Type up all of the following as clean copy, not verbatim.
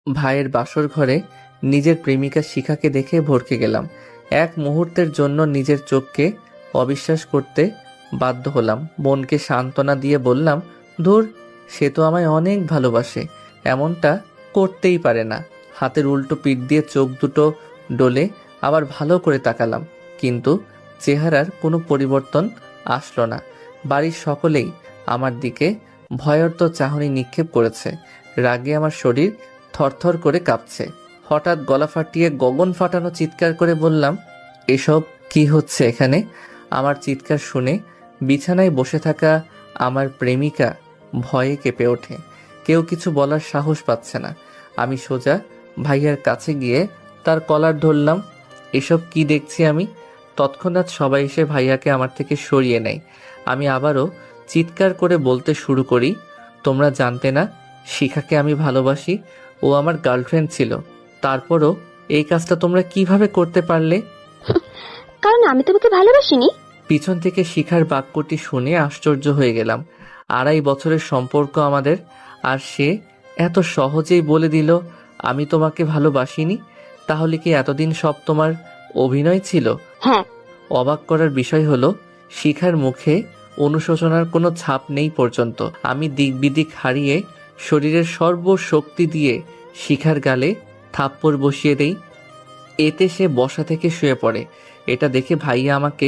ভাইয়ের বাসর ঘরে নিজের প্রেমিকা শিখাকে দেখে ভড়কে গেলাম। এক মুহূর্তের জন্য নিজের চোখকে অবিশ্বাস করতে বাধ্য হলাম। মনকে সান্ত্বনা দিয়ে বললাম, ধুর, সে তো আমায় অনেক ভালোবাসে, এমনটা করতেই পারে না। হাতের উল্টো পিঠ দিয়ে চোখ দুটো ডলে আবার ভালো করে তাকালাম, কিন্তু চেহারার কোনো পরিবর্তন আসলো না। বাড়ির সকলেই আমার দিকে ভয়ার্ত চাহনি নিক্ষেপ করেছে। রাগে আমার শরীর থরথর করে কাঁপছে। হঠাৎ গলা ফাটিয়ে গগন ফাটানো চিৎকার করে বললাম, এসব কি হচ্ছে এখানে? আমার চিৎকার শুনে বিছানায় বসে থাকা আমার প্রেমিকা ভয়ে কেঁপে ওঠে। কেউ কিছু বলার সাহস পাচ্ছে না। আমি সোজা ভাইয়ার কাছে গিয়ে তার কলার ধরলাম। এসব কি দেখছি আমি? তৎক্ষণাৎ সবাই এসে ভাইয়াকে আমার থেকে সরিয়ে নেয়। আমি আবারও চিৎকার করে বলতে শুরু করি, তোমরা জানতে না শিখাকে আমি ভালোবাসি? ও আমার গার্লফ্রেন্ড ছিল, তারপরও এই কাজটা তোমরা কিভাবে করতে পারলে? কারণ আমি তোমাকে ভালোবাসিনি। পিছন থেকে শিখার বাক্যটি শুনে আশ্চর্য হয়ে গেলাম। 2.5 বছরের সম্পর্ক আমাদের, আর সে এত সহজেই বলে দিল আমি তোমাকে ভালোবাসিনি। তাহলে কি এতদিন সব তোমার অভিনয় ছিল? হ্যাঁ। অবাক করার বিষয় হলো, শিখার মুখে অনুশোচনার কোনো ছাপ নেই পর্যন্ত। আমি দিক বিদিক হারিয়ে শরীরের সর্বশক্তি দিয়ে শিখার গালে থাপ্পড় বসিয়ে দেই। এতে সে বসা থেকে শুয়ে পড়ে। এটা দেখে ভাইয়া আমাকে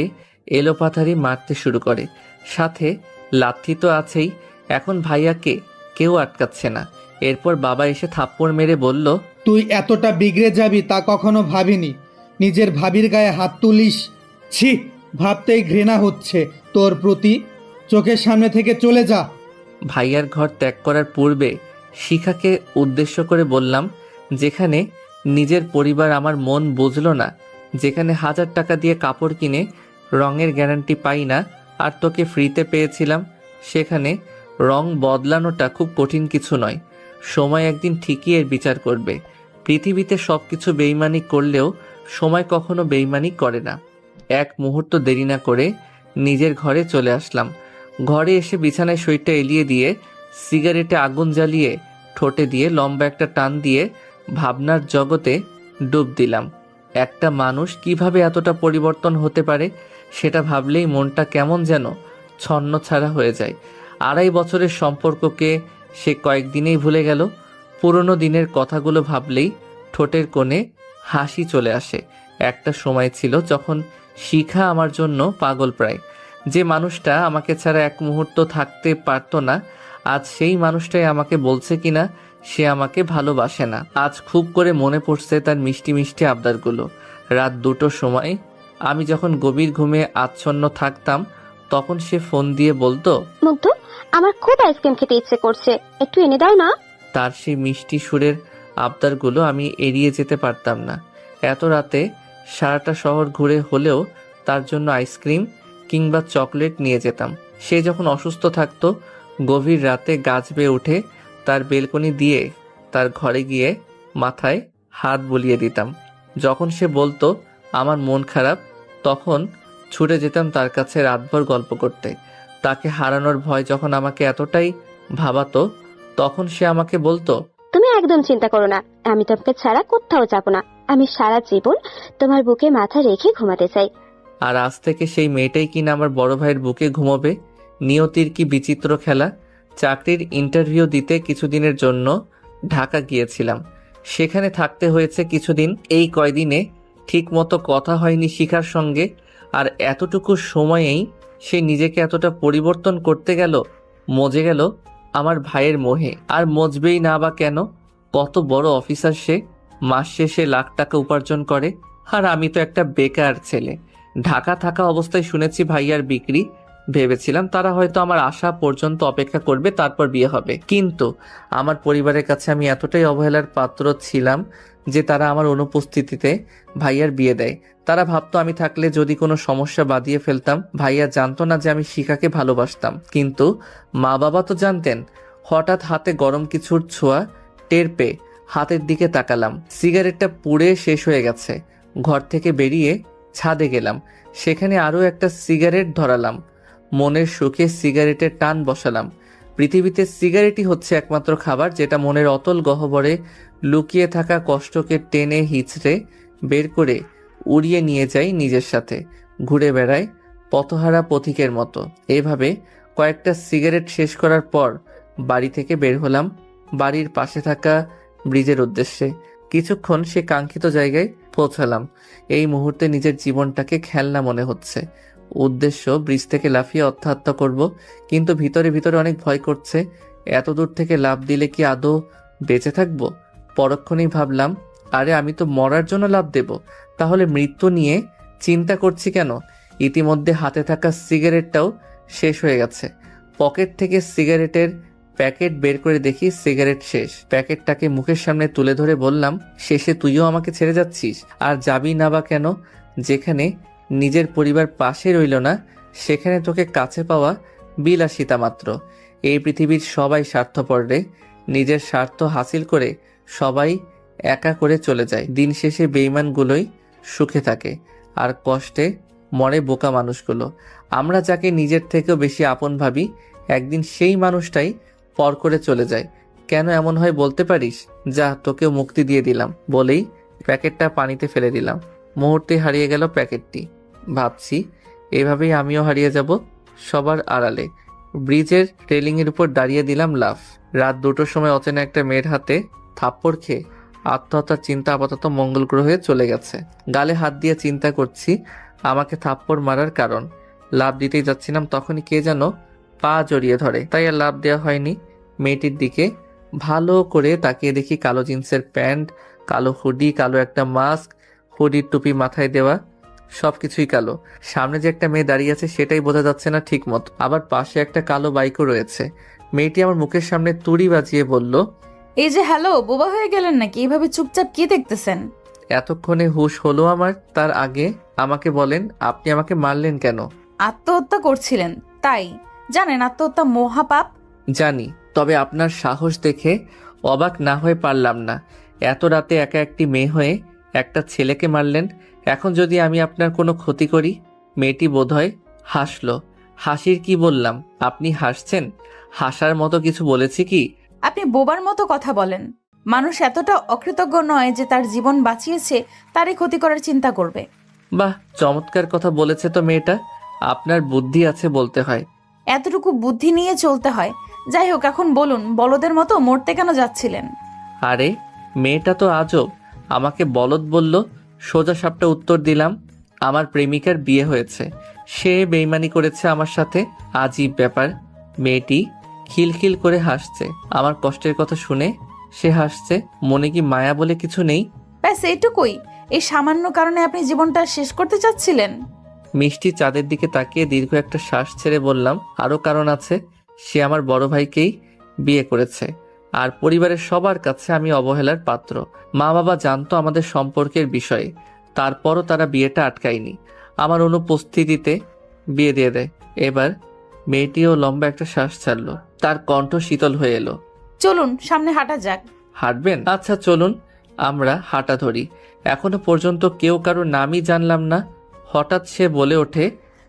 এলোপাথারি মারতে শুরু করে, সাথে লাথি তো আছেই। এখন ভাইয়াকে কেউ আটকাচ্ছে না। এরপর বাবা এসে থাপ্পড় মেরে বলল, তুই এতটা বিগড়ে যাবি তা কখনো ভাবিনি। নিজের ভাবির গায়ে হাত তুলিস, ছি, ভাবতেই ঘৃণা হচ্ছে তোর প্রতি। চোখের সামনে থেকে চলে যা। ভাইয়ার ঘর ত্যাগ করার পূর্বে শিখাকে উদ্দেশ্য করে বললাম, যেখানে নিজের পরিবার আমার মন বুঝলো না, যেখানে 1000 টাকা দিয়ে কাপড় কিনে রঙের গ্যারান্টি পাই না, আর তোকে ফ্রিতে পেয়েছিলাম, সেখানে রং বদলানোটা খুব কঠিন কিছু নয়। সময় একদিন ঠিকই এর বিচার করবে। পৃথিবীতে সব কিছু বেইমানি করলেও সময় কখনো বেইমানি করে না। এক মুহূর্ত দেরি না করে নিজের ঘরে চলে আসলাম। ঘরে এসে বিছানায় শরীরটা এলিয়ে দিয়ে সিগারেটে আগুন জ্বালিয়ে ঠোঁটে দিয়ে লম্বা একটা টান দিয়ে ভাবনার জগতে ডুব দিলাম। একটা মানুষ কিভাবে এতটা পরিবর্তন হতে পারে সেটা ভাবলেই মনটা কেমন যেন ছন্নছাড়া হয়ে যায়। 2.5 বছরের সম্পর্ককে সে কয়েকদিনেই ভুলে গেল। পুরনো দিনের কথাগুলো ভাবলেই ঠোঁটের কোণে হাসি চলে আসে। একটা সময় ছিল যখন শিখা আমার জন্য পাগল প্রায়। যে মানুষটা আমাকে ছাড়া এক মুহূর্ত থাকতে পারতো না, আজ সেই মানুষটাই আমাকে বলছে কিনা সে আমাকে ভালোবাসে না। আজ খুব করে মনে পড়ছে তার মিষ্টি মিষ্টি আবদারগুলো। রাত 2টোর সময় আমি যখন গভীর ঘুমে আচ্ছন্ন থাকতাম, তখন সে ফোন দিয়ে বলতো, মুগ্ধ, আমার খুব আইসক্রিম খেতে ইচ্ছে করছে, একটু এনে দাও না। তার সেই মিষ্টি সুরের আবদারগুলো আমি এড়িয়ে যেতে পারতাম না। এত রাতে সারাটা শহর ঘুরে হলেও তার জন্য আইসক্রিম কিংবা চকলেট নিয়ে যেতাম। সে যখন অসুস্থ থাকতো, গভীর রাতে গাছ বেয়ে উঠে তার বেলকনি দিয়ে তার ঘরে গিয়ে মাথায় হাত বুলিয়ে দিতাম। যখন সে বলতো আমার মন খারাপ, তখন ছুটে যেতাম তার কাছে রাতভর গল্প করতে। তাকে হারানোর ভয় যখন আমাকে এতটাই ভাবাতো, তখন সে আমাকে বলতো, তুমি একদম চিন্তা করো না, আমি তোমাকে ছাড়া কোথাও যাব না। আমি সারা জীবন তোমার বুকে মাথা রেখে ঘুমাতে চাই। আর আজ থেকে সেই মেয়েটাই কিনা আমার বড় ভাইয়ের বুকে ঘুমোবে। নিয়তির কি বিচিত্র খেলা। চাকরির ইন্টারভিউ দিতে কিছুদিনের জন্য ঢাকা গিয়েছিলাম। সেখানে থাকতে হয়েছে কিছুদিন। এই কয়দিনে ঠিক মতো কথা হয়নি শিখার সঙ্গে। আর এতটুকু সময়েই সে নিজেকে এতটা পরিবর্তন করতে গেল, মজে গেল আমার ভাইয়ের মোহে। আর মজবেই না বা কেন? কত বড় অফিসার সে, মাস শেষে লাখ টাকা উপার্জন করে, আর আমি তো একটা বেকার ছেলে। ঢাকা থাকা অবস্থায় শুনেছি ভাইয়ার বিক্রি। ভেবেছিলাম তারা হয়তো আমার আসা পর্যন্ত অপেক্ষা করবে, তারপর বিয়ে হবে। কিন্তু আমার পরিবারের কাছে আমি এতটাই অবহেলার পাত্র ছিলাম যে তারা আমার অনুপস্থিতিতে ভাইয়ার বিয়ে দেয়। তারা ভাবতো আমি থাকলে যদি কোনো সমস্যা বাঁধিয়ে ফেলতাম। ভাইয়া জানতো না যে আমি শিখাকে ভালোবাসতাম, কিন্তু মা বাবা তো জানতেন। হঠাৎ হাতে গরম কিছুর ছোঁয়া টের পেয়ে হাতের দিকে তাকালাম। সিগারেটটা পুড়ে শেষ হয়ে গেছে। ঘর থেকে বেরিয়ে ছাদে গেলাম। সেখানে আরও একটা সিগারেট ধরালাম। মনের সুখে সিগারেটের টান বসালাম। পৃথিবীতে সিগারেটই হচ্ছে একমাত্র খাবার যেটা মনের অতল গহ্বরে লুকিয়ে থাকা কষ্টকে টেনে হিচড়ে বের করে উড়িয়ে নিয়ে যাই নিজের সাথে, ঘুরে বেড়ায় পথহারা পথিকের মতো। এভাবে কয়েকটা সিগারেট শেষ করার পর বাড়ি থেকে বের হলাম বাড়ির পাশে থাকা ব্রিজের উদ্দেশ্যে। কিছুক্ষণ সে কাঙ্ক্ষিত জায়গায় পৌঁছালাম। এই মুহূর্তে নিজের জীবনটাকে খেলনা মনে হচ্ছে। উদ্দেশ্য ব্রিজ থেকে লাফিয়ে আত্মহত্যা করব, কিন্তু ভিতরে ভিতরে অনেক ভয় করছে। এত দূর থেকে লাফ দিলে কি আদৌ বেঁচে থাকবো? পরক্ষণেই ভাবলাম, আরে আমি তো মরার জন্য লাফ দেব, তাহলে মৃত্যু নিয়ে চিন্তা করছি কেন? ইতিমধ্যে হাতে থাকা সিগারেটটাও শেষ হয়ে গেছে। পকেট থেকে সিগারেটের প্যাকেট বের করে দেখি সিগারেট শেষ। প্যাকেটটাকে মুখের সামনে তুলে ধরে বললাম, শেষে তুইও আমাকে ছেড়ে যাচ্ছিস? আর যাবি না বা কেন? যেখানে নিজের পরিবার পাশে রইল না, সেখানে তোকে কাছে পাওয়া বিলাসিতা মাত্র। এই পৃথিবীর সবাই স্বার্থপর রে। নিজের স্বার্থ হাসিল করে সবাই একা করে চলে যায়। দিন শেষে বেঈমানগুলোই সুখে থাকে আর কষ্টে মরে বোকা মানুষগুলো। আমরা যাকে নিজের থেকেও বেশি আপন ভাবি, একদিন সেই মানুষটাই পর করে চলে যায়। কেন এমন হয় বলতে পারিস? যা, তোকেও মুক্তি দিয়ে দিলাম বলেই প্যাকেটটা পানিতে ফেলে দিলাম। মুহূর্তে হারিয়ে গেল প্যাকেটটি। ভাবছি এভাবেই আমিও হারিয়ে যাব সবার আড়ালে। ব্রিজের রেলিংয়ের উপর দাঁড়িয়ে দিলাম লাফ। রাত 2টোর সময় অচেনা একটা মেয়ের হাতে থাপ্পড় খেয়ে আত্মহত্যার চিন্তা আপাতত মঙ্গল গ্রহে চলে গেছে। গালে হাত দিয়ে চিন্তা করছি আমাকে থাপ্পড় মারার কারণ। লাফ দিতেই যাচ্ছিলাম, তখনই কে যেন পা জড়িয়ে ধরে, তাই আর লাফ দেওয়া হয়নি। মেয়েটির দিকে ভালো করে তাকিয়ে দেখি কালো জিন্সের প্যান্ট, কালো হুডি, কালো একটা মাস্ক, হুডির টুপি মাথায় দেওয়া, সবকিছুই কালো। সামনে যে একটা মেয়ে দাঁড়িয়ে আছে সেটাই বোঝা যাচ্ছে না ঠিক মতো। আবার পাশে একটা কালো বাইকও রয়েছে। মেয়েটি আমার মুখের সামনে তুড়ি বাজিয়ে বলল, এই যে হ্যালো, বোবা হয়ে গেলেন নাকি? এইভাবে চুপচাপ কি দেখতেছেন? এতক্ষণে হুঁশ হলো আমার। তার আগে আমাকে বলেন, আপনি আমাকে মারলেন কেন? আত্মহত্যা করছিলেন তাই? জানেন আত্মহত্যা মহাপাপ? জানি, তবে আপনার সাহস দেখে অবাক না হয়ে পারলাম না। এত রাতে একা একটি মেয়ে হয়ে একটা ছেলেকে মারলেন। এখন যদি আমি আপনার কোনো ক্ষতি করি? মেয়েটি বোধহয় হাসলো। হাসির কি বললাম? আপনি হাসছেন? হাসার মতো কিছু বলেছি কি? আপনি বোবার মতো কথা বলেন। মানুষ এতটা অকৃতজ্ঞ নয় যে তার জীবন বাঁচিয়েছে তারই ক্ষতি করার চিন্তা করবে। বাহ, চমৎকার কথা বলেছে তো মেয়েটা। আপনার বুদ্ধি আছে বলতে হয়। এতটুকু বুদ্ধি নিয়ে চলতে হয়। যাই হোক, এখন বলুন, বলদের মতো মরতে কেন যাচ্ছিলেন? আরে মেয়েটা তো আজব, আমাকে বলদ বলল। সোজা সাপটা উত্তর দিলাম, আমার প্রেমিকার বিয়ে হয়েছে, সে বেইমানি করেছে আমার সাথে। আজীব ব্যাপার। মেয়েটি খিলখিল করে হাসছে। আমার কষ্টের কথা শুনে সে হাসছে। মনে কি মায়া বলে কিছু নেই? ব্যাস এইটুকুই? এই সামান্য কারণে আপনি জীবনটা শেষ করতে চাচ্ছিলেন? মিষ্টি চাঁদের দিকে তাকিয়ে দীর্ঘ একটা শ্বাস ছেড়ে বললাম, আরও কারণ আছে। সে আমার বড় ভাইকেই বিয়ে করেছে, আর পরিবারের সবার কাছে আমি অবহেলার পাত্র। মা বাবা জানতো আমাদের সম্পর্কের বিষয়ে, তারপরও তারা বিয়েটা আটকায়নি। আমার অনুপস্থিতিতে বিয়ে দিয়ে দেয়। এবার মেয়েটিও লম্বা একটা শ্বাস ছাড়লো। তার কণ্ঠ শীতল হয়ে এলো। চলুন সামনে হাঁটা যাক। হাঁটবেন? আচ্ছা চলুন। আমরা হাঁটা ধরি। এখনো পর্যন্ত কেউ কারো নামই জানলাম না। হঠাৎ সে বলে ওঠে,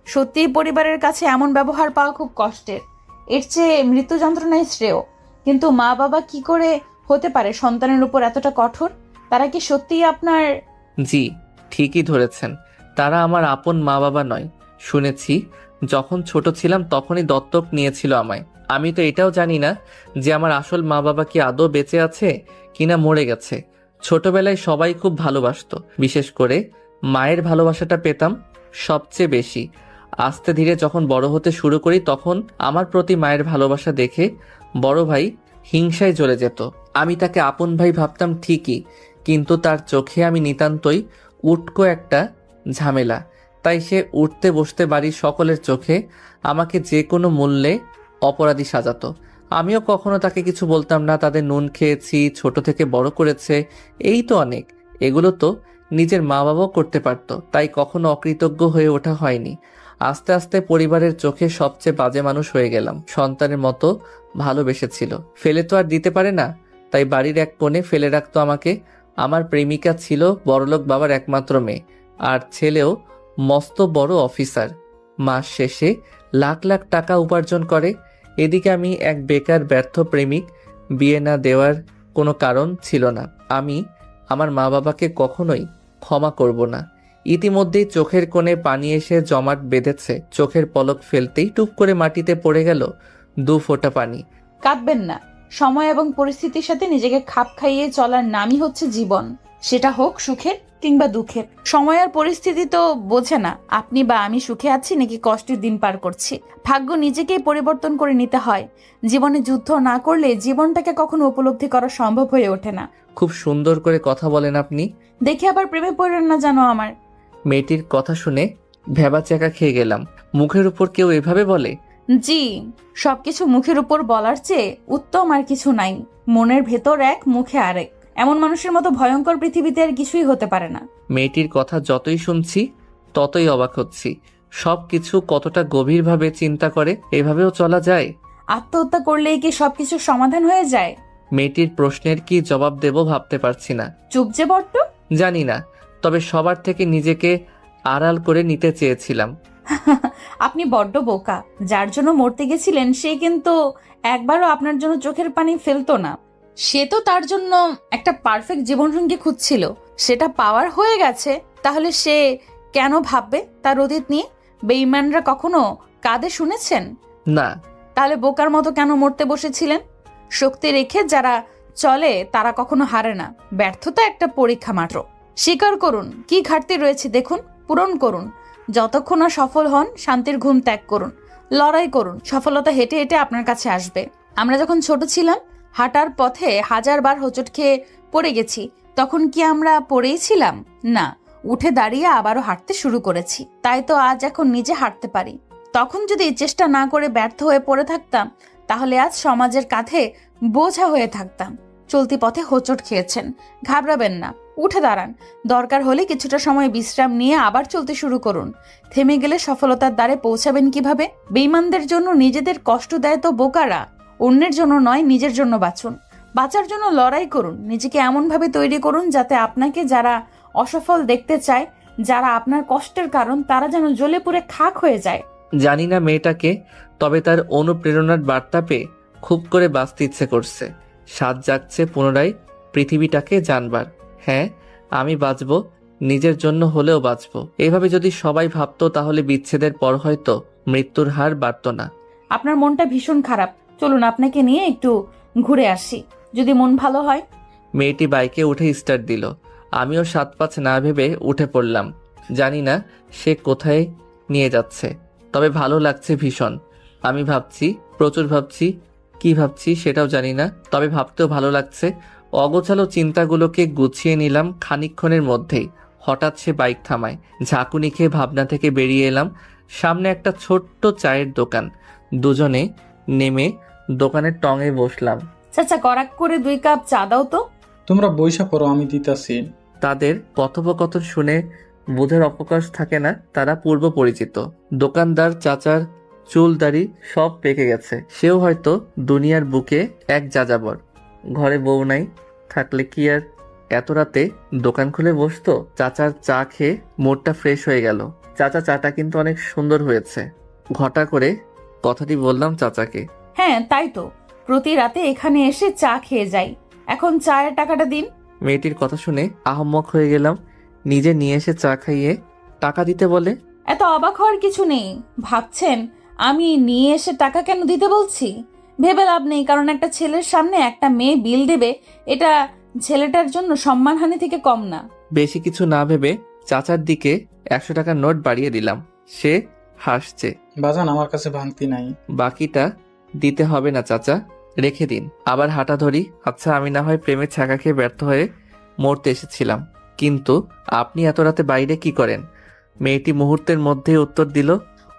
সত্যিই পরিবারের কাছে এমন ব্যবহার পাওয়া খুব কষ্টের। এর চেয়ে মৃত্যু যন্ত্রণাই শ্রেয়। কিন্তু মা বাবা কি করে হতে পারে সন্তানের উপর এতটা কঠোর? তারা কি সত্যিই আপনার? জি, ঠিকই ধরেছেন। তারা আমার আপন মা বাবা নয়। শুনেছি যখন ছোট ছিলাম তখনই দত্তক নিয়েছিল আমায়। আমি তো এটাও জানি না যে আমার আসল মা বাবা কি আদৌ বেঁচে আছে কিনা মরে গেছে। ছোটবেলায় সবাই খুব ভালোবাসতো, বিশেষ করে মায়ের ভালোবাসাটা পেতাম সবচেয়ে বেশি। আস্তে ধীরে যখন বড় হতে শুরু করি তখন আমার প্রতি মায়ের ভালোবাসা দেখে বড় ভাই হিংসায় জ্বলে যেত। আমি তাকে আপন ভাই ভাবতাম ঠিকই, কিন্তু তার চোখে আমি নিতান্তই উটকো একটা ঝামেলা। তাই সে উঠতে বসতে বাড়ির সকলের চোখে আমাকে যে কোনো মূল্যে অপরাধী সাজাতো। আমিও কখনো তাকে কিছু বলতাম না। তাদের নুন খেয়েছি, ছোট থেকে বড় করেছে, এই তো অনেক। এগুলো তো নিজের মা বাবাও করতে পারতো, তাই কখনো অকৃতজ্ঞ হয়ে ওঠা হয়নি। আস্তে আস্তে পরিবারের চোখে সবচেয়ে বাজে মানুষ হয়ে গেলাম। সন্তানের মতো ভালোবেসেছিল, ফেলে তো আর দিতে পারে না, তাই বাড়ির এক কোণে ফেলে রাখতো আমাকে। আমার প্রেমিকা ছিল বড়লোক বাবার একমাত্র মেয়ে, আর ছেলেও মস্ত বড় অফিসার। মাস শেষে লাখ লাখ টাকা উপার্জন করে। এদিকে আমি এক বেকার ব্যর্থ প্রেমিক। বিয়ে না দেওয়ার কোনো কারণ ছিল না। আমি আমার মা বাবাকে কখনোই ক্ষমা করব না। ইতিমধ্যেই চোখের কোণে পানি এসে জমাট বেঁধেছে। চোখের পলক ফেলতেই টুপ করে মাটিতে পড়ে গেল 2 ফোঁটা পানি। কাঁদবেন না। সময় এবং পরিস্থিতির সাথে নিজেকে খাপ খাইয়ে চলার নামই হচ্ছে জীবন, সেটা হোক সুখের কিংবা দুঃখের। সময় আর পরিস্থিতি তো বোঝে না আপনি বা আমি সুখে আছি নাকি কষ্টের দিন পার করছি। ভাগ্য নিজেকেই পরিবর্তন করে নিতে হয়। জীবনে যুদ্ধ না করলে জীবনটাকে কখনো উপলব্ধি করা সম্ভব হয়ে ওঠে না। খুব সুন্দর করে কথা বলেন আপনি। দেখে আবার প্রেমে পড়েন না জানো আমার। মেয়েটির কথা শুনে ভ্যাবাচ্যাকা খেয়ে গেলাম। মুখের উপর কেউ এভাবে বলে? জি, সবকিছু মুখের উপর বলার চেয়ে উত্তম আর কিছু নাই। মনের ভেতর এক, মুখে আরেক। এমন মানুষের মতো ভয়ঙ্কর পৃথিবীতে আর কিছুই হতে পারে না। মেয়েটির কথা যতই শুনছি ততই অবাক হচ্ছি। সবকিছু কতটা গভীরভাবে চিন্তা করে। এভাবেও চলা যায়? আত্মহত্যা করলেই কি সবকিছুর সমাধান হয়ে যায়? মেয়েটির প্রশ্নের কি জবাব দেব ভাবতে পারছি না। চুপ যে বড্ড। জানি না, তবে সবার থেকে নিজেকে আড়াল করে নিতে চেয়েছিলাম। আপনি বড্ড বোকা। যার জন্য মরতে গেছিলেন সে কিন্তু একবারও আপনার জন্য চোখের পানি ফেলতো না। সে তো তার জন্য একটা পারফেক্ট জীবনসঙ্গী খুঁজছিল। সেটা পাওয়ার হয়ে গেছে, তাহলে সে কেন ভাববে তার অতীত নিয়ে? বেঈমানরা কখনো কাঁদে শুনেছেন? না। তাহলে বোকার মতো কেন মরতে বসেছিলেন? শক্তি রেখে যারা চলে তারা কখনো হারে না। ব্যর্থতা একটা পরীক্ষা মাত্র। স্বীকার করুন কি ঘাটতি রয়েছে, দেখুন, পূরণ করুন। যতক্ষণ না সফল হন শান্তির ঘুম ত্যাগ করুন, লড়াই করুন। সফলতা হেঁটে হেঁটে আপনার কাছে আসবে। আমরা যখন ছোট ছিলাম হাঁটার পথে 1000 বার হোঁচট খেয়ে পড়ে গেছি। তখন কি আমরা পড়েই ছিলাম? না, উঠে দাঁড়িয়ে আবারও হাঁটতে শুরু করেছি। তাই তো আজ এখন নিজে হাঁটতে পারি। তখন যদি চেষ্টা না করে ব্যর্থ হয়ে পড়ে থাকতাম তাহলে আজ সমাজের কাঁধে বোঝা হয়ে থাকতাম। চলতি পথে হোঁচট খেয়েছেন, ঘাবড়াবেন না, উঠে দাঁড়ান। দরকার হলে কিছুটা সময় বিশ্রাম নিয়ে আবার চলতে শুরু করুন। থেমে গেলে সফলতার দ্বারে পৌঁছাবেন কিভাবে? বেঈমানদের জন্য নিজেদের কষ্ট দেয় তো বোকারা। অন্যের জন্য নয়, নিজের জন্য বাঁচুন। বাঁচার জন্য লড়াই করুন। নিজেকে এমনভাবে তৈরি করুন যাতে আপনাকে যারা অসফল দেখতে চায়, যারা আপনার কষ্টের কারণ, তারা যেন জ্বলে পুড়ে খাক হয়ে যায়। জানি না মেয়েটাকে, তবে তার অনুপ্রেরণার বার্তা পেয়ে খুব করে বাঁচতে ইচ্ছে করছে। স্বাদ জাগছে পুনরায় পৃথিবীটাকে জানবার। হ্যাঁ, আমি বাঁচব, নিজের জন্য হলেও বাঁচব। এভাবে যদি সবাই ভাবতো তাহলে বিচ্ছেদের পর হয়তো মৃত্যুর হার বাড়ত না। আপনার মনটা ভীষণ খারাপ, চলুন আপনাকে নিয়ে একটু ঘুরে আসি, যদি মন ভালো হয়। মেয়েটি বাইকে উঠে স্টার্ট দিল। আমিও 7-5 না ভেবে উঠে পড়লাম। জানি না সে কোথায় নিয়ে যাচ্ছে, তবে ভালো লাগছে ভীষণ। আমি ভাবছি, প্রচুর ভাবছি। কি ভাবছি সেটাও জানি না, তবে ভাবতেও ভালো লাগছে। অগোছালো চিন্তাগুলোকে গুছিয়ে নিলাম খানিকক্ষণের মধ্যেই। হঠাৎ সে বাইক থামায়। ঝাঁকুনি খেয়ে ভাবনা থেকে বেরিয়ে এলাম। সামনে একটা ছোট্ট চায়ের দোকান। দুজনে নেমে দোকানের টঙে বসলাম। চাচা, কড়াক করে 2 কাপ চা দাও তো। তোমরা বইসা পড়ো, আমি দিতাছি। তাদের কথোপকথন শুনে বোঝার অবকাশ থাকে না তারা পূর্ব পরিচিত। দোকানদার চাচার চুল দাড়ি সব পেকে গেছে। সেও হয়তো দুনিয়ার বুকে এক যাযাবর। ঘরে বউ নাই, থাকলে কি আর এত রাতে দোকান খুলে বসতো? চাচার চা খেয়ে মুডটা ফ্রেশ হয়ে গেল। চাচা, চাটা কিন্তু অনেক সুন্দর হয়েছে। ঘটা করে কথাটি বললাম চাচাকে। হ্যাঁ তাই তো, প্রতি রাতে এখানে এসে চা খেয়ে যাই। এখন চায়ের টাকাটা দিন। মেয়েটির কথা শুনে আহম্মক হয়ে গেলাম। নিজে নিয়ে এসে চা খাইয়ে টাকা দিতে বলে। এত অবাক হওয়ার কিছু নেই। ভাবছেন আমি নিয়ে এসে টাকা কেন দিতে বলছি? ভেবে লাভ নেই, কারণ একটা ছেলের সামনে একটা মেয়ে বিল দেবে, এটা ছেলেটার জন্য সম্মানহানি থেকে কম না। বেশি কিছু না ভেবে চাচার দিকে 100 টাকার নোট বাড়িয়ে দিলাম। সে হাসছে। বাজান, আমার কাছে ভাঙতি নাই। বাকিটা দিতে হবে না চাচা, রেখে দিন। আবার হাঁটা ধরি। আচ্ছা, আমি না হয় প্রেমে ছ্যাঁকা খেয়ে ব্যর্থ হয়ে মরতে এসেছিলাম, কিন্তু আপনি এত রাতে বাইরে কি করেন? মেয়েটি মুহূর্তের মধ্যেই উত্তর দিল।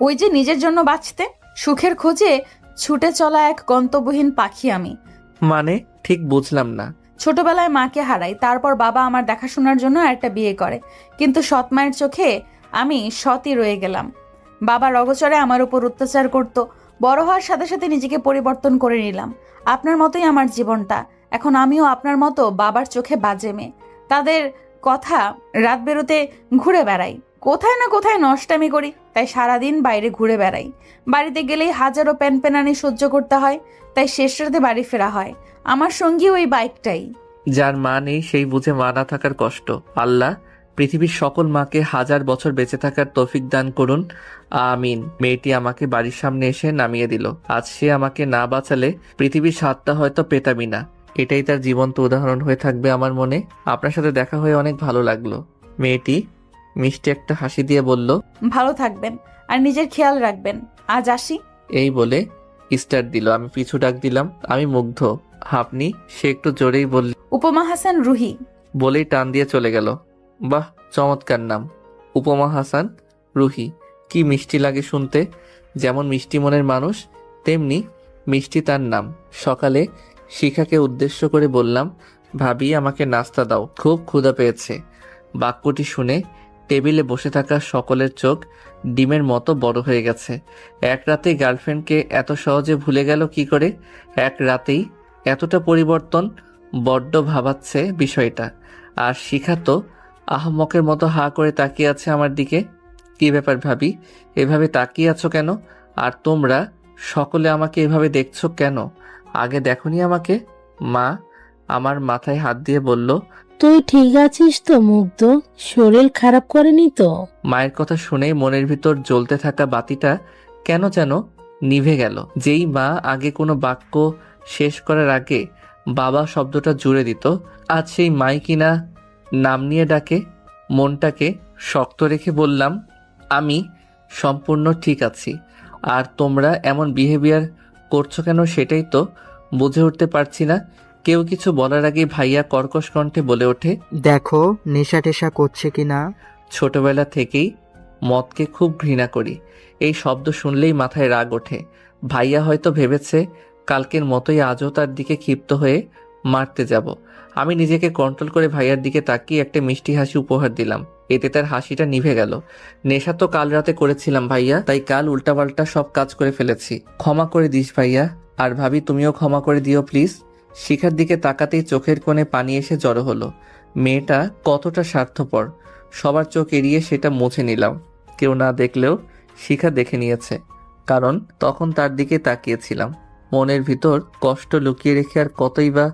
ওই যে নিজের জন্য বাঁচতে, সুখের খোঁজে ছুটে চলা এক গন্তব্যহীন পাখি আমি। মানে ঠিক বুঝলাম না। ছোটবেলায় মাকে হারাই, তারপর বাবা আমার দেখাশোনার জন্য একটা বিয়ে করে, কিন্তু সৎ মায়ের চোখে আমি সতই রয়ে গেলাম। বাবা রগচরে আমার উপর অত্যাচার করত। বড় হওয়ার সাথে সাথে নিজেকে পরিবর্তন করে নিলাম। আপনার মতোই আমার জীবনটা। এখন আমিও আপনার মতো বাবার চোখে বাজে মেয়ে। তাদের কথা রাত বেরোতে ঘুরে বেড়াই, কোথায় না কোথায় নষ্টামি করি, তাই সারাদিন বাইরে ঘুরে বেড়াই। বাড়িতে গেলেই হাজারো প্যানপ্যানানি সহ্য করতে হয়, তাই শেষ রাতে বাড়ি ফেরা হয়। আমার সঙ্গী ওই বাইকটাই। যার মা নেই সেই বুঝে মা না থাকার কষ্ট। আল্লাহ পৃথিবীর সকল মাকে 1000 বছর বেঁচে থাকার তৌফিক দান করুন, আমিন। মেয়েটি আমাকে বাড়ির সামনে এসে নামিয়ে দিল। আজ সে আমাকে না বাঁচালে পৃথিবীর স্বাদটা হয়তো পেতামই না। এটাই তার জীবন্ত উদাহরণ হয়ে থাকবে আমার মনে। আপনার সাথে দেখা হয়ে অনেক ভালো লাগলো। মেয়েটি মিষ্টি একটা হাসি দিয়ে বলল, ভালো থাকবেন আর নিজের খেয়াল রাখবেন। আজ আসি। এই বলে স্টার্ট দিল। আমি পিছু ডাক দিলাম। আমি মুগ্ধ। আপনি? সে একটু জোরেই বলল, উপমা হাসান রুহি। বলেই টান দিয়ে চলে গেল। বাহ, চমৎকার নাম, উপমা হাসান রুহি। কি মিষ্টি লাগে শুনতে। যেমন মিষ্টি মনের মানুষ তেমনি মিষ্টি তার নাম। সকালে শিখাকে উদ্দেশ্য করে বললাম, ভাবি আমাকে নাস্তা দাও, খুব ক্ষুধা পেয়েছে। বাক্যটি শুনে টেবিলে বসে থাকা সকলের চোখ ডিমের মতো বড় হয়ে গেছে। এক রাতেই গার্লফ্রেন্ডকে এত সহজে ভুলে গেল কি করে? এক রাতেই এতটা পরিবর্তন, বড্ড ভাবাচ্ছে বিষয়টা। আর শিখা তো আহমকের মতো হা করে তাকিয়ে আছে আমার দিকে। কি ব্যাপার ভাবি, এভাবে তাকিয়ে আছো কেন? আর তোমরা সকলে আমাকে এভাবে দেখছো কেন? আগে দেখোনি আমাকে? মা আমার মাথায় হাত দিয়ে বলল, তুই ঠিক আছিস তো মুগ্ধ? শরীর খারাপ করেনি তো? মায়ের কথা শুনেই মনের ভিতর জ্বলতে থাকা বাতিটা কেন যেন নিভে গেল। যেই মা আগে কোনো বাক্য শেষ করার আগে বাবা শব্দটা জুড়ে দিত, আজ সেই মাই কিনা নাম নিয়ে ডাকে। মনটাকে শক্ত রেখে বললাম, আমি সম্পূর্ণ ঠিক আছি। আর তোমরা এমন বিহেভিয়ার করছো কেন সেটাই তো বুঝে উঠতে পারছি না। কেউ কিছু বলার আগে ভাইয়া কর্কশ কণ্ঠে বলে ওঠে, দেখো নেশা টেশা করছে কিনা। ছোটবেলা থেকেই মদকে খুব ঘৃণা করি। এই শব্দ শুনলেই মাথায় রাগ ওঠে। ভাইয়া হয়তো ভেবেছে কালকের মতোই আজও তার দিকে ক্ষিপ্ত হয়ে মারতে যাব। আমি নিজেকে কন্ট্রোল করে ভাইয়ার দিকে তাকিয়ে একটা মিষ্টি হাসি উপহার দিলাম। এতে তার হাসিটা নিভে গেল। নেশা তো কাল রাতে করেছিলাম ভাইয়া, তাই কাল উল্টাপাল্টা সব কাজ করে ফেলেছি। ক্ষমা করে দিস ভাইয়া। আর ভাবি তুমিও ক্ষমা করে দিও প্লিজ। শিখার দিকে তাকাতেই চোখের কোণে পানি এসে জড়ো হলো। মেয়েটা কতটা স্বার্থপর, সবার চোখ এড়িয়ে সেটা মুছে নিলাম। কেউ না দেখলেও শিখা দেখে নিয়েছে, কারণ তখন তার দিকে তাকিয়েছিলাম। মনের ভিতর কষ্ট লুকিয়ে রেখে আর কতই বা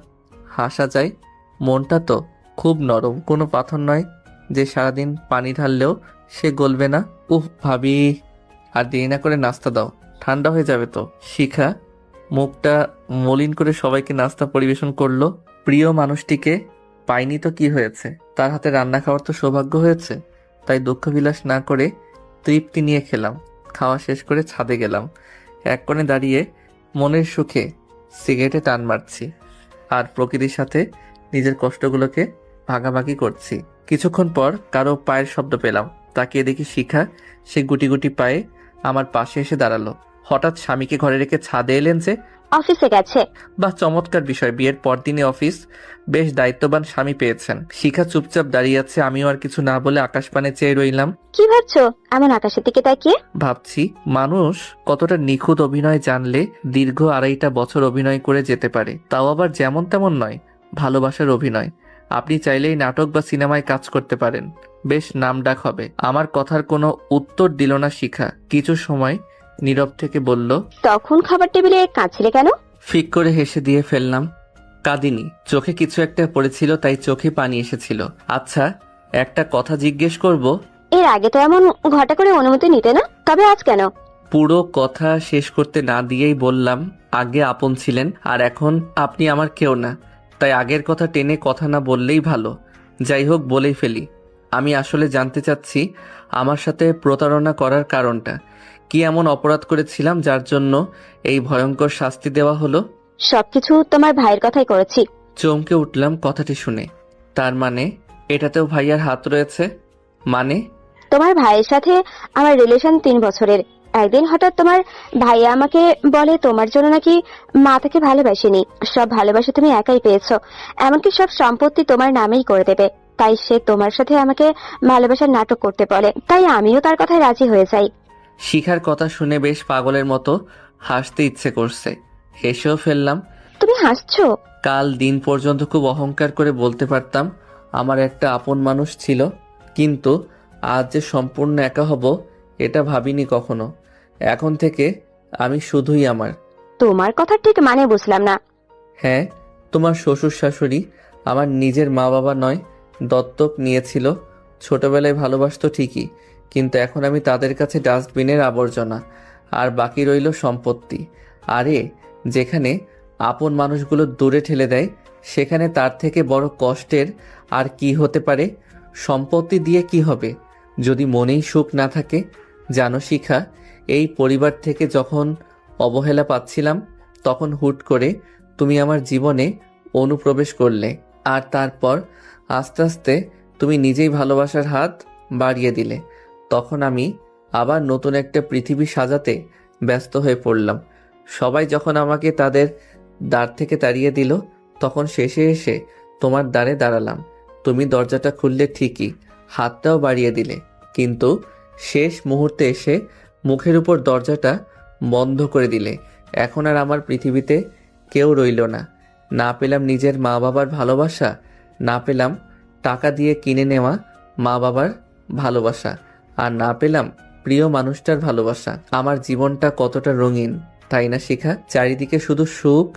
হাসা যায়। মনটা তো খুব নরম, কোনো পাথর নয় যে সারাদিন পানি ঢাললেও সে গলবে না। উফ ভাবি, আর দেরি না করে নাস্তা দাও, ঠান্ডা হয়ে যাবে তো। শিখা মুখটা মলিন করে সবাইকে নাস্তা পরিবেশন করলো। প্রিয় মানুষটিকে পাইনি তো কি হয়েছে, তার হাতে রান্না খাওয়ার তো সৌভাগ্য হয়েছে। তাই দুঃখ বিলাস না করে তৃপ্তি নিয়ে খেলাম। খাওয়া শেষ করে ছাদে গেলাম। এক কোণে দাঁড়িয়ে মনের সুখে সিগারেটে টান মারছি আর প্রকৃতির সাথে নিজের কষ্টগুলোকে ভাগাভাগি করছি। কিছুক্ষণ পর কারো পায়ের শব্দ পেলাম। তাকিয়ে দেখি শিখা সে গুটি গুটি পায়ে আমার পাশে এসে দাঁড়ালো। হঠাৎ স্বামীকে ঘরে রেখে ছাদে এলেন যে? অফিসে গেছে। বাহ, চমৎকার বিষয়। বিয়ের পর দিনে অফিস, বেশ দায়িত্ববান স্বামী পেয়েছেন। শিখা চুপচাপ দাঁড়িয়ে আছে। আমিও আর কিছু না বলে আকাশপানে চেয়ে রইলাম। কি ভাবছো এমন আকাশের দিকে তাকিয়ে? ভাবছি মানুষ কতটা নিখুঁত অভিনয় জানলে দীর্ঘ 2.5 বছর অভিনয় করে যেতে পারে, তাও আবার যেমন তেমন নয়, ভালোবাসার অভিনয়। আপনি চাইলেই নাটক বা সিনেমায় কাজ করতে পারেন, বেশ নামডাক হবে। আমার কথার কোনো উত্তর দিল না শিখা। কিছু সময় নীরব থেকে বলল, তখন খাবার টেবিলে কাঁদছিলে কেন? ফিক করে হেসে দিয়ে ফেললাম। কাঁদিনি, চোখে কিছু একটা পড়েছিল তাই চোখে পানি এসেছিল। আচ্ছা একটা কথা জিজ্ঞেস করব? এর আগে তো এমন ঘটা করে অনুমতি নিতে না, তবে আজ কেন? পুরো কথা শেষ করতে না দিয়েই বললাম, আগে আপন ছিলেন আর এখন আপনি আমার কেউ না, তাই আগের কথা টেনে কথা না বললেই ভালো। যাই হোক বলেই ফেলি। আমি আসলে জানতে চাচ্ছি আমার সাথে প্রতারণা করার কারণটা কি? এমন অপরাধ করেছিলাম যার জন্য এই ভয়ঙ্কর শাস্তি দেওয়া হলো? সবকিছু তোমার ভাইয়ের কথাই করেছি। চমকে উঠলাম কথাটি শুনে। তার মানে এটাতেও ভাইয়ার হাত রয়েছে? মানে? তোমার ভাইয়ের সাথে আমার রিলেশন 3 বছরের। একদিন হঠাৎ তোমার ভাইয়া আমাকে বলে তোমার জন্য নাকি মা তাকে ভালোবাসেনি, সব ভালোবাসা তুমি একাই পেয়েছো, এমনকি সব সম্পত্তি তোমার নামেই করে দেবে। তাই সে তোমার সাথে আমাকে ভালোবাসার নাটক করতে বলে, তাই আমিও তার কথায় রাজি হয়ে যাই। শিখার কথা শুনে বেশ পাগলের মতো হাসতে ইচ্ছে করছে, হেসেও ফেললাম। তুমি হাসছো? কাল দিন পর্যন্ত খুব অহংকার করে বলতে পারতাম আমার একটা আপন মানুষ ছিল, কিন্তু আজ যে সম্পূর্ণ একা হব এটা ভাবিনি কখনো। এখন থেকে আমি শুধুই আমার। তোমার কথা ঠিক মানে বুঝলাম না। হ্যাঁ, তোমার শ্বশুর শাশুড়ি আমার নিজের মা বাবা নয়, দত্তক নিয়েছিল। ছোটবেলায় ভালোবাসতো ঠিকই, কিন্তু এখন আমি তাদের কাছে ডাস্টবিনের আবর্জনা। আর বাকি রইল সম্পত্তি। আরে, যেখানে আপন মানুষগুলো দূরে ঠেলে দেয়, সেখানে তার থেকে বড় কষ্টের আর কি হতে পারে? সম্পত্তি দিয়ে কি হবে যদি মনেই সুখ না থাকে? জানো শিখা, এই পরিবার থেকে যখন অবহেলা পাচ্ছিলাম, তখন হুট করে তুমি আমার জীবনে অনুপ্রবেশ করলে। আর তারপর আস্তে আস্তে তুমি নিজেই ভালোবাসার হাত বাড়িয়ে দিলে। তখন আমি আবার নতুন একটা পৃথিবী সাজাতে ব্যস্ত হয়ে পড়লাম। সবাই যখন আমাকে তাদের দ্বার থেকে তাড়িয়ে দিল, তখন শেষে এসে তোমার দ্বারে দাঁড়ালাম। তুমি দরজাটা খুললে ঠিকই, হাতটাও বাড়িয়ে দিলে, কিন্তু শেষ মুহূর্তে এসে মুখের উপর দরজাটা বন্ধ করে দিলে। এখন আর আমার পৃথিবীতে কেউ রইল না। না পেলাম নিজের মা বাবার ভালোবাসা, না পেলাম টাকা দিয়ে কিনে নেওয়া মা বাবার ভালোবাসা, আর না পেলাম প্রিয় মানুষটার ভালোবাসা। আমার জীবনটা কতটা রঙিন, তাই না শিখা? চারিদিকে শুধু সুখ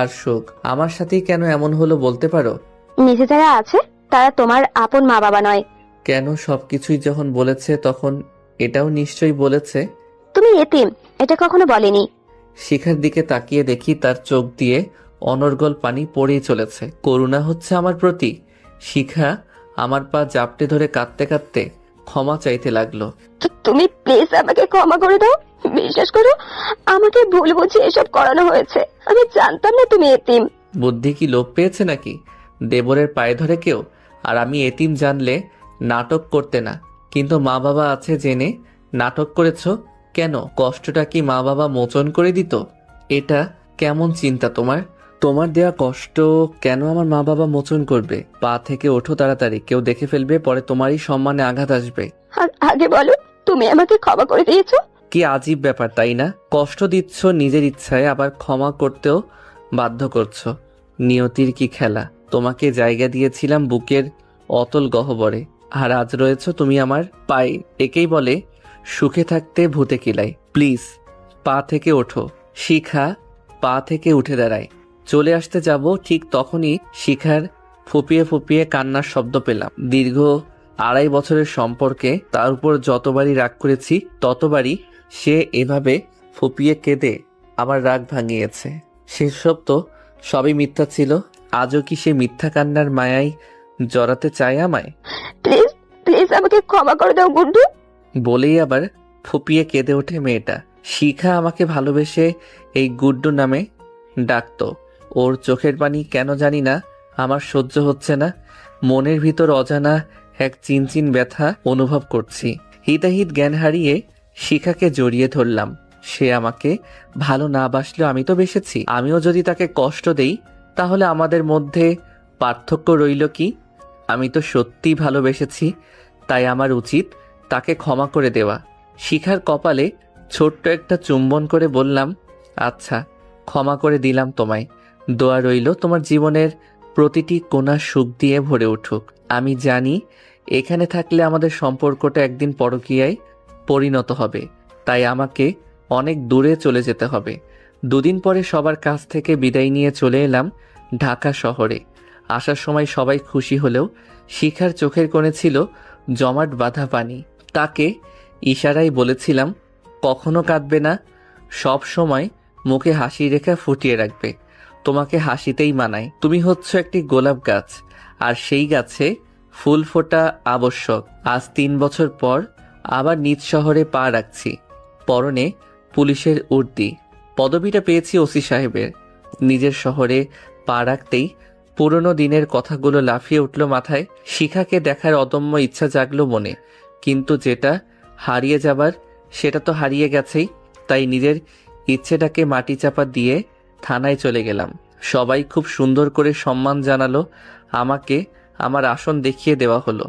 আর সুখ। আমার সাথেই কেন এমন হলো বলতে পারো? নিচে যারা আছে তারা তোমার আপন মা বাবা নয়। কেন? সবকিছুই যখন বলেছে তখন এটাও নিশ্চয়ই বলেছে। তুমি এতিম, এটা কখনো বলেনি। শিখার দিকে তাকিয়ে দেখি তার চোখ দিয়ে অনর্গল পানি পড়েই চলেছে। করুণা হচ্ছে আমার প্রতি। শিখা আমার পা জাপটে ধরে কাঁদতে কাঁদতে ক্ষমা চাইতে লাগলো। তুমি প্লিজ আমাকে ক্ষমা করে দাও। বিশ্বাস করো, আমাকে ভুল বুঝে এসব করানো হয়েছে। আমি জানতাম না তুমি এতিম। বুদ্ধি কি লোপ পেয়েছে নাকি? দেবরের পায়ে ধরে কেউ? আর আমি এতিম জানলে নাটক করতে না, কিন্তু মা বাবা আছে জেনে নাটক করেছো কেন? কষ্টটা কি মা বাবা মোচন করে দিত? এটা কেমন চিন্তা তোমার? তোমার দেয়া কষ্ট কেন আমার মা বাবা মোচন করবে? পা থেকে ওঠো তাড়াতাড়ি, কেউ দেখে ফেলবে, পরে তোমারই সম্মানে আঘাত আসবে। আগে বলো, তুমি আমাকে ক্ষমা করে দিয়েছো? কি আজীব ব্যাপার, তাই না? কষ্ট দিচ্ছ নিজের ইচ্ছায়, আবার ক্ষমা করতেও বাধ্য করছো। নিয়তির কি খেলা! তোমাকে জায়গা দিয়েছিলাম বুকের অতল গহ্বরে, আর আজ রয়েছো তুমি আমার পায়ে। একেই বলে সুখে থাকতে ভূতে কিলাই। প্লিজ পা থেকে ওঠো। শিখা পা থেকে উঠে দাঁড়ায়। চলে আসতে যাব, ঠিক তখনই শিখার ফুপিয়ে ফুপিয়ে কান্নার শব্দ পেলাম। দীর্ঘ 2.5 বছরের সম্পর্কে তার উপর যতবারই রাগ করেছি, ততবারই সে এভাবে ফুপিয়ে কেঁদে আমার রাগ ভাঙিয়েছে। সেসব তো সবই মিথ্যা ছিল। আজও কি সে মিথ্যা কান্নার মায়ায় জড়াতে চায় আমায়? প্লিজ প্লিজ আমাকে ক্ষমা করে দাও গুড্ডু। বলেই আবার ফুপিয়ে কেঁদে ওঠে মেয়েটা। শিখা আমাকে ভালোবেসে এই গুড্ডু নামে ডাকতো। ওর চোখের পানি কেন জানি না আমার সহ্য হচ্ছে না। মনের ভিতর অজানা এক চিনচিন ব্যথা অনুভব করছি। হিতাহিত জ্ঞান হারিয়ে শিখাকে জড়িয়ে ধরলাম। সে আমাকে ভালো না বাসলেও আমি তো বেসেছি। আমিও যদি তাকে কষ্ট দেই, তাহলে আমাদের মধ্যে পার্থক্য রইল কি? আমি তো সত্যিই ভালোবেসেছি, তাই আমার উচিত তাকে ক্ষমা করে দেওয়া। শিখার কপালে ছোট্ট একটা চুম্বন করে বললাম, আচ্ছা, ক্ষমা করে দিলাম তোমায়। দোয়া রইল তোমার জীবনের প্রতিটি কোণা সুখ দিয়ে ভরে উঠুক। আমি জানি এখানে থাকলে আমাদের সম্পর্কটা একদিন পরকীয়ায় পরিণত হবে, তাই আমাকে অনেক দূরে চলে যেতে হবে। 2 দিন পরে সবার কাছ থেকে বিদায় নিয়ে চলে এলাম ঢাকা শহরে। আসার সময় সবাই খুশি হলেও শিখার চোখের কোণে ছিল জমাট বাঁধা পানি। তাকে ইশারায় বলেছিলাম, কখনো কাঁদবে না, সব সময় মুখে হাসি রেখা ফুটিয়ে রাখবে। তোমাকে হাসিতেই মানায়। তুমি হচ্ছ একটি গোলাপ গাছ, আর সেই গাছে ফুল ফোটা আবশ্যক। আজ 3 বছর পর আবার নিজ শহরে পা রাখছি। পরনে পুলিশের উর্দি। পদবিটা পেয়েছি ওসি সাহেবের। নিজের শহরে পা রাখতেই পুরনো দিনের কথাগুলো লাফিয়ে উঠল মাথায়। শিখাকে দেখার অদম্য ইচ্ছা জাগলো মনে, কিন্তু যেটা হারিয়ে যাবার সেটা তো হারিয়ে গেছেই। তাই নিজের ইচ্ছেটাকে মাটি চাপা দিয়ে থানায় চলে গেলাম। সবাই খুব সুন্দর করে সম্মান জানালো আমাকে। আমার আসন দেখিয়ে দেওয়া হলো।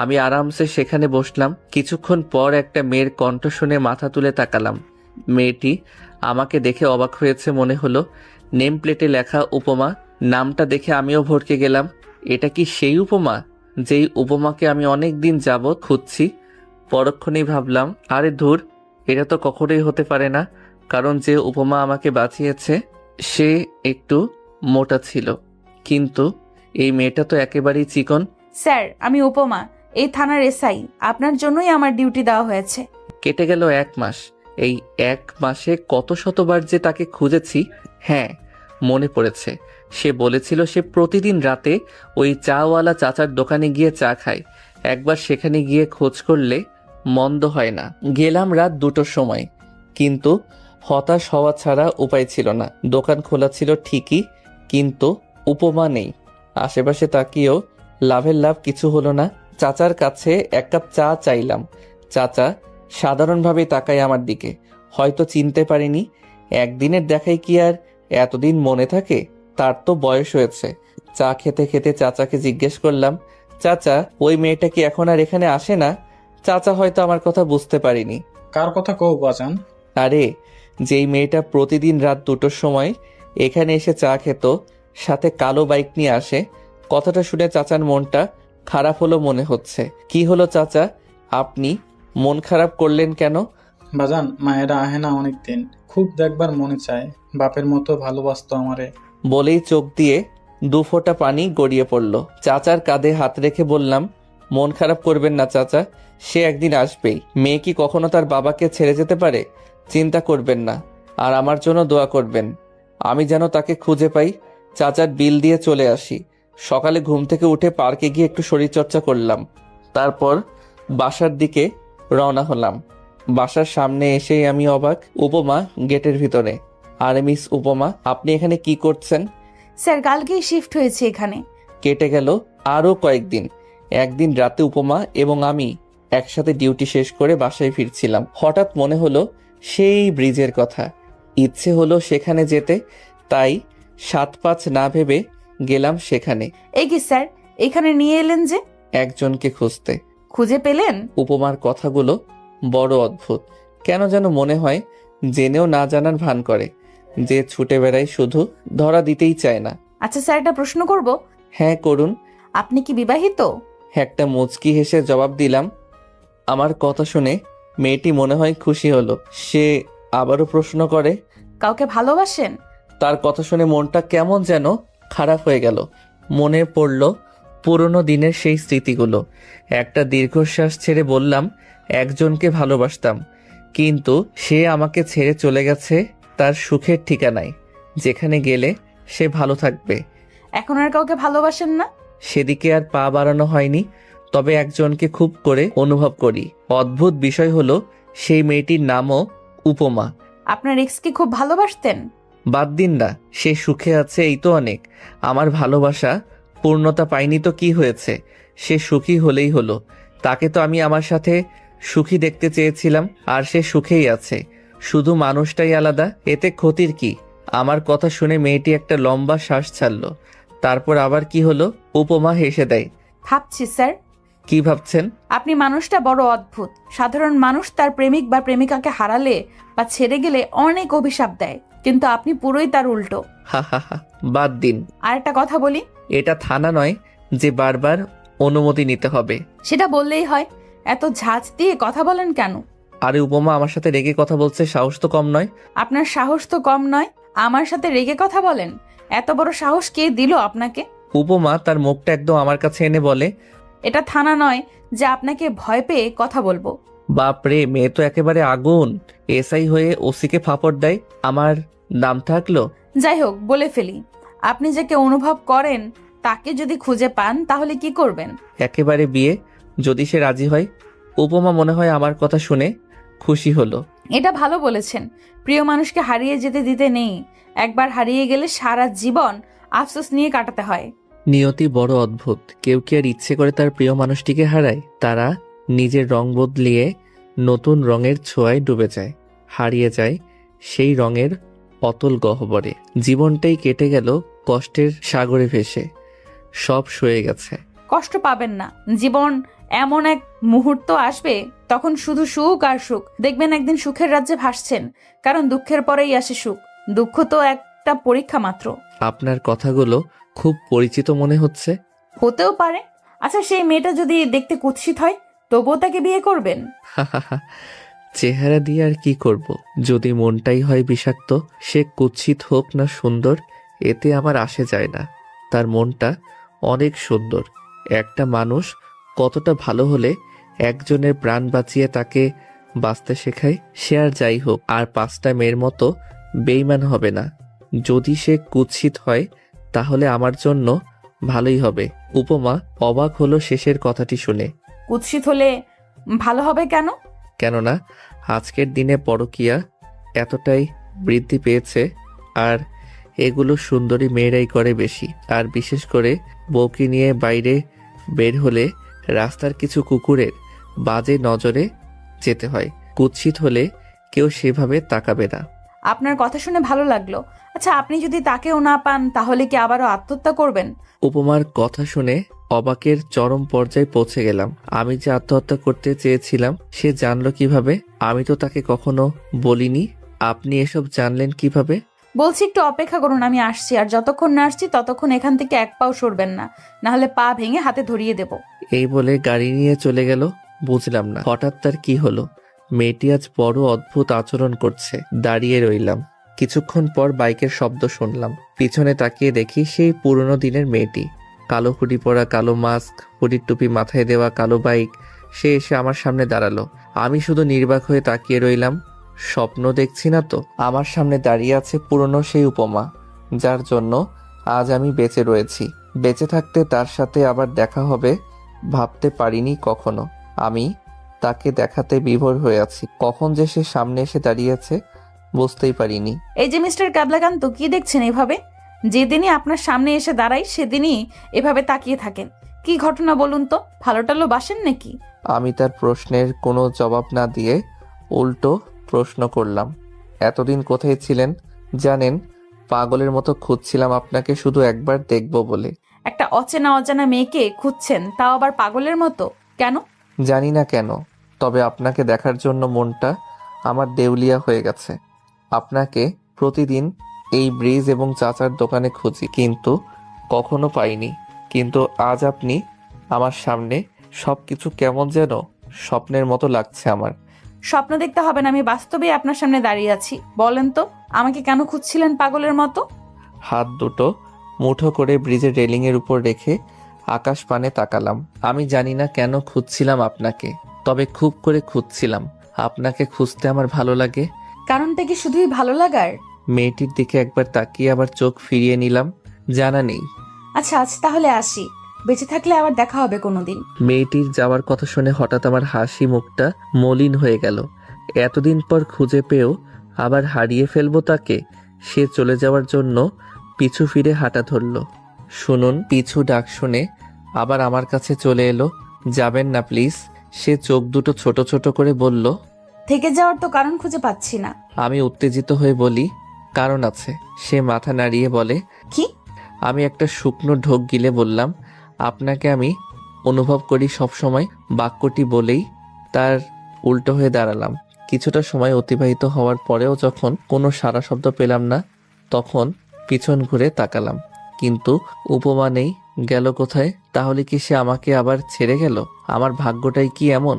আমি আরামসে সেখানে বসলাম। কিছুক্ষণ পর একটা মেয়ের কণ্ঠ শুনে মাথা তুলে তাকালাম। মেয়েটি আমাকে দেখে অবাক হয়েছে মনে হলো। নেম প্লেটে লেখা উপমা। নামটা দেখে আমিও ভড়কে গেলাম। এটা কি সেই উপমা, যেই উপমাকে আমি অনেক দিন যাবৎ খুঁজছি? পরক্ষণেই ভাবলাম, আরে ধুর, এটা তো কখনোই হতে পারে না, কারণ যে উপমা আমাকে বাঁচিয়েছে সে একটু মোটা ছিল, কিন্তু এই মেয়েটা তো একেবারেই চিকন। স্যার, আমি উপমা, এই থানার এসআই। আপনার জন্যই আমার ডিউটি দেওয়া হয়েছে। কেটে গেল 1 মাস। এই 1 মাসে কত শতবার যে তাকে খুঁজেছি। হ্যাঁ, মনে পড়েছে। সে বলেছিল সে প্রতিদিন রাতে ওই চাওয়ালা চাচার দোকানে গিয়ে চা খায়। একবার সেখানে গিয়ে খোঁজ করলে মন্দ হয় না। গেলাম রাত 2টোর সময়, কিন্তু হতাশ হওয়া ছাড়া উপায় ছিল না। দোকান খোলা ছিল ঠিকই, কিন্তু উপমা নেই। আশেপাশে তাকিয়েও লাভের লাভ কিছু হলো না। চাচার কাছে 1 কাপ চা চাইলাম। চাচা সাধারণভাবে তাকায় আমার দিকে। হয়তো চিনতে পারিনি। একদিনের দেখাই কি আর এতদিন মনে থাকে? তার তো বয়স হয়েছে। চা খেতে খেতে চাচাকে জিজ্ঞেস করলাম, চাচা, ওই মেয়েটা কি এখন আর এখানে আসে না? চাচা হয়তো আমার কথা বুঝতে পারিনি। কার কথা কও বাজান? আরে, যেই মেয়েটা প্রতিদিন রাত 2টোর সময় এখানে এসে চা খেত, সাথে কালো বাইক নিয়ে আসে। কথাটা শুনে চাচার মনটা খারাপ হলো মনে হচ্ছে। কি হলো চাচা, আপনি মন খারাপ করলেন কেন? বাজান, মায়েরা আহে না অনেকদিন, খুব দেখবার মনে চায়। বাপের মতো ভালোবাসতো আমারে। বলেই চোখ দিয়ে 2 ফোঁটা পানি গড়িয়ে পড়ল। চাচার কাঁধে হাত রেখে বললাম, মন খারাপ করবেন না চাচা, সে একদিন আসবেই। মেয়ে কি কখনো তার বাবাকে ছেড়ে যেতে পারে? চিন্তা করবেন না, আর আমার জন্য দোয়া করবেন। আমি যেন তাকে খুঁজে পাই। চাচার বিল দিয়ে চলে আসি। সকালে ঘুম থেকে উঠে পার্কে গিয়ে একটু শরীরচর্চা করলাম। তারপর বাসার দিকে রওনা হলাম। বাসার সামনে এসেই আমি অবাক। উপমা গেটের ভিতরে। আরে মিস উপমা, আপনি এখানে কি করছেন? স্যার, কালকেই শিফট হয়েছে এখানে। কেটে গেল আরও কয়েকদিন। একদিন রাতে উপমা এবং আমি একসাথে ডিউটি শেষ করে বাসায় ফিরছিলাম। হঠাৎ মনে হলো সেই ব্রিজের কথা। ইচ্ছে হলো সেখানে যেতে, তাই 7-5 না ভেবে গেলাম সেখানে। এই কি স্যার, এখানে নিয়ে এলেন যে? একজনকে খুঁজতে। খুঁজে পেলেন? উপমার কথাগুলো বড় অদ্ভুত। কেন যেন মনে হয় জেনেও না জানার ভান করে, যে ছুটে বেড়ায়, শুধু ধরা দিতেই চায় না। আচ্ছা স্যার, একটা প্রশ্ন করব। হ্যাঁ করুন। আপনি কি বিবাহিত? একটা মুচকি হেসে জবাব দিলাম। আমার কথা শুনে মেয়েটি মনে হয় খুশি হলো। সে আবারও প্রশ্ন করে, কাউকে ভালোবাসেন? তার কথা শুনে মনটা কেমন যেন খারাপ হয়ে গেল। মনে পড়ল পুরনো দিনের সেই স্মৃতিগুলো। একটা দীর্ঘশ্বাস ছেড়ে বললাম, একজনকে ভালোবাসতাম, কিন্তু সে আমাকে ছেড়ে চলে গেছে তার সুখের ঠিকানায়, যেখানে গেলে সে ভালো থাকবে। এখন আর কাউকে ভালোবাসেন না? সেদিকে আর পা বাড়ানো হয়নি, তবে একজনকে খুব করে অনুভব করি। অদ্ভুত বিষয় হলো সেই মেয়েটির নামও উপমা। আপনার এক্স কি খুব ভালোবাসতেন? বাদ দিন না, সে সুখে আছে, এই তো অনেক। আমার ভালোবাসা পূর্ণতা পায়নি তো কি হয়েছে? সে সুখী হলেই হলো। তাকে তো আমি আমার সাথে সুখী দেখতে চেয়েছিলাম, আর সে সুখেই আছে। শুধু মানুষটাই আলাদা, এতে ক্ষতির কি? আমার কথা শুনে মেয়েটি একটা লম্বা শ্বাস ছাড়ল। তারপর আবার কি হলো? উপমা হেসে দেয়। ভাবছি স্যার। কি ভাবছেন? আপনি মানুষটা বড় অদ্ভুত। সাধারণ মানুষ তার প্রেমিক বা প্রেমিকাকে হারালে বা ছেড়ে গেলে অনেক অভিশাপ দেয়, কিন্তু আপনি পুরোই তার উল্টো। হা হা হা, বাদ দিন। আর একটা কথা বলি, এটা থানা নয় যে বারবার অনুমতি নিতে হবে। সেটা বললেই হয়। এত ঝাঁজ দিয়ে কথা বলেন কেন? আরে উপমা আমার সাথে রেগে কথা বলছে, সাহস তো কম নয়। আপনার সাহস তো কম নয়, আমার সাথে রেগে কথা বলেন। এত বড় সাহস কে দিল আপনাকে? উপমা তার মুখটা একদম আমার কাছে এনে বলে, এটা থানা নয় যে আপনাকে ভয় পেয়ে কথা বলবো। বাপরে, মেয়ে তো একেবারে আগুন। এসআই হয়ে ওসিকে ফাপড় দেয়, আমার নাম থাকলো। যাই হোক, বলে ফেলি, আপনি যাকে অনুভব করেন তাকে যদি খুঁজে পান তাহলে কি করবেন? একেবারে বিয়ে, যদি সে রাজি হয়। উপমা মনে হয় আমার কথা শুনে খুশি হলো। এটা ভালো বলেছেন। প্রিয় মানুষকে হারিয়ে যেতে দিতে নেই। একবার হারিয়ে গেলে সারা জীবন আফসোস নিয়ে কাটাতে হয়। নিয়তি বড় অদ্ভুত। কেউ কি আর ইচ্ছে করে তার প্রিয় মানুষটিকে হারায়? তারা নিজের রং বদলিয়ে নতুন রঙের ছোঁয়ায় ডুবে যায়, হারিয়ে যায় সেই রঙের অতল গহ্বরে। জীবনটাই কেটে গেল কষ্টের সাগরে ভেসে। সব সয়ে গেছে। কষ্ট পাবেন না। জীবন এমন এক মুহূর্ত আসবে, তখন শুধু সুখ আর সুখ। দেখবেন একদিন সুখের রাজ্যে ভাসছেন, কারণ দুঃখের পরেই আসে সুখ। দুঃখ তো একটা পরীক্ষা মাত্র। আপনার কথাগুলো খুব পরিচিত মনে হচ্ছে। হতেও পারে। আচ্ছা, সেই মেয়েটা যদি দেখতে কুৎসিত হয়, তবুও তাকে বিয়ে করবেন? চেহারা দিয়ে আর কি করব? যদি মনটাই হয় বিষাক্ত, সে কুৎসিত হোক না সুন্দর, এতে আমার আসে যায় না। তার মনটা অনেক সুন্দর। একটা মানুষ কতটা ভালো হলে একজনের প্রাণ বাঁচিয়ে তাকে বাঁচতে শেখায়। সে আর যাই হোক, আর 5টা মেয়ের মতো বেইমান হবে না। যদি সে কুৎসিত হয় তাহলে আমার জন্য ভালোই হবে। উপমা অবাক হলো শেষের কথাটি শুনে। কুৎসিত হলে ভালো হবে কেন? কেননা আজকের দিনে পরকীয়া এতটাই বৃদ্ধি পেয়েছে, আর এগুলো সুন্দরী মেয়েরাই করে বেশি। আর বিশেষ করে বউকে নিয়ে বাইরে বের হলে রাস্তার কিছু কুকুরের বাজে নজরে যেতে হয়। কুৎসিত হলে কেউ সেভাবে তাকাবে না। আপনার কথা শুনে ভালো লাগলো। আচ্ছা, আপনি যদি তাকেও না পান তাহলে কি আবারও আত্মহত্যা করবেন? উপমার কথা শুনে অবাকের চরম পর্যায়ে পৌঁছে গেলাম। আমি যে আত্মহত্যা করতে চেয়েছিলাম সে জানলো কিভাবে? আমি তো তাকে কখনো বলিনি। আপনি এসব জানলেন কিভাবে? বলছি একটু অপেক্ষা করুন, আমি আসছি। আর যতক্ষণ না আসছি ততক্ষণ এখান থেকে এক পাও সরবেন না, নাহলে পা ভেঙে হাতে ধরিয়ে দেব। এই বলে গাড়ি নিয়ে চলে গেল। বুঝলাম না হঠাৎ তার কি হলো। মেয়েটি আজ বড় অদ্ভুত আচরণ করছে। দাঁড়িয়ে রইলাম। কিছুক্ষণ পর বাইকের শব্দ শুনলাম। পিছনে তাকিয়ে দেখি সেই পুরনো দিনের মেয়েটি। কালো হুডি পরা, কালো মাস্ক, হুডির টুপি মাথায় দেওয়া, কালো বাইক। সে এসে আমার সামনে দাঁড়ালো। আমি শুধু নির্বাক হয়ে তাকিয়ে রইলাম। স্বপ্ন দেখছি না তো? আমার সামনে দাঁড়িয়ে আছে পুরনো সেই উপমা, যার জন্য আজ আমি বেঁচে রয়েছি। বেঁচে থাকতে তার সাথে আবার দেখা হবে ভাবতে পারিনি কখনো। আমি তাকে দেখাতে বিভোর হয়ে আছি। কখন যে সে সামনে এসে দাঁড়িয়েছে বুঝতেই পারিনি। এই যে মিস্টার কাবলাকান্ত, কি দেখছেন এভাবে? যেদিনই আপনার সামনে এসে দাঁড়াই সেদিনই এভাবে তাকিয়ে থাকেন। কি ঘটনা বলুন তো? ভালো টালো বাসেন নাকি? আমি তার প্রশ্নের কোনো জবাব না দিয়ে উল্টো প্রশ্ন করলাম, এতদিন কোথায় ছিলেন জানেন? পাগলের মতো খুঁজছিলাম আপনাকে, শুধু একবার দেখব বলে। একটা অচেনা অজানা মেয়েকে খুঁজছেন, তাও আবার পাগলের মতো? কেন? জানি না কেন, তবে আপনাকে দেখার জন্য মনটা আমার দেউলিয়া হয়ে গেছে। আপনাকে প্রতিদিন এই ব্রিজ এবং চাচার দোকানে খুঁজি, কিন্তু কখনো পাইনি। কিন্তু আজ আপনি আমার সামনে, সবকিছু কেমন যেন স্বপ্নের মতো লাগছে আমার। স্বপ্ন দেখতে হবে না, আমি বাস্তবেই আপনার সামনে দাঁড়িয়ে আছি। বলেন তো, আমাকে কেন খুঁজছিলেন পাগলের মতো? হাত দুটো মুঠো করে ব্রিজের রেলিংয়ের উপর রেখে আকাশ পানে তাকালাম। আমি জানি না কেন খুঁজছিলাম আপনাকে, তবে খুব করে খুঁজছিলাম। আপনাকে খুঁজতে আমার ভালো লাগে। কারণটা কি শুধুই ভালো লাগার? মেয়েটির দিকে একবার তাকিয়ে আবার চোখ ফিরিয়ে নিলাম। জানা নেই। আচ্ছা আজ তাহলে আসি, বেঁচে থাকলে আবার দেখা হবে কোনোদিন। মেয়েটির যাওয়ার কথা শুনে হঠাৎ আমার হাসি মুখটা মলিন হয়ে গেল। এতদিন পর খুঁজে পেয়েও আবার হারিয়ে ফেলবো তাকে। সে চলে যাওয়ার জন্য পিছু ফিরে হাঁটা ধরল। শুনুন, পিছু ডাক শুনে আবার আমার কাছে চলে এলো। যাবেন না প্লিজ? সে চোখ দুটো ছোট ছোট করে বলল। থেকে যাওয়ার তো কারণ খুঁজে পাচ্ছি না। আমি উত্তেজিত হয়ে বলি, কারণ আছে। সে মাথা নাড়িয়ে বলে, কি? আমি একটা শুকনো ঢোক গিলে বললাম, আপনাকে আমি অনুভব করি সবসময়। বাক্যটি বলেই তার উল্টো হয়ে দাঁড়ালাম। কিছুটা সময় অতিবাহিত হওয়ার পরেও যখন কোনো সাড়া শব্দ পেলাম না, তখন পিছন ঘুরে তাকালাম, কিন্তু উপমা নেই। গেল কোথায়? তাহলে কি সে আমাকে আবার ছেড়ে গেল? আমার ভাগ্যটাই কি এমন?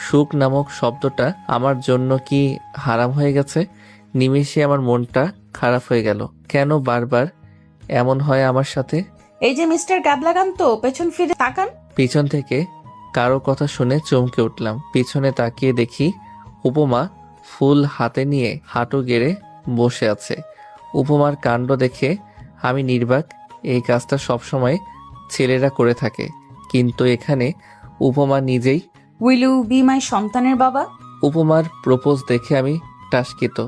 সুখ নামক শব্দটা আমার জন্য কি হারাম হয়ে গেছে? নিমেষে আমার মনটা খারাপ হয়ে গেল। কেন বারবার এমন হয় আমার সাথে? এই যে মিস্টার কাবলাকান্ত, পেছন ফিরে তাকান। পিছন থেকে কারো কথা শুনে চমকে উঠলাম। পিছনে তাকিয়ে দেখি উপমা ফুল হাতে নিয়ে হাঁটু গেড়ে বসে আছে। উপমার কাণ্ড দেখে আমি নির্বাক। এই কাজটা সবসময় ছেলেরা করে থাকে, কিন্তু এখানে উপমা নিজেই। উইল ইউ বি মাই সন্তানের বাবা? উপমার প্রপোজ দেখে আমি টাসকিত।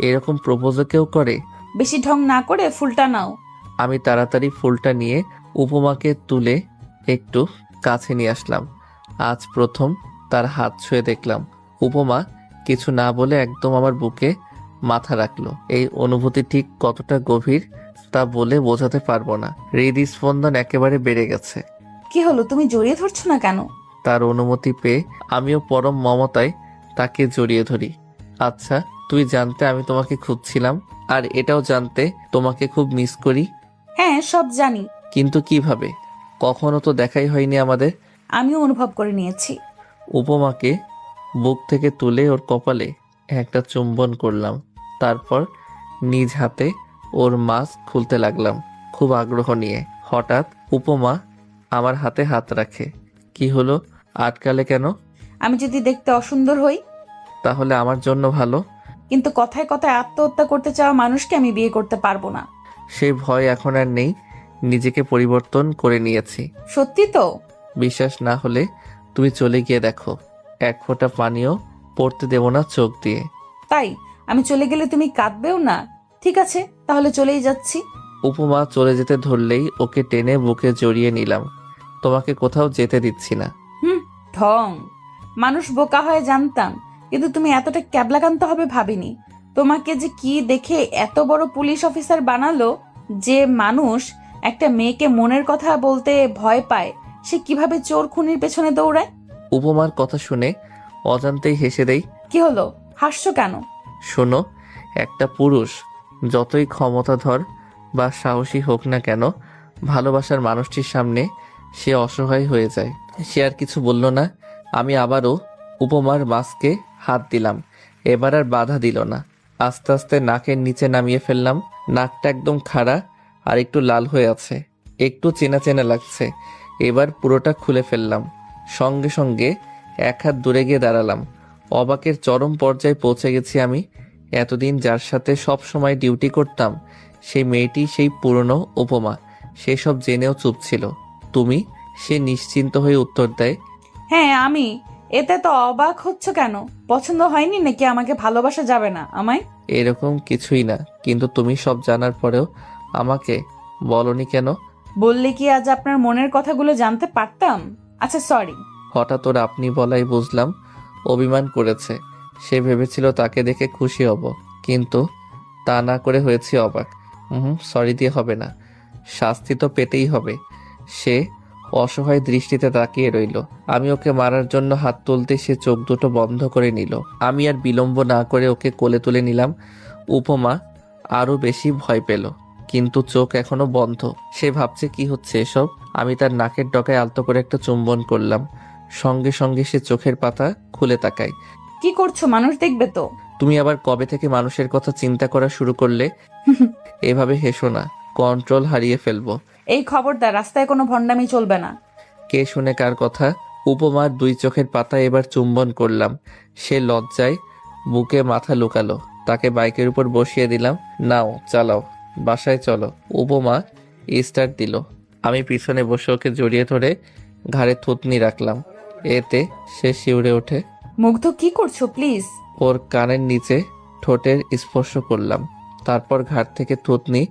এরকম প্রপোজও কেউ করে? বেশি ঢং না করে ফুলটা নাও। আমি তাড়াতাড়ি ফুলটা নিয়ে উপমাকে তুলে একটু কাছে নিয়ে আসলাম। আজ প্রথম তার হাত ছুঁয়ে দেখলাম। উপমা কিছু না বলে একদম আমার বুকে মাথা রাখলো। এই অনুভূতি ঠিক কতটা গভীর তা বলে বোঝাতে পারবো না। হৃদস্পন্দন একেবারে বেড়ে গেছে। কি হলো, তুমি জড়িয়ে ধরছো না কেন? তার অনুমতি পেয়ে আমিও পরম মমতায় তাকে জড়িয়ে ধরি। আচ্ছা, তুই জানতে আমি তোমাকে খুঁজছিলাম, আর এটাও জানতে তোমাকে খুব মিস করি। হ্যাঁ, সব জানি। কিন্তু কিভাবে? কখনো তো দেখাই হয়নি আমাদের। আমিও অনুভব করে নিয়েছি। উপমাকে বুক থেকে তুলে ওর কপালে একটা চুম্বন করলাম। তারপর নিজ হাতে ওর মাস্ক খুলতে লাগলাম, খুব আগ্রহ নিয়ে। হঠাৎ উপমা আমার হাতে হাত রাখে। কি হলো, আটকালে কেন? আমি যদি দেখতে অসুন্দর হই? তাহলে আমার জন্য ভালো। কিন্তু কথায় কথায় আত্মহত্যা করতে চাওয়া মানুষকে আমি বিয়ে করতে পারবো না। সেই ভয় এখন আর নেই, নিজেকে পরিবর্তন করে নিয়েছি। সত্যি তো? বিশ্বাস না হলে তুমি চলে গিয়ে দেখো, এক ফোঁটা পানিও পড়তে দেব না চোখ দিয়ে। তাই? আমি চলে গেলে তুমি কাঁদবেও না? ঠিক আছে, তাহলে চলেই যাচ্ছি। উপমা চলে যেতে ধরলেই ওকে টেনে বুকে জড়িয়ে নিলাম। তোমাকে কোথাও যেতে দিচ্ছি না। ঢং। মানুষ বোকা হয় জানতাম, কিন্তু তুমি এতটা ক্যাবলাকান্ত হবে ভাবিনি। তোমাকে যে কি দেখে এত বড় পুলিশ অফিসার বানালো, যে মানুষ একটা মেয়েকে মনের কথা বলতে ভয় পায়, সে কিভাবে চোর খুনির পেছনে দৌড়ায়। উপমার কথা শুনে অজান্তেই হেসে দেই। কি হলো, হাসছো কেন? শোনো, একটা পুরুষ যতই ক্ষমতাধর বা সাহসী হোক না কেন, ভালোবাসার মানুষটির সামনে সে অসহায় হয়ে যায়। সে আর কিছু বলল না। আমি আবারও উপমার মাস্কে হাত দিলাম। এবার আর বাধা দিল না। আস্তে আস্তে নাকের নিচে নামিয়ে ফেললাম। নাকটা একদম খাড়া আর একটু লাল হয়ে আছে, একটু চেনা চেনা লাগছে। এবার পুরোটা খুলে ফেললাম। সঙ্গে সঙ্গে এক হাত দূরে গিয়ে দাঁড়ালাম। অবাকের চরম পর্যায়ে পৌঁছে গেছি আমি। এতদিন যার সাথে সব সময় ডিউটি করতাম, সেই মেয়েটি সেই পুরনো উপমা। সে সব জেনেও চুপ ছিল। তুমি? সে নিশ্চিন্ত হয়ে উত্তর দেয়, হ্যাঁ আমি। এতে তো অবাক হচ্ছ কেন? পছন্দ হয়নি নাকি আমাকে ভালোবাসা যাবে না আমায়? এরকম কিছুই না, কিন্তু তুমি সব জানার পরেও আমাকে বলনি কেন? বললে কি আজ আপনার মনের কথাগুলো জানতে পারতাম? আচ্ছা সরি। হঠাৎ ওর আপনি বলাই বুঝলাম অভিমান করেছে। সে ভেবেছিল তাকে দেখে খুশি হব, কিন্তু তা না করে হয়েছি অবাক। সরি দিয়ে হবে না, শাস্তি তো পেতেই হবে। সে অসহায় দৃষ্টিতে তাকিয়ে রইল। আমি ওকে মারার জন্য হাত তুলতে সে চোখ দুটো বন্ধ করে নিল। আমি আর বিলম্ব না করে ওকে কোলে তুলে নিলাম। উপমা আরো বেশি ভয় পেল, কিন্তু চোখ এখনো বন্ধ। সে ভাবছে কি হচ্ছে এসব। আমি তার নাকের ডগায় আলতো করে একটা চুম্বন করলাম। সঙ্গে সঙ্গে সে চোখের পাতা খুলে তাকায়। কি করছো? মানুষ দেখবে তো। তুমি আবার কবে থেকে মানুষের কথা চিন্তা করা শুরু করলে? এভাবে হেসো না, কন্ট্রোল হারিয়ে ফেলবো। এই খবরদার, রাস্তায় কোনো ভণ্ডামি চলবে না। কে শুনে কার কথা? উপমার দুই চোখের পাতায় এবার চুম্বন করলাম। সে লজ্জায় বুকে মাথা লুকালো। তাকে বাইকের উপর বসিয়ে দিলাম। নাও চালাও, বাসায় চলো। উপমা স্টার্ট দিল। আমি পিছনে বসে ওকে জড়িয়ে ধরে ঘাড়ে থুতনি রাখলাম। এতে সে শিউরে ওঠে। মুগ্ধ, কি করছো প্লিজ? ওর কানের নিচে ঠোঁটের স্পর্শ করলাম। তারপর ঘাট থেকে থুতনি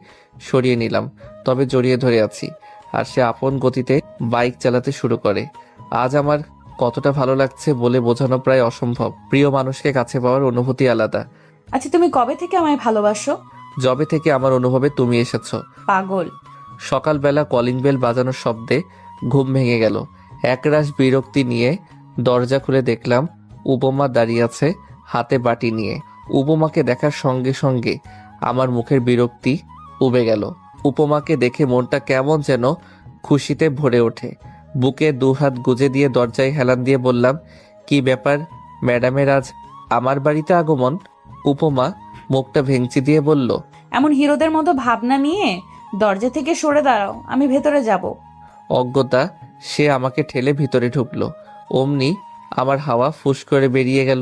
সরিয়ে নিলাম, তবে জড়িয়ে ধরে আছি। আর সে আপন গতিতে বাইক চালাতে শুরু করে। আজ আমার কতটা ভালো লাগছে বলে বোঝানো প্রায় অসম্ভব। প্রিয় মানুষকে কাছে পাওয়ার অনুভূতি আলাদা। আচ্ছা তুমি কবে থেকে আমায় ভালোবাসো? যবে থেকে আমার অনুভবে তুমি এসেছো। পাগল। সকালবেলা কলিং বেল বাজানোর শব্দে ঘুম ভেঙে গেল। একরাশ বিরক্তি নিয়ে দরজা খুলে দেখলাম উপমা দাঁড়িয়ে আছে হাতে বাটি নিয়ে। উপমাকে দেখার সঙ্গে সঙ্গে আমার মুখের বিরক্তি উবে গেল। উপমাকে দেখে মনটা কেমন যেন খুশিতে ভরে ওঠে। বুকে দুহাত গুজে দিয়ে দরজায় হেলান দিয়ে বললাম, কি ব্যাপার ম্যাডামের আজ আমার বাড়িতে আগমন? উপমা মুখটা ভেঙচি দিয়ে বলল, এমন হিরোদের মতো ভাবনা নিয়ে দরজা থেকে সরে দাঁড়াও, আমি ভেতরে যাব। অজ্ঞতা সে আমাকে ঠেলে ভিতরে ঢুকলো। অমনি আমার হাওয়া ফুস করে বেরিয়ে গেল।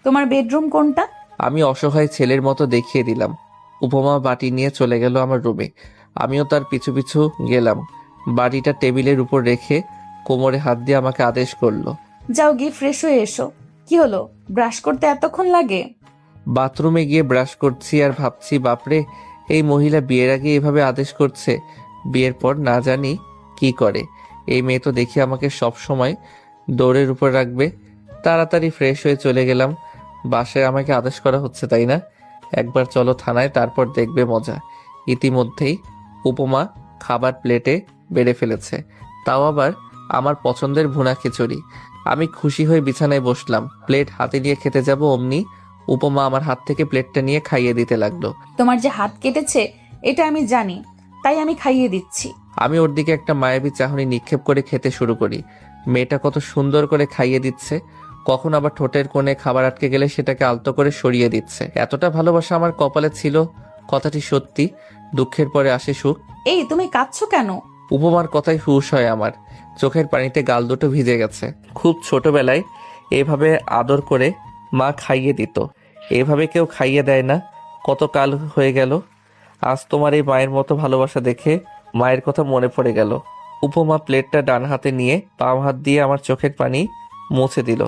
তোমার বেডরুম কোনটা? আমি অসহায় ছেলের মতো দেখিয়ে দিলাম। উপমা বাটি নিয়ে চলে গেল আমার রুমে। আমিও তার পিছু পিছু গেলাম। বাটিটা টেবিলের উপর রেখে কোমরে হাত দিয়ে আমাকে আদেশ করলো, যাও গিয়ে ফ্রেশ হয়ে এসো। কি হলো, ব্রাশ করতে এতক্ষণ লাগে? বাথরুমে গিয়ে ব্রাশ করছি আর ভাবছি, বাপরে এই মহিলা বিয়ের আগে এভাবে আদেশ করছে, বিয়ের পর না জানি কি করে। এই মেয়ে তো দেখি আমাকে সব সময় দৌড়ের উপর রাখবে। তাড়াতাড়ি ফ্রেশ হয়ে চলে গেলাম। বাসায় আমাকে আদেশ করা হচ্ছে তাই না? একবার চলো থানায়, তারপর দেখবে মজা। ইতিমধ্যেই উপমা খাবার প্লেটে বেড়ে ফেলেছে, তাও আবার আমার পছন্দের ভুনা খিচুড়ি। আমি খুশি হয়ে বিছানায় বসলাম। প্লেট হাতে নিয়ে খেতে যাব, অমনি উপমা আমার হাত থেকে প্লেটটা নিয়ে খাইয়ে দিতে লাগলো। তোমার যে হাত কেটেছে এটা আমি জানি, তাই আমি খাইয়ে দিচ্ছি। আমি ওর দিকে একটা মায়াবী চাহনি নিক্ষেপ করে খেতে শুরু করি। মেয়েটা কত সুন্দর করে খাইয়ে দিচ্ছে। কখন আবার ঠোঁটের কোণে খাবার আটকে গেলে সেটাকে আলতো করে সরিয়ে দিচ্ছে। এতটা ভালোবাসা আমার কপালে ছিল, কথাটি সত্যি। দুঃখের পরে আসে সুখ। এই তুমি কাঁদছো কেন? উপমার কথাই হুঁশ হয় আমার। চোখের পানিতে গাল দুটো ভিজে গেছে। খুব ছোটবেলায় এভাবে আদর করে মা খাইয়ে দিত। এভাবে কেউ খাইয়ে দেয় না। কত কাল হয়ে গেল। আজ তোমার এই মায়ের মতো ভালোবাসা দেখে মায়ের কথা মনে পড়ে গেল। উপমা প্লেটটা ডান হাতে নিয়ে বাম হাত দিয়ে আমার চোখের পানি মুছে দিল।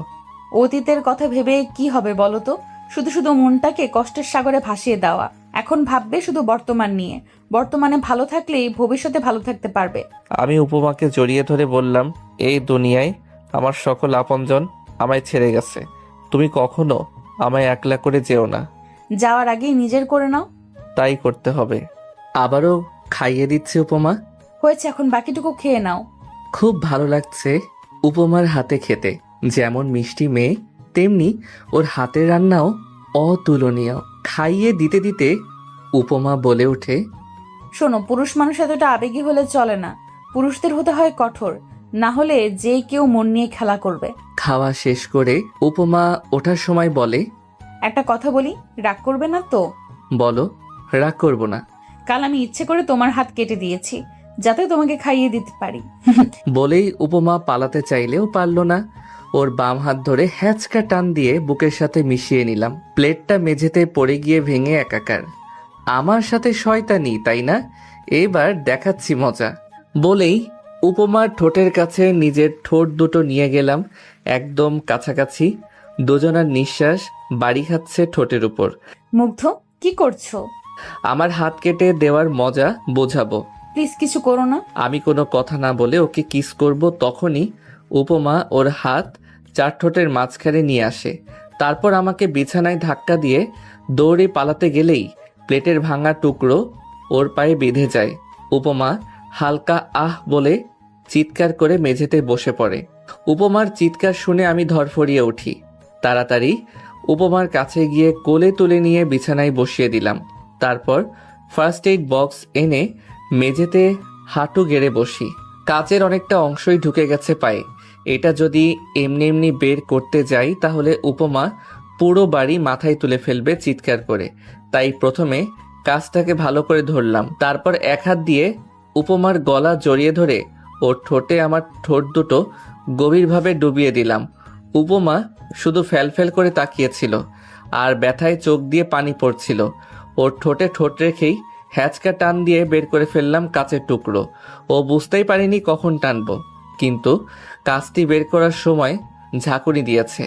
অতীতের কথা ভেবে কি হবে বলো তো? শুধু শুধু মনটাকে কষ্টের সাগরে ভাসিয়ে দেওয়া। এখন ভাববে শুধু বর্তমান নিয়ে। বর্তমানে ভালো থাকলেই ভবিষ্যতে ভালো থাকতে পারবে। আমি উপমাকে জড়িয়ে ধরে বললাম, এই দুনিয়ায় আমার সকল আপনজন আমায় ছেড়ে গেছে। তুমি কখনো আমায় একলা করে যেও না। যাওয়ার আগেই নিজের করে নাও। তাই করতে হবে। আবারও খাইয়ে দিচ্ছে উপমা। হয়েছে, এখন বাকিটুকু খেয়ে নাও। খুব ভালো লাগছে উপমার হাতে খেতে। যেমন মিষ্টি মেয়ে, তেমনি ওর হাতের রান্নাও অতুলনীয়। খাইয়ে দিতে দিতে উপমা বলে ওঠে, শোনো, পুরুষ মানুষ এতটা আবেগী হলে চলে না। পুরুষদের হতে হয় কঠোর, না হলে যে কেউ মন নিয়ে খেলা করবে। খাওয়া শেষ করে উপমা ওঠার সময় বলে, একটা কথা বলি, রাগ করবে না তো? বলো, রাগ করবো না। কাল আমি ইচ্ছে করে তোমার হাত কেটে দিয়েছি, যাতে তোমাকে খাইয়ে দিতে পারি। বলেই উপমা পালাতে চাইলেও পারল না। ওর বাম হাত ধরে হ্যাচকা টান দিয়ে বুকের সাথে মিশিয়ে নিলাম। প্লেটটা মেঝেতে পড়ে গিয়ে ভেঙে একাকার। আমার সাথে শয়তানি, তাই না? এবার দেখাচ্ছি মজা। বলেই উপমার ঠোঁটের কাছে নিজের ঠোঁট দুটো নিয়ে গেলাম একদম কাছাকাছি। দুজনার নিঃশ্বাস বাড়ি খাচ্ছে ঠোঁটের উপর। মুগ্ধ, কি করছো? আমার হাত কেটে দেওয়ার মজা বোঝাবো। প্লিজ কিছু করো না। আমি কোনো কথা না বলে ওকে কিস করব, তখনই উপমা ওর হাত চার ঠোঁটের মাঝখানে নিয়ে আসে। তারপর আমাকে বিছানায় ধাক্কা দিয়ে দৌড়ে পালাতে গেলেই প্লেটের ভাঙা টুকরো ওর পায়ে বেঁধে যায়। উপমা হালকা আহ বলে চিৎকার করে মেঝেতে বসে পড়ে। উপমার চিৎকার শুনে আমি ধরফড়িয়ে উঠি। তাড়াতাড়ি উপমার কাছে গিয়ে কোলে তুলে নিয়ে বিছানায় বসিয়ে দিলাম। তারপর ফার্স্ট এইড বক্স এনে মেঝেতে হাঁটু গেড়ে বসি। কাচের অনেকটা অংশই ঢুকে গেছে পায়ে। এটা যদি এমনি এমনি বের করতে যাই তাহলে উপমা পুরো বাড়ি মাথায় তুলে ফেলবে চিৎকার করে। তাই প্রথমে কাজটাকে ভালো করে ধরলাম। তারপর এক হাত দিয়ে উপমার গলা জড়িয়ে ধরে ওর ঠোঁটে আমার ঠোঁট দুটো গভীরভাবে ডুবিয়ে দিলাম। উপমা শুধু ফ্যালফ্যাল করে তাকিয়েছিল আর ব্যথায় চোখ দিয়ে পানি পড়ছিল। ওর ঠোঁটে ঠোঁট রেখেই হ্যাচকা টান দিয়ে বের করে ফেললাম কাচের টুকরো। ও বুঝতেই পারিনি কখন টানবো, কিন্তু কাজটি বের করার সময় ঝাঁকুনি দিয়েছে।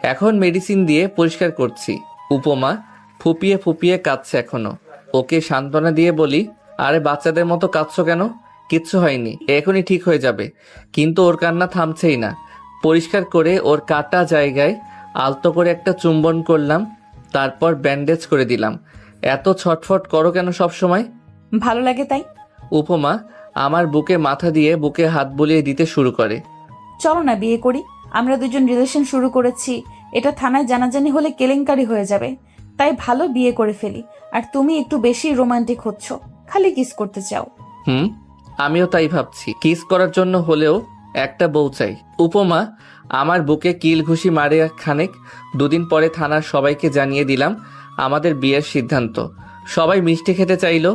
এখন মেডিসিন দিয়ে পরিষ্কার করছি। উপমা ফুপিয়ে ফুপিয়ে কাঁদছে এখনো। ওকে সান্ত্বনা দিয়ে বলি, আরে বাচ্চাদের মতো কাঁদছো কেন? কিচ্ছু হয়নি, এখনই ঠিক হয়ে যাবে। কিন্তু ওর কান্না থামছেই না। পরিষ্কার করে ওর কাটা জায়গায় আলতো করে একটা চুম্বন করলাম, তারপর ব্যান্ডেজ করে দিলাম। এত ছটফট করো কেন সব সময়? ভালো লাগে তাই। উপমা আমার বুকে মাথা দিয়ে বুকে হাত বুলিয়ে দিতে শুরু করে। চলো না বিয়ে করি। আমরা দুজন রিলেশন শুরু করেছি, এটা থানায় জানাজানি হলে কেলেঙ্কারি হয়ে যাবে। তাই ভালো বিয়ে করে ফেলি। আর তুমি একটু বেশি রোমান্টিক হচ্ছ, খালি কিস করতে চাও। আমিও তাই ভাবছি। কিস করার জন্য হলেও একটা বউ চাই। উপমা আমার বুকে কিল ঘুষি মারে খানেক। দুদিন পরে থানার সবাইকে জানিয়ে দিলাম আমাদের বিয়ের সিদ্ধান্ত। সবাই মিষ্টি খেতে চাইলো।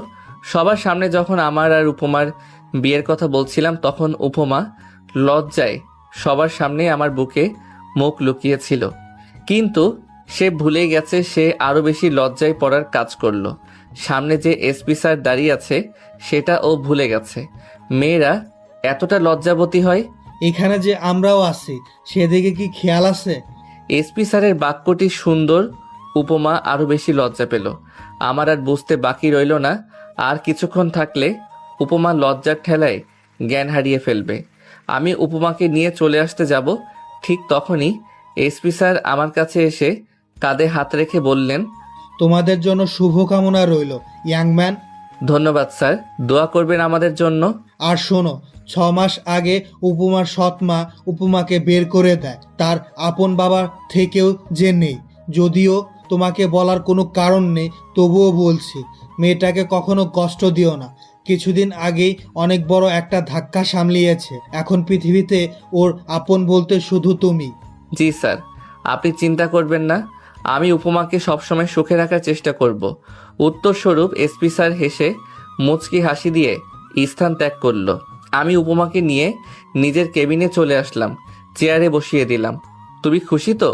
সবার সামনে যখন আমার আর উপমার বিয়ের কথা বলছিলাম তখন উপমা লজ্জায় সবার সামনে আমার বুকে মুখ লুকিয়েছিল। কিন্তু সে ভুলে গেছে সে আরো বেশি লজ্জায় পড়ার কাজ করলো। সামনে যে এসপি স্যার দাঁড়িয়ে আছে সেটা ও ভুলে গেছে। মেয়েরা এতটা লজ্জাবতী হয়। এখানে যে আমরাও আছি সেদিকে কি খেয়াল আছে? এসপি স্যারের বাক্যটি সুন্দর। উপমা আরো বেশি লজ্জা পেল। আমার আর বুঝতে বাকি রইল না আর কিছুক্ষণ থাকলে উপমা লজ্জার ঠেলায় জ্ঞান হারিয়ে ফেলবে। আমি উপমাকে নিয়ে চলে আসতে যাব, ঠিক তখনই এসপি স্যার আমার কাছে এসে কাঁধে হাত রেখে বললেন, তোমাদের জন্য শুভকামনা রইল ইয়াং ম্যান। ধন্যবাদ স্যার, দোয়া করবেন আমাদের জন্য। আর শোনো, 6 মাস আগে উপমার সৎ মা উপমাকে বের করে দেয় তার আপন বাবা থেকেও যে নেই। যদিও তোমাকে বলার কোনো কারণ নেই, তবুও বলছি, মেয়েটাকে কখনো কষ্ট দিও না। কিছুদিন আগেই অনেক বড় একটা ধাক্কা সামলিয়েছে। এখন পৃথিবীতে ওর আপন বলতে শুধু তুমি। জি স্যার, আপনি চিন্তা করবেন না, আমি উপমাকে সবসময় সুখে রাখার চেষ্টা করব। উত্তরস্বরূপ এসপি স্যার হেসে মুচকি হাসি দিয়ে স্থান ত্যাগ করল। আমি উপমাকে নিয়ে নিজের কেবিনে চলে আসলাম, চেয়ারে বসিয়ে দিলাম। তুমি খুশি তো?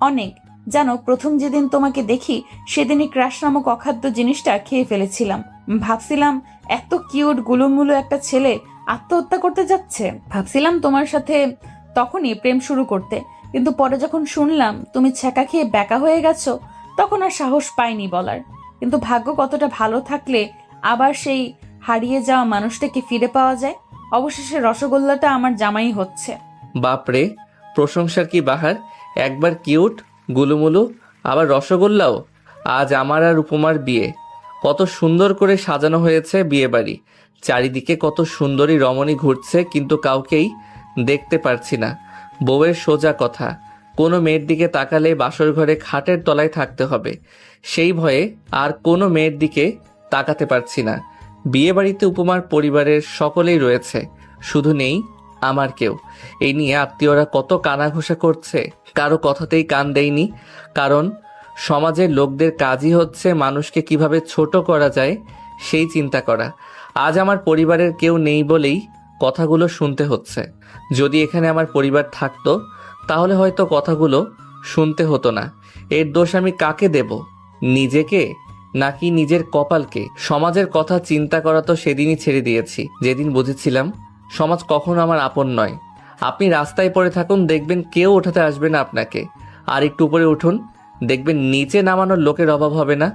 অনেক। জানো, প্রথম যেদিন তোমাকে দেখি সেদিনই ক্রাশ নামক অখাদ্য জিনিসটা খেয়ে ফেলেছিলাম। ভাবছিলাম এত কিউট গুলুমুলু একটা ছেলে আত্মহত্যা করতে যাচ্ছে। ভাবছিলাম তোমার সাথে তখনই প্রেম শুরু করতে, কিন্তু পরে যখন শুনলাম তুমি ছ্যাঁকা খেয়ে ব্যাকা হয়ে গেছো, তখন আর সাহস পাইনি বলার। কিন্তু ভাগ্য কতটা ভালো থাকলে আবার সেই হারিয়ে যাওয়া মানুষটাকে ফিরে পাওয়া যায়। অবশেষে রসগোল্লাটা আমার জামাই হচ্ছে। বাপরে, প্রশংসার কি বাহার! একবার কিউট গুলুমুলু, আবার রসগোল্লাও। আজ আমার আর উপমার বিয়ে। কত সুন্দর করে সাজানো হয়েছে বিয়ে বাড়ি। চারিদিকে কত সুন্দরী রমণী ঘুরছে, কিন্তু কাউকেই দেখতে পারছি না। বউয়ের সোজা কথা, কোনো মেয়ের দিকে তাকালে বাসর ঘরে খাটের তলায় থাকতে হবে। সেই ভয়ে আর কোনো মেয়ের দিকে তাকাতে পারছি না। বিয়ে বাড়িতে উপমার পরিবারের সকলেই রয়েছে, শুধু নেই আমার কেউ। এই নিয়ে আত্মীয়রা কত কানাঘুষা করছে, কারো কথাতেই কান দেয়নি। কারণ সমাজের লোকদের কাজই হচ্ছে মানুষকে কিভাবে ছোট করা যায় সেই চিন্তা করা। আজ আমার পরিবারের কেউ নেই বলেই কথাগুলো শুনতে হচ্ছে। যদি এখানে আমার পরিবার থাকতো তাহলে হয়তো কথাগুলো শুনতে হতো না। এর দোষ আমি কাকে দেব? নিজেকে নাকি নিজের কপালকে? সমাজের কথা চিন্তা করা তো সেদিনই ছেড়ে দিয়েছি, যেদিন বুঝেছিলাম সমাজ কখনো আমার আপন নয়। আপনি রাস্তায় পড়ে থাকুন, দেখবেন কেউ ওঠাতে আসবে না আপনাকে। আর একটু উপরে উঠুন, দেখবেন নিচে নামানোর লোকের অভাব হবে না।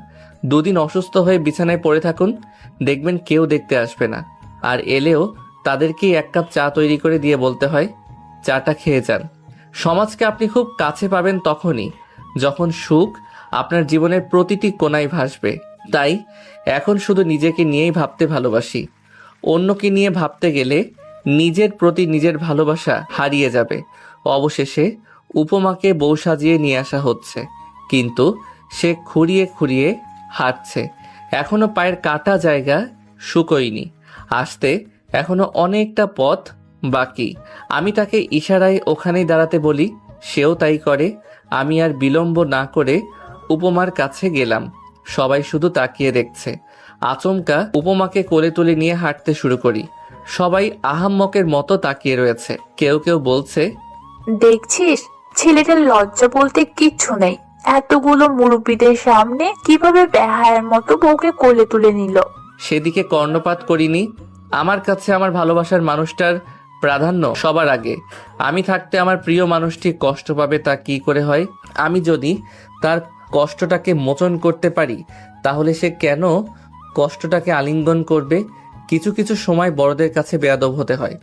দুদিন অসুস্থ হয়ে বিছানায় পড়ে থাকুন, দেখবেন কেউ দেখতে আসবে না। আর এলেও তাদেরকেই এক কাপ চা তৈরি করে দিয়ে বলতে হয়, চাটা খেয়ে যান। সমাজকে আপনি খুব কাছে পাবেন তখনই যখন সুখ আপনার জীবনের প্রতিটি কোণায় ভাসবে। তাই এখন শুধু নিজেকে নিয়েই ভাবতে ভালোবাসি। অন্যকে নিয়ে ভাবতে গেলে নিজের প্রতি নিজের ভালোবাসা হারিয়ে যাবে। অবশেষে উপমাকে বউ সাজিয়ে নিয়ে আসা হচ্ছে, কিন্তু সে খুঁড়িয়ে খুঁড়িয়ে হাঁটছে। এখনো পায়ের কাটা জায়গা শুকোয়নি। আসতে এখনো অনেকটা পথ বাকি। আমি তাকে ইশারায় ওখানেই দাঁড়াতে বলি, সেও তাই করে। আমি আর বিলম্ব না করে উপমার কাছে গেলাম। সবাই শুধু তাকিয়ে দেখছে। আচমকা উপমাকে কোলে তুলে নিয়ে হাঁটতে শুরু করি। সবাই আহাম্মকের মতো তাকিয়ে রয়েছে। কেউ কেউ বলছে, দেখছিস, ছেলেটার লজ্জা বলতে কিচ্ছু নেই। এতগুলো মুরব্বীদের সামনে কিভাবে বেহায়ার মতো বউকে কোলে তুলে নিল। সেদিকে কর্ণপাত করিনি। আমার কাছে আমার ভালোবাসার মানুষটার প্রাধান্য সবার আগে। আমি থাকতে আমার প্রিয় মানুষটি কষ্ট পাবে তা কি করে হয়? আমি যদি তার কষ্টটাকে মোচন করতে পারি তাহলে সে কেন কষ্টটাকে আলিঙ্গন করবে? কিছু কিছু সময় বড়দের কাছে বেয়াদব হতে হয়,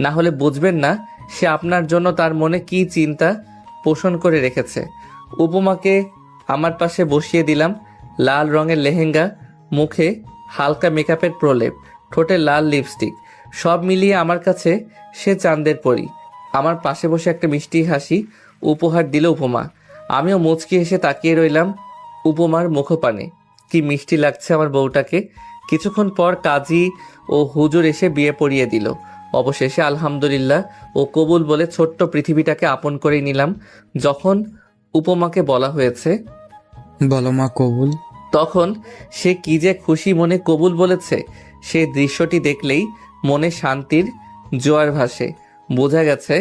না হলে বুঝবেন না সে আপনার জন্য তার মনে কি চিন্তা পোষণ করে রেখেছে। উপমাকে আমার পাশে বসিয়ে দিলাম। লাল রঙের লেহেঙ্গা, মুখে হালকা মেকআপের প্রলেপ, ঠোঁটে লাল লিপস্টিক, সব মিলিয়ে আমার কাছে সে চাঁদের পরি। আমার পাশে বসে একটা মিষ্টি হাসি উপহার দিল উপমা। আমিও মুচকি হেসে তাকিয়ে রইলাম উপমার মুখপানে। কি মিষ্টি লাগছে আমার বউটাকে। কিছুক্ষণ পর কাজী ও হুজুর এসে বিয়ে পড়িয়ে দিল। অবশেষে আলহামদুলিল্লাহ ও কবুল বলে ছোট্ট পৃথিবীটাকে আপন করে নিলাম। যখন উপমাকে বলা হয়েছে, বলো মা কবুল, তখন সে কি যে খুশি মনে কবুল বলেছে, সে দৃশ্যটি দেখলেই মনে শান্তির জোয়ার ভাসে। বোঝা গেছে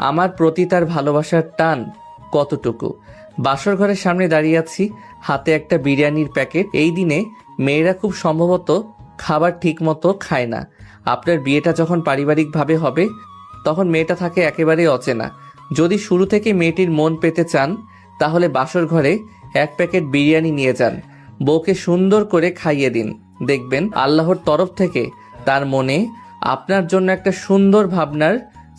আমার প্রতি তার ভালোবাসার টান কতটুকু। বাসর ঘরের সামনে দাঁড়িয়ে আছি, হাতে একটা বিরিয়ানির প্যাকেট। এই দিনে মেয়েরা খুব সম্ভবত খাবার ঠিক মতো খায় না। আপনার বিয়েটা যখন পারিবারিকভাবে হবে তখন মেয়েটা থাকে একেবারেই অচেনা। যদি শুরু থেকে মেয়েটির মন পেতে চান তাহলে বাসর ঘরে এক প্যাকেট বিরিয়ানি নিয়ে যান, বউকে সুন্দর করে খাইয়ে দিন। দেখবেন আল্লাহর তরফ থেকে তার মনে আপনার জন্য একটা সুন্দর ভাবনার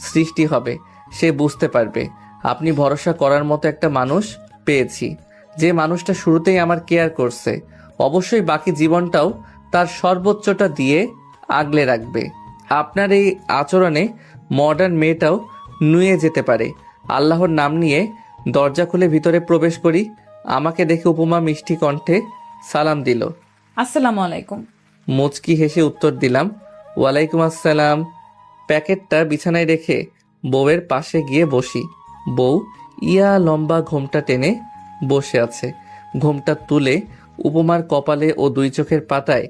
সৃষ্টি হবে। সে বুঝতে পারবে আপনি ভরসা করার মতো একটা মানুষ পেয়েছি, যে মানুষটা শুরুতেই আমার কেয়ার করছে। অবশ্যই বাকি জীবনটাও তার সর্বোচ্চটা দিয়ে আগলে রাখবে। আপনার এই আচরণে মডার্ন মেয়েটাও নুয়ে যেতে পারে। আল্লাহর নাম নিয়ে দরজা খুলে ভিতরে প্রবেশ করি। আমাকে দেখে উপমা মিষ্টি কণ্ঠে সালাম দিল। আসসালামু আলাইকুম। মুচকি হেসে উত্তর দিলাম, ওয়ালাইকুম আসসালাম। প্যাকেটটা বিছানায় রেখে বউয়ের পাশে গিয়ে বসি। বউ ইয়া লম্বা ঘোমটা টেনে বসে আছে। ঘোমটা তুলে উপমার কপালে ও দুই চোখের পাতায়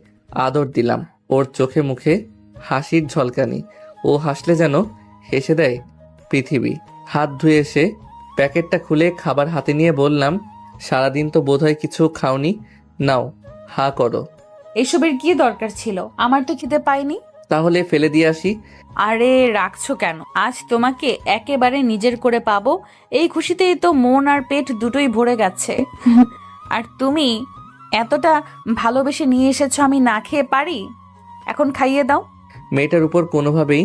আদর দিলাম। ওর চোখে মুখে হাসির ঝলকানি। ও হাসলে যেন হেসে দেয় পৃথিবী। হাত ধুয়ে এসে প্যাকেটটা খুলে খাবার হাতে নিয়ে বললাম, সারাদিন তো বোধহয় কিছু খাওনি, নাও হা করো। এসবের কি দরকার ছিল? আমার তো খেতে পাইনি। তাহলে ফেলে দিয়ে আসি। আরে রাখছো কেন? আজ তোমাকে একেবারে নিজের করে পাবো, এই খুশিতেই তো মন আর পেট দুটোই ভরে গেছে। আর তুমি এতটা ভালোবেসে নিয়ে এসেছো, আমি না খেয়ে পারি? এখন খাইয়ে দাও। মেয়েটার উপর কোনোভাবেই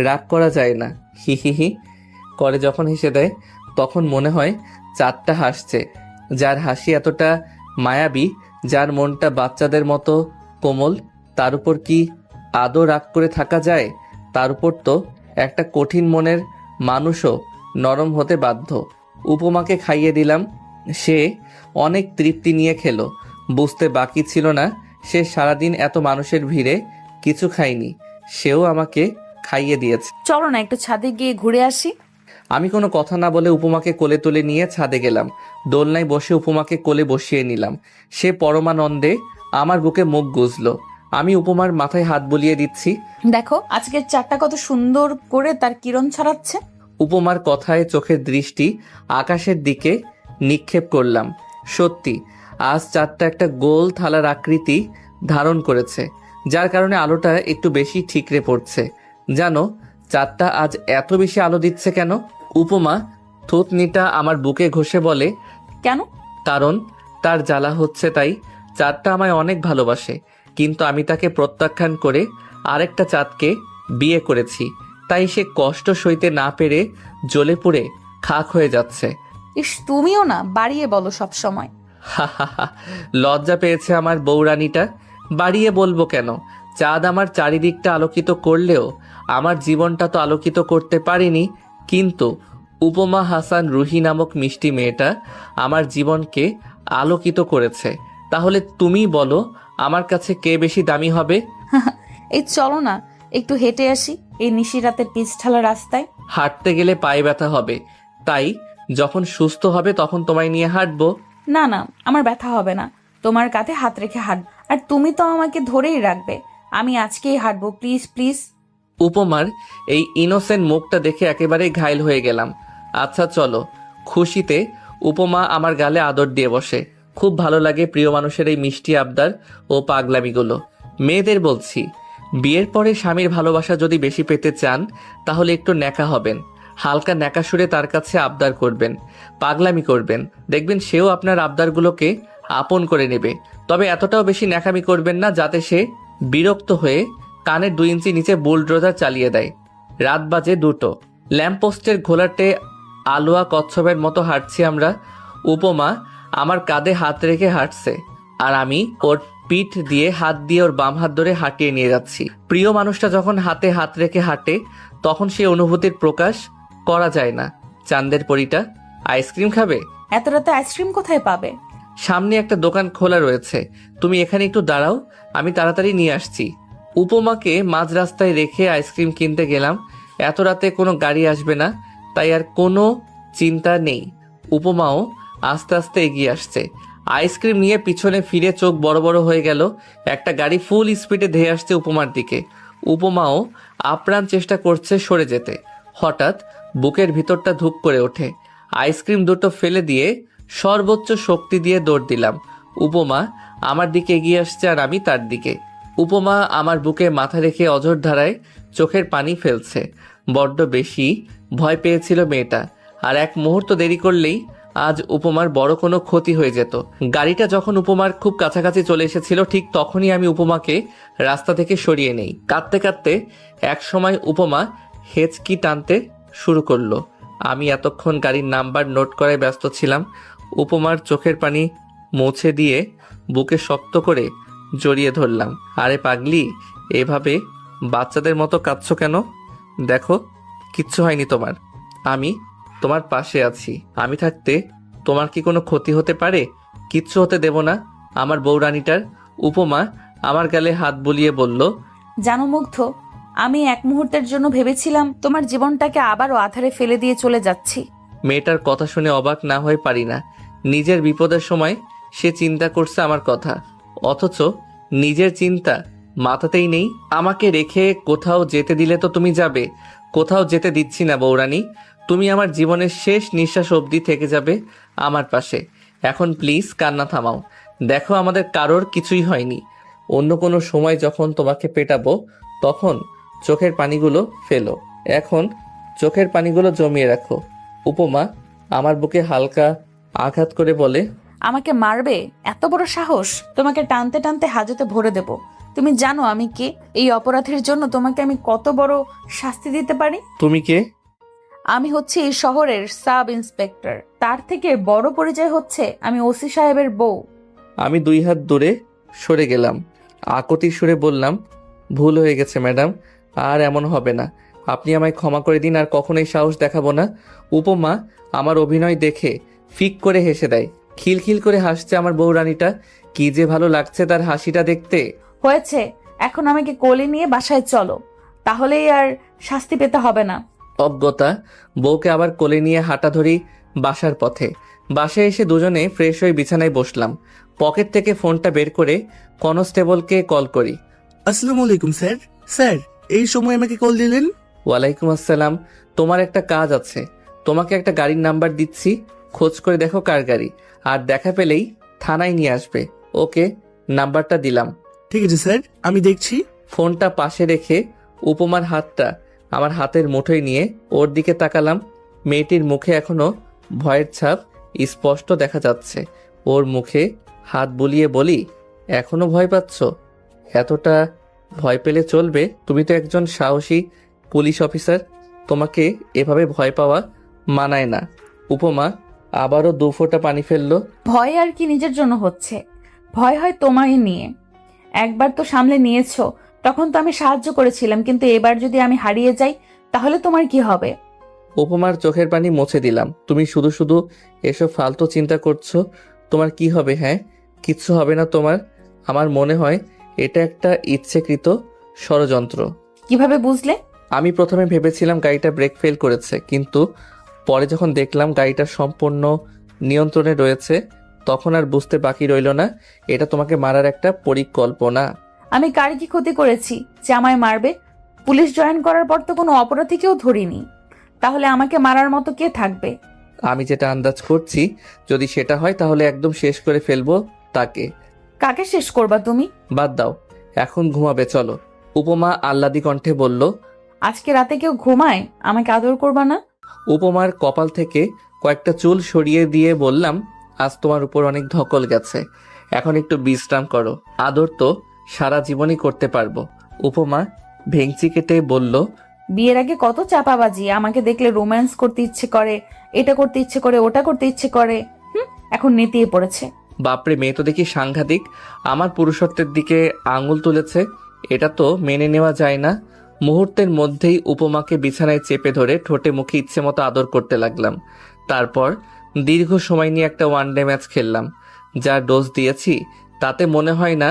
রাগ করা যায় না। হি হি হি করে যখন হেসে দেয় তখন মনে হয় চাঁদটা হাসছে। যার হাসি এতটা মায়াবী, যার মনটা বাচ্চাদের মতো কোমল, তার উপর কি আদৌ রাগ করে থাকা যায়? তার উপর তো একটা কঠিন মনের মানুষও নরম হতে বাধ্য। উপমাকে খাইয়ে দিলাম। সে অনেক তৃপ্তি নিয়ে খেলো। বুঝতে বাকি ছিল না সে সারাদিন এত মানুষের ভিড়ে কিছু খায়নি, সেও আমাকে খাইয়ে দিয়েছে। চলো না একটু ছাদে গিয়ে ঘুরে আসি। আমি কোনো কথা না বলে উপমাকে কোলে তুলে নিয়ে ছাদে গেলাম। দোলনায় বসে উপমাকে কোলে বসিয়ে নিলাম। সে পরমানন্দে আমার বুকে মুখ গুজলো। আমি উপমার মাথায় হাত বুলিয়ে দিচ্ছি। দেখো আজকের চাঁদটা কত সুন্দর করে তার কিরণ ছড়াচ্ছে। উপমার কথায় চোখের দৃষ্টি আকাশের দিকে নিক্ষেপ করলাম। সত্যি আজ চাঁদটা একটা গোল থালার আকৃতি ধারণ করেছে, যার কারণে আলোটা একটু বেশি ঠিকরে পড়ছে। জানো চাঁদটা আজ এত বেশি আলো দিচ্ছে কেন? উপমা থুতনিটা আমার বুকে ঘষে বলে, কেন? কারণ তার জ্বালা হচ্ছে তাই। চাঁদটা আমায় অনেক ভালোবাসে, কিন্তু আমি তাকে প্রত্যাখ্যান করে আরেকটা চাঁদকে বিয়ে করেছি, তাই সে কষ্ট সইতে না পেরে জ্বলে পুড়ে খাক হয়ে যাচ্ছে। ইস, তুমিও না বাড়িয়ে বলো সব সময়। হা হা হা, লজ্জা পেয়েছে আমার বউরানীটা। বাড়িয়ে বলবো কেন? চাঁদ আমার চারিদিকটা আলোকিত করলেও আমার জীবনটা তো আলোকিত করতে পারিনি। কিন্তু উপমা হাসান রুহি নামক মিষ্টি মেয়েটা আমার জীবনকে আলোকিত করেছে। তাহলে তুমি বলো আমার কাছে কে বেশি দামি হবে? এই চলো না একটু হেঁটে আসি এই নিশিরাতের পিচ ঢালা রাস্তায়। হাঁটতে গেলে পায়ে ব্যথা হবে, তাই যখন সুস্থ হবে তখন তোমায় নিয়ে হাঁটবো। না না, আমার ব্যথা হবে না। তোমার কাঁধে হাত রেখে হাঁট, আর তুমি তো আমাকে ধরেই রাখবে। আমি আজকেই হাঁটবো, প্লিজ প্লিজ। উপমার এই ইনোসেন্ট মুখটা দেখে একেবারেই ঘায়েল হয়ে গেলাম। আচ্ছা চলো। খুশিতে উপমা আমার গালে আদর দিয়ে বসে। খুব ভালো লাগে প্রিয় মানুষের এই মিষ্টি আবদার ও পাগলামিগুলো। মেয়েদের বলছি, বিয়ের পরে স্বামীর ভালোবাসা যদি বেশি পেতে চান তাহলে একটু ন্যাকা হবেন। হালকা ন্যাকা সুরে তার কাছে আবদার করবেন, পাগলামি করবেন, দেখবেন সেও আপনার আবদারগুলোকে আপন করে নেবে। তবে এতটাও বেশি ন্যাকামি করবেন না যাতে সে বিরক্ত হয়ে কানের 2 ইঞ্চি নিচে বুলডোজার চালিয়ে দেয়। রাত বাজে 2টো। ল্যাম্পপোস্টের ঘোলাটে আলোয়া কচ্ছপের মতো হাঁটছি আমরা। উপমা আমার কাঁধে হাত রেখে হাঁটছে, আর আমি ওর পিঠ দিয়ে হাত দিয়ে ওর বাম হাত ধরে হাঁটিয়ে নিয়ে যাচ্ছি। প্রিয় মানুষটা যখন হাতে হাত রেখে হাঁটে তখন সেই অনুভূতির প্রকাশ করা যায় না। চাঁদের পরীটা, আইসক্রিম খাবে? এত রাতে আইসক্রিম কোথায় পাবে? সামনে একটা দোকান খোলা রয়েছে, তুমি এখানে একটু দাঁড়াও, আমি তাড়াতাড়ি নিয়ে আসছি। উপমাকে মাঝ রাস্তায় রেখে আইসক্রিম কিনতে গেলাম। এত রাতে কোনো গাড়ি আসবে না, তাই আর কোনো চিন্তা নেই। উপমাও আস্তে আস্তে এগিয়ে আসছে। আইসক্রিম নিয়ে পিছনে ফিরে চোখ বড় বড় হয়ে গেল। একটা গাড়ি ফুল স্পিডে ধেয়ে আসছে উপমার দিকে। উপমাও আপ্রাণ চেষ্টা করছে সরে যেতে। হঠাৎ বুকের ভিতরটা ধুক করে ওঠে। আইসক্রিম দুটো ফেলে দিয়ে সর্বোচ্চ শক্তি দিয়ে দৌড় দিলাম। উপমা আমার দিকে এগিয়ে আসছে আর আমি তার দিকে। উপমা আমার বুকে মাথা রেখে অঝোর ধারায় চোখের পানি ফেলছে। বড্ড বেশি ভয় পেয়েছিল মেয়েটা, আর এক মুহূর্ত দেরি করলেই আজ উপমার বড় কোনো ক্ষতি হয়ে যেত। গাড়িটা যখন উপমার খুব কাছাকাছি চলে এসেছিল ঠিক তখনই আমি উপমাকে রাস্তা থেকে সরিয়ে নেই। কাঁদতে কাঁদতে এক সময় উপমা হেঁচকি টানতে শুরু করলো। আমি এতক্ষণ গাড়ির নাম্বার নোট করায় ব্যস্ত ছিলাম। উপমার চোখের পানি মুছে দিয়ে বুকে শক্ত করে জড়িয়ে ধরলাম। আরে পাগলি, এভাবে বাচ্চাদের মতো কাঁদছো কেন? দেখো কিচ্ছু হয়নি তোমার, আমি তোমার পাশে আছি। আমি থাকতে তোমার কি কোনো ক্ষতি হতে পারে? কিচ্ছু হতে দেব না আমার বউরানীটার। উপমা আমার গালে হাত বুলিয়ে বলল, জানো মুগ্ধ, আমি এক মুহূর্তের জন্য ভেবেছিলাম তোমার জীবনটাকে আবারও আধারে ফেলে দিয়ে চলে যাচ্ছি। মেয়েটার কথা শুনে অবাক না হয়ে পারি না। নিজের বিপদের সময় সে চিন্তা করছে আমার কথা, অথচ নিজের চিন্তা মাথাতেই নেই। আমাকে রেখে কোথাও যেতে দিলে তো তুমি যাবে, কোথাও যেতে দিচ্ছি না বৌরানী। তুমি আমার জীবনের শেষ নিঃশ্বাস অবধি থেকে যাবে আমার পাশে। এখন প্লিজ কান্না থামাও। দেখো আমাদের কারোর কিছুই হয়নি। অন্য কোনো সময় যখন তোমাকে পেটাবো তখন চোখের পানিগুলো ফেলো, এখন চোখের পানিগুলো জমিয়ে রাখো। উপমা আমার বুকে হালকা আঘাত করে বলে, আমাকে মারবে? এত বড় সাহস! তোমাকে টানতে টানতে হাজতে ভরে দেব। তুমি জানো আমি কে? এই অপরাধের জন্য তোমাকে আমি কত বড় শাস্তি দিতে পারি। তুমি কে? আমি হচ্ছে এই শহরের সাব ইন্সপেক্টর। তার থেকে বড় পরিচয় হচ্ছে আমি ওসি সাহেবের বউ। আমি 2 হাত দূরে সরে গেলাম, আকতির সুরে বললাম, ভুল হয়ে গেছে ম্যাডাম, আর এমন হবে না। আপনি আমায় ক্ষমা করে দিন, আর কখনোই সাহস দেখাবো না। উপমা আমার অভিনয় দেখে ফিক করে হেসে দেয়। খিলখিল করে হাসছে আমার বউরানীটা। কি যে ভালো লাগছে তার হাসিটা দেখতে। হয়েছে, এখন আমাকে কোলে নিয়ে বাসায় চলো, তাহলেই আর শাস্তি পেতে হবে না। অজ্ঞতা বউকে আবার কোলে নিয়ে হাঁটা ধরি বাসার পথে। বাসায় এসে দুজনে ফ্রেশ হয়ে বিছানায় বসলাম। পকেট থেকে ফোনটা বের করে কনস্টেবলকে কল করি। আসসালামু আলাইকুম স্যার। স্যার, এই সময় আমাকে কল দিলেন? ওয়ালাইকুম আসসালাম। তোমার একটা কাজ আছে, তোমাকে একটা গাড়ির নাম্বার দিচ্ছি, খোঁজ করে দেখো কার গাড়ি, আর দেখা পেলেই থানায় নিয়ে আসবে। ওকে, নাম্বারটা দিলাম। ঠিক আছে স্যার, আমি দেখছি। ফোনটা পাশে রেখে উপমার হাতটা আমার হাতের মুঠোয় নিয়ে ওর দিকে তাকালাম। মেয়েটির মুখে এখনো ভয়ের ছাপ স্পষ্ট দেখা যাচ্ছে। ওর মুখে হাত বুলিয়ে বলি, এখনো ভয় পাচ্ছ? এতটা ভয় পেলে চলবে? তুমি তো একজন সাহসী পুলিশ অফিসার, তোমাকে এভাবে ভয় পাওয়া মানায় না। উপমা আবারও 2 ফোঁটা পানি ফেললো। ভয় আর কি নিজের জন্য হচ্ছে, ভয় হয় তোমাকে নিয়ে। একবার তো সামলে নিয়েছো, তখন তো আমি সাহায্য করেছিলাম, কিন্তু এবার যদি আমি হারিয়ে যাই তাহলে তোমার কি হবে? উপমার চোখের পানি মুছে দিলাম। তুমি শুধু শুধু এসব ফালতু চিন্তা করছো। তোমার কি হবে? হ্যাঁ, কিচ্ছু হবে না তোমার। আমার মনে হয় এটা একটা ইচ্ছেকৃত ষড়যন্ত্র। কিভাবে বুঝলে? আমি প্রথমে ভেবেছিলাম গাড়িটা ব্রেক ফেল করেছে, কিন্তু পরে যখন দেখলাম গাড়িটা সম্পূর্ণ নিয়ন্ত্রণে রয়েছে, তখন আর বুঝতে বাকি রইল না এটা তোমাকে মারার একটা পরিকল্পনা। আমি কার কি ক্ষতি করেছি যে আমায় মারবে? পুলিশ জয়েন করার পর তো কোনো অপরাধীকেও ধরিনি, তাহলে আমাকে মারার মতো কে থাকবে? আমি যেটা আন্দাজ করছি, যদি সেটা হয় তাহলে একদম শেষ করে ফেলবো তাকে। কাকে শেষ করবা তুমি? বাদ দাও, এখন ঘুমাবে চলো। উপমা আহ্লাদি কণ্ঠে বলল। আজকে রাতে কেউ ঘুমায়? আমাকে আদর করবা না? উপমার কপাল থেকে কয়েকটা চুল সরিয়ে দিয়ে বললাম, আজ তোমার উপর অনেক ধকল গেছে, এখন একটু বিশ্রাম করো। আদর তো সারা জীবনই করতে পারবো। উপমা ভেংচি কেটে বলল, বিয়ের আগে কত চাপাবাজি, আমাকে দেখলে রোম্যান্স করতে ইচ্ছে করে, এটা করতে ইচ্ছে করে, ওটা করতে ইচ্ছে করে। এখন নেতিয়ে পড়েছে। বাপরে, মেয়ে তো দেখি সাংঘাতিক। আমার পুরুষত্বের দিকে আঙুল তুলেছে, এটা তো মেনে নেওয়া যায় না। মুহূর্তের মধ্যেই উপমাকে বিছানায় চেপে ধরে ঠোঁটে মুখে ইচ্ছে মতো আদর করতে লাগলাম। তারপর দীর্ঘ সময় নিয়ে একটা ওয়ানডে ম্যাচ খেললাম। যা ডোজ দিয়েছি তাতে মনে হয় না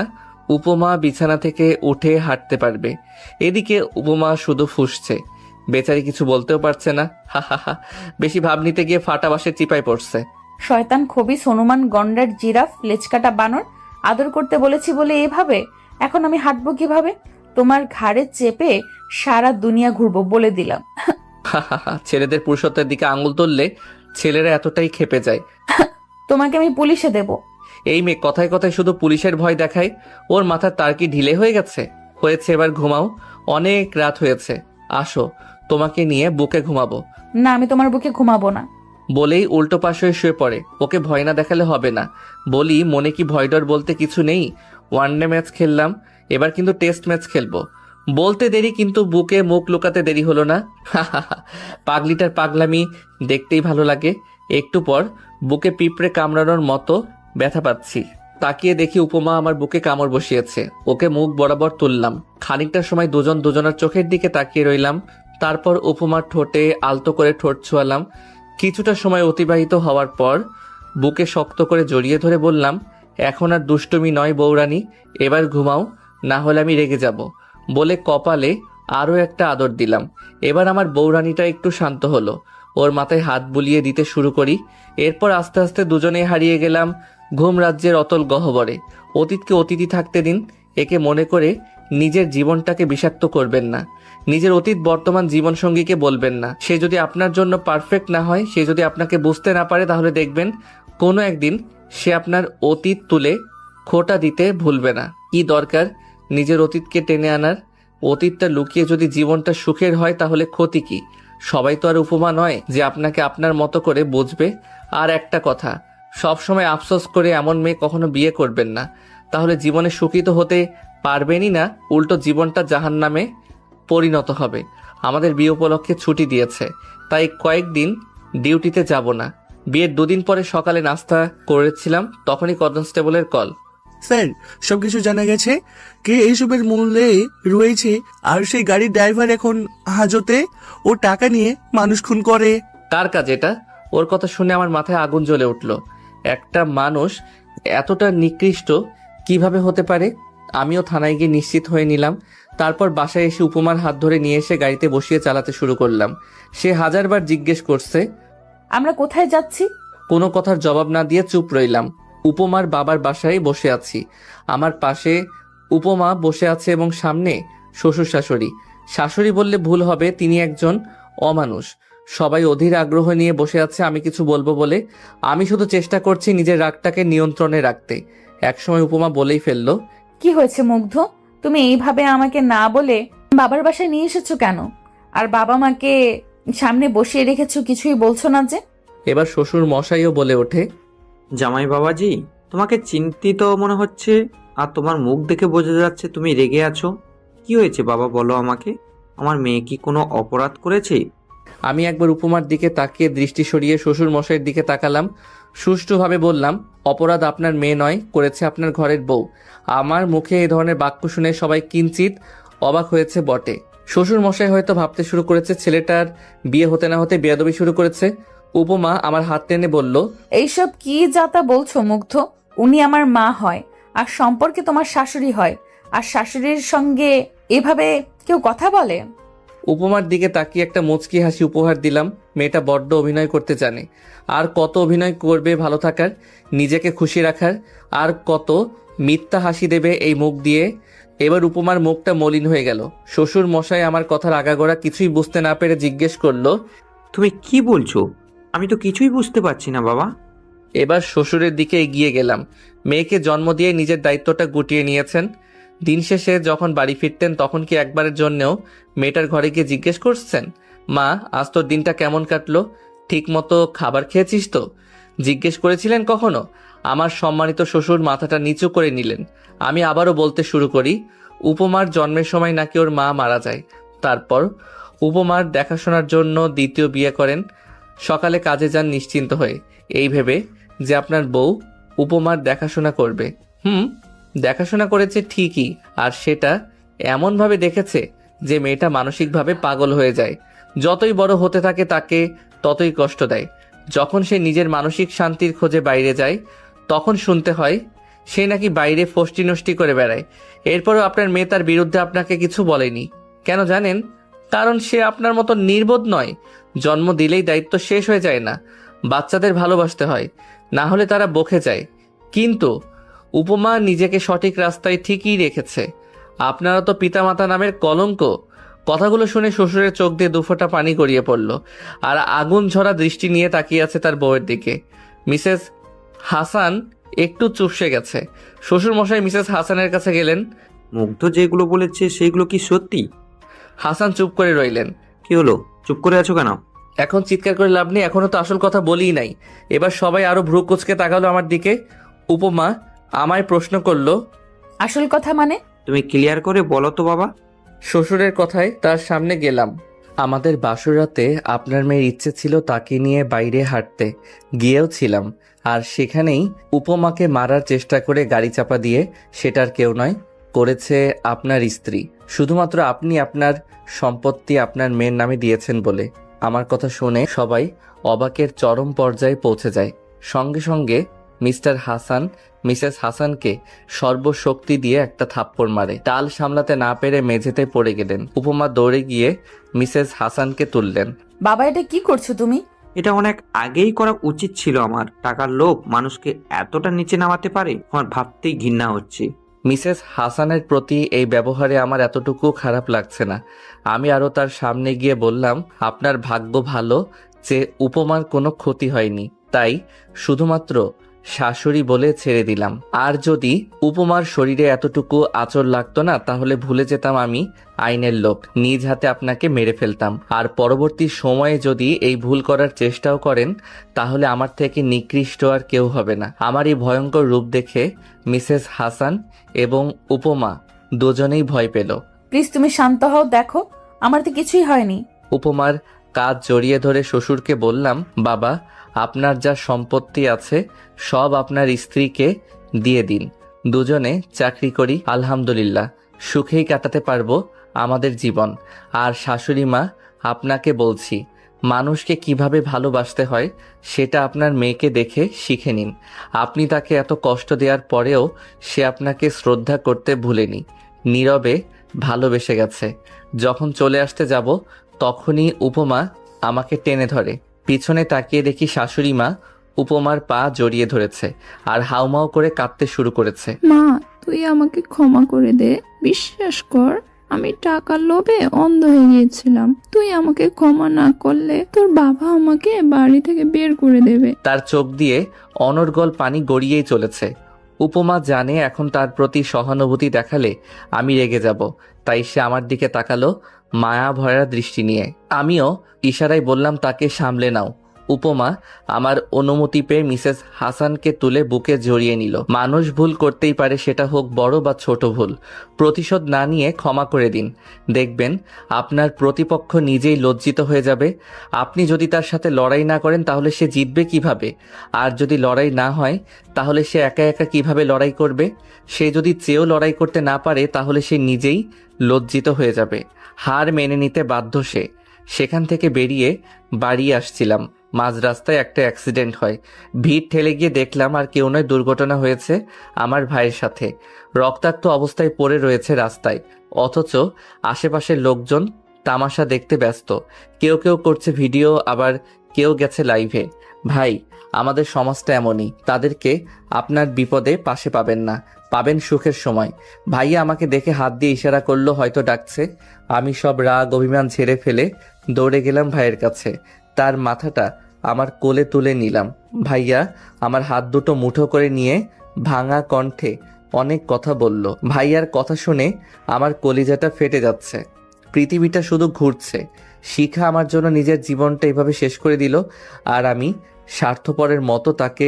উপমা বিছানা থেকে উঠে হাঁটতে পারবে। এদিকে উপমা শুধু ফুঁসছে, বেচারি কিছু বলতেও পারছে না। হা হা হা, বেশি ভাব নিতে গিয়ে ফাটা বাসে চিপায় পড়ছে। শয়তান, খবিস, হনুমান, গন্ডার, জিরাফ, লেজকাটা বানর, আদর করতে বলেছি বলে এভাবে? এখন আমি হাঁটবো কিভাবে? তোমার ঘাড়ে চেপে সারা দুনিয়া ঘুরবো বলে দিলাম। ছেলেদের পুরুষত্বের দিকে আঙুল তুললে ছেলেরা এতটাই খেপে যায়। তোমাকে আমি পুলিশে দেব। এই মেয়ে কথায় কথায় শুধু পুলিশের ভয় দেখায়। ওর মাথার তার কি ঢিলে হয়ে গেছে? হয়েছে, এবার ঘুমাও, অনেক রাত হয়েছে। আসো, তোমাকে নিয়ে বুকে ঘুমাবো। না, আমি তোমার বুকে ঘুমাবো না। বলেই উল্টো পাশ হয়ে শুয়ে পড়ে। ওকে ভয় না দেখালে হবে না। বলি, মনে কি ভয় ডর বলতে কিছু নেই? ওয়ানডে ম্যাচ খেললাম, এবার কিন্তু টেস্ট ম্যাচ খেলবো। বলতে দেরি, কিন্তু বুকে মুখ লুকাতে দেরি হলো না। পাগলিটার পাগলামি দেখতেই ভালো লাগে। একটু পর বুকে পিঁপড়ে কামড়ানোর মতো ব্যথা পাচ্ছি। তাকিয়ে দেখি উপমা আমার বুকে কামড় বসিয়েছে। ওকে মুখ বরাবর তুললাম। খানিকটা সময় দুজন দুজনের চোখের দিকে তাকিয়ে রইলাম। তারপর উপমার ঠোঁটে আলতো করে ঠোঁট ছোঁয়ালাম। কিছুটা সময় অতিবাহিত হওয়ার পর বুকে শক্ত করে জড়িয়ে ধরে বললাম, এখন আর দুষ্টুমি নয় বৌরানী, এবার ঘুমাও, না হলে আমি রেগে যাব। বলে কপালে আরও একটা আদর দিলাম। এবার আমার বৌরানীটা একটু শান্ত হলো। ওর মাথায় হাত বুলিয়ে দিতে শুরু করি। এরপর আস্তে আস্তে দুজনেই হারিয়ে গেলাম ঘুম রাজ্যের অতল গহ্বরে। অতীতকে অতিথি থাকতে দিন, একে মনে করে নিজের জীবনটাকে বিষাক্ত করবেন না। নিজের অতীত বর্তমান জীবনসঙ্গীকে বলবেন না। সে যদি আপনার জন্য পারফেক্ট না হয়, সে যদি আপনাকে বুঝতে না পারে, তাহলে দেখবেন কোনো একদিন সে আপনার অতীত তুলে খোঁটা দিতে ভুলবে না। কি দরকার নিজের অতীতকে টেনে আনার? অতীতটা লুকিয়ে যদি জীবনটা সুখের হয় তাহলে ক্ষতি কি? সবাই তো আর উপমা নয় যে আপনাকে আপনার মতো করে বুঝবে। আর একটা কথা, সবসময় আফসোস করে এমন মেয়ে কখনো বিয়ে করবেন না, তাহলে জীবনে সুখী তো হতে পারবেনই না, উল্টো জীবনটা জাহান্নামে পরিণত হবে। আমাদের বিয়ে উপলক্ষে ছুটি দিয়েছে, তাই কয়েকদিন ডিউটিতে যাব না। বিয়ের 2 দিন পরে সকালে নাস্তা করেছিলাম, তখনই কনস্টেবলের কল। স্যার, সবকিছু জানা গেছে, কে এইসবের মূল্যে রয়েছে, আর সেই গাড়ির ড্রাইভার এখন হাজতে, ও টাকা নিয়ে মানুষ খুন করে। কার কাজ এটা? ওর কথা শুনে আমার মাথায় আগুন জ্বলে উঠল। একটা মানুষ এতটা নিকৃষ্ট কিভাবে হতে পারে? আমিও থানায় গিয়ে নিশ্চিত হয়ে নিলাম। তারপর বাসায় এসে উপমার হাত ধরে নিয়ে এসে গাড়িতে বসিয়ে চালাতে শুরু করলাম। সে হাজারবার জিজ্ঞেস করছে আমরা কোথায় যাচ্ছি। কোনো কথার জবাব না দিয়ে চুপ রইলাম। উপমার বাবার বাসায় বসে আছি। আমার পাশে উপমা বসে আছে এবং সামনে শ্বশুর শাশুড়ি। শাশুড়ি বললে ভুল হবে, তিনি একজন অমানুষ। সবাই অধীর আগ্রহ নিয়ে বসে আছে আমি কিছু বলবো বলে। আমি শুধু চেষ্টা করছি নিজের রাগটাকে নিয়ন্ত্রণে রাখতে। একসময় উপমা বলেই ফেললো, কি হয়েছে মুগ্ধ, তুমি এইভাবে আমাকে না বলে বাবার বাসায় নিয়ে এসেছো কেন? আর বাবা মাকে সামনে বসিয়ে রেখেছো, কিছুই বলছো না যে? এবার শ্বশুর মশাইও বলে ওঠে, জামাই বাবাজি, তোমাকে চিন্তিত মনে হচ্ছে, আর তোমার মুখ দেখে বোঝা যাচ্ছে তুমি রেগে আছো। কি হয়েছে বাবা, বলো আমাকে। আমার মেয়ে কি কোনো অপরাধ করেছে? আমি একবার উপমার দিকে তাকিয়ে দৃষ্টি সরিয়ে শ্বশুর মশাইয়ের দিকে তাকালাম। সুষ্ঠুভাবে বললাম, অপরাধ আপনার মেয়ে নয়, করেছে আপনার ঘরের বউ। আমার মুখে এই ধরনের বাক্য শুনে সবাই কিঞ্চিত অবাক হয়েছে বটে। শ্বশুর মশাই হয়তো ভাবতে শুরু করেছে ছেলেটার বিয়ে হতে না হতে বেয়াদবি শুরু করেছে। উপমা আমার হাত টেনে বলল, এইসব কি যাতা বলছো মুগ্ধ? উনি আমার মা হয়, আর সম্পর্কে তোমার শাশুড়ি হয়, আর শাশুড়ির সঙ্গে এভাবে কেউ কথা বলে? উপমার দিকে তাকিয়ে একটা মুচকি হাসি উপহার দিলাম। মেয়েটা বড্ড অভিনয় করতে জানে। আর কত অভিনয় করবে ভালো থাকার, নিজেকে খুশি রাখার, আর কত মিথ্যা হাসি দেবে এই মুখ দিয়ে। এবার উপমার মুখটা মলিন হয়ে গেল। শ্বশুর মশাই আমার কথার আগাগোড়া কিছুই বুঝতে না পেরে জিজ্ঞেস করলো, তুমি কি বলছো? আমি তো কিছুই বুঝতে পারছি না বাবা। এবার শ্বশুরের দিকে এগিয়ে গেলাম। মেয়েকে জন্ম দিয়ে নিজের দায়িত্বটা গুটিয়ে নিয়েছেন। দিন শেষে যখন বাড়ি ফিরতেন তখন কি একবারের জন্যও মেয়েটার ঘরে গিয়ে জিজ্ঞেস করছেন, মা আজ তোর দিনটা কেমন কাটলো, ঠিক মতো খাবার খেয়েছিস তো? জিজ্ঞেস করেছিলেন কখনো? আমার সম্মানিত শ্বশুর মাথাটা নিচু করে নিলেন। আমি আবারও বলতে শুরু করি, উপমার জন্মের সময় নাকি ওর মা মারা যায়। তারপর উপমার দেখাশোনার জন্য দ্বিতীয় বিয়ে করেন। সকালে কাজে যান নিশ্চিন্ত হয়ে, এই ভেবে যে আপনার বউ উপমার দেখাশোনা করবে। দেখাশোনা করেছে ঠিকই, আর সেটা এমনভাবে দেখেছে যে মেয়েটা মানসিকভাবে পাগল হয়ে যায়। যতই বড় হতে থাকে তাকে ততই কষ্ট দেয়। যখন সে নিজের মানসিক শান্তির খোঁজে বাইরে যায় তখন শুনতে হয় সে নাকি বাইরে ফষ্টি নষ্টি করে বেড়ায়। এরপরও আপনার মেয়ে তার বিরুদ্ধে আপনাকে কিছু বলেনি। কেন জানেন? কারণ সে আপনার মতো নির্বোধ নয়। জন্ম দিলেই দায়িত্ব শেষ হয়ে যায় না, বাচ্চাদের ভালোবাসতে হয়, না হলে তারা বকে যায়। কিন্তু উপমা নিজেকে সঠিক রাস্তায় ঠিকই রেখেছে। আপনারা তো পিতামাতা নামের কলঙ্ক। কথাগুলো শুনে শ্বশুরের চোখ দিয়ে দুফোঁটা পানি গড়িয়ে পড়ল, আর আগুন ঝরা দৃষ্টি নিয়ে তাকিয়ে আছে তার বউয়ের দিকে। মিসেস হাসান একটু চুপসে গেছে। শ্বশুর মশাই মিসেস হাসানের কাছে গেলেন। মুগ্ধ যেগুলো বলেছে সেগুলো কি সত্যি? হাসান চুপ করে রইলেন। কি হলো, চুপ করে আছো কেন? এখন চিৎকার করে লাভ নেই, এখনো তো আসল কথা বলিই নাই। এবার সবাই আরো ভ্রু কুচকে তাকালো আমার দিকে। উপমা আমায় প্রশ্ন করলো, আসল কথা মানে? তুমি ক্লিয়ার করে বলো তো বাবা। শ্বশুরের কথায় তার সামনে গেলাম। আমাদের বাসরাতে আপনার মেয়ের ইচ্ছে ছিল তাকে নিয়ে বাইরে হাঁটতে, গিয়েও ছিলাম। আর সেখানেই উপমাকে মারার চেষ্টা করে গাড়ি চাপা দিয়ে, সেটার কেউ নয়, করেছে আপনার স্ত্রী। শুধুমাত্র আপনি আপনার সম্পত্তি আপনার মেয়ের নামে দিয়েছেন বলে। আমার কথা শুনে সবাই অবাকের চরম পর্যায়ে পৌঁছে যায়। সঙ্গে সঙ্গে মিস্টার হাসান মিসেস হাসানকে সর্বশক্তি দিয়ে একটা থাপ্পড় মারে। টাল সামলাতে না পেরে মেঝেতে পড়ে গেলেন। উপমা দৌড়ে গিয়ে মিসেস হাসানকে তুললেন। বাবা, এটা কি করছো তুমি? এটা অনেক আগেই করা উচিত ছিল আমার। টাকার লোভ মানুষকে এতটা নিচে নামাতে পারে, আমার ভাবতেই ঘৃণা হচ্ছে। মিসেস হাসানের প্রতি এই ব্যবহারে আমার এতটুকু খারাপ লাগছে না। আমি আরও তার সামনে গিয়ে বললাম, আপনার ভাগ্য ভালো যে উপমার কোনো ক্ষতি হয়নি, তাই শুধুমাত্র শাশুড়ি বলে ছেড়ে দিলাম। আর যদি উপমার শরীরে এতটুকু আঁচড় লাগতো না, তাহলে ভুলে যেতাম আমি আইনের লোক, নিজ হাতে আপনাকে মেরে ফেলতাম। আর পরবর্তী সময়ে যদি এই ভুল করার চেষ্টাও করেন, তাহলে আমার থেকে নিকৃষ্ট আর কেউ হবে না। আমার এই ভয়ঙ্কর রূপ দেখে মিসেস হাসান এবং উপমা দুজনেই ভয় পেল। প্লিজ তুমি শান্ত হও, দেখো আমার তো কিছুই হয়নি। উপমার কাঁধ জড়িয়ে ধরে শ্বশুরকে বললাম, বাবা, আপনার যা সম্পত্তি আছে সব আপনার স্ত্রীকে দিয়ে দিন। দুজনে চাকরি করি, আলহামদুলিল্লাহ সুখেই কাটাতে পারবো আমাদের জীবন। আর শাশুড়ি মা, আপনাকে বলছি, মানুষকে কিভাবে ভালোবাসতে হয় সেটা আপনার মেয়েকে দেখে শিখে নিন। আপনি তাকে এত কষ্ট দেওয়ার পরেও সে আপনাকে শ্রদ্ধা করতে ভুলেনি, নীরবে ভালোবেসে গেছে। যখন চলে আসতে যাব তখনই উপমা আমাকে টেনে ধরে। পিছনে তাকিয়ে দেখি শাশুড়ি মা উপমার পা জড়িয়ে ধরেছে আর হাউমাউ করে কাঁদতে শুরু করেছে। মা, তুই আমাকে ক্ষমা করে দে, বিশ্বাস কর আমি টাকার লোভে অন্ধ হয়ে গিয়েছিলাম। তুই আমাকে ক্ষমা না করলে তোর বাবা আমাকে বাড়ি থেকে বের করে দেবে। তার চোখ দিয়ে অনর্গল পানি গড়িয়েই চলেছে। উপমা জানে এখন তার প্রতি সহানুভূতি দেখালে আমি রেগে যাব, তাই সে আমার দিকে তাকালো মায়া ভরা দৃষ্টি নিয়ে। আমিও ইশারায় বললাম, তাকে সামলে নাও। উপমা আমার অনুমতি পেয়ে মিসেস হাসানকে তুলে বুকে জড়িয়ে নিল। মানুষ ভুল করতেই পারে, সেটা হোক বড় বা ছোট ভুল। প্রতিশোধ না নিয়ে ক্ষমা করে দিন, দেখবেন আপনার প্রতিপক্ষ নিজেই লজ্জিত হয়ে যাবে। আপনি যদি তার সাথে লড়াই না করেন তাহলে সে জিতবে কিভাবে? আর যদি লড়াই না হয় তাহলে সে একা একা কিভাবে লড়াই করবে? সে যদি চেয়েও লড়াই করতে না পারে তাহলে সে নিজেই লজ্জিত হয়ে যাবে। হার মেনে নিতে বাধ্য সে। সেখান থেকে বেরিয়ে বাড়ি আসছিলাম, মাঝ রাস্তায় একটা অ্যাক্সিডেন্ট হয়। ভিড় ঠেলে গিয়ে দেখলাম আর কেউ নয়, দুর্ঘটনা হয়েছে আমার ভাইয়ের সাথে। রক্তাক্ত অবস্থায় পড়ে রয়েছে রাস্তায়, অথচ আশেপাশের লোকজন তামাশা দেখতে ব্যস্ত। কেউ কেউ করছে ভিডিও, আবার কেউ গেছে লাইভে। ভাই, আমাদের সমাজটা এমনই, তাদেরকে আপনার বিপদে পাশে পাবেন না, পাবেন সুখের সময়। ভাইয়া আমাকে দেখে হাত দিয়ে ইশারা করলো, হয়তো ডাকছে। আমি সব রাগ অভিমান ঝেড়ে ফেলে দৌড়ে গেলাম ভাইয়ের কাছে। তার মাথাটা আমার কোলে তুলে নিলাম। ভাইয়া আমার হাত দুটো মুঠো করে নিয়ে ভাঙা কণ্ঠে অনেক কথা বলল। ভাইয়ার কথা শুনে আমার কলিজাটা ফেটে যাচ্ছে। পৃথিবীটা শুধু ঘুরছে। শিখা আমার জন্য নিজের জীবনটা এভাবে শেষ করে দিল, আর আমি স্বার্থপরের মতো তাকে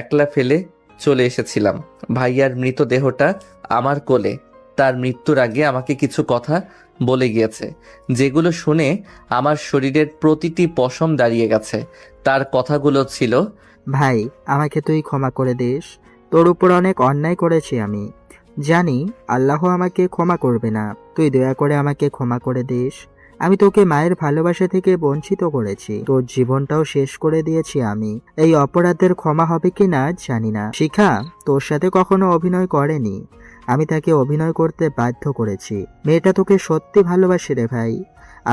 একলা ফেলে চলে এসেছিলাম। ভাইয়ার মৃতদেহটা আমার কোলে। তার মৃত্যুর আগে আমাকে কিছু কথা বলে গিয়েছে, যেগুলো শুনে আমার শরীরের প্রতিটি পশম দাঁড়িয়ে গেছে। তার কথাগুলো ছিল, ভাই, আমাকে তুই ক্ষমা করে দিস। তোর উপর অনেক অন্যায় করেছি আমি, জানি আল্লাহ আমাকে ক্ষমা করবে না। তুই দয়া করে আমাকে ক্ষমা করে দিস। আমি তোকে মায়ের ভালোবাসা থেকে বঞ্চিত করেছি, তোর জীবনটাও শেষ করে দিয়েছি আমি। এই অপরাধের ক্ষমা হবে কি না জানি না। শিখা তোর সাথে কখনো অভিনয় করেনি, আমি তাকে অভিনয় করতে বাধ্য করেছি। মেয়েটা তোকে সত্যি ভালোবাসে রে ভাই।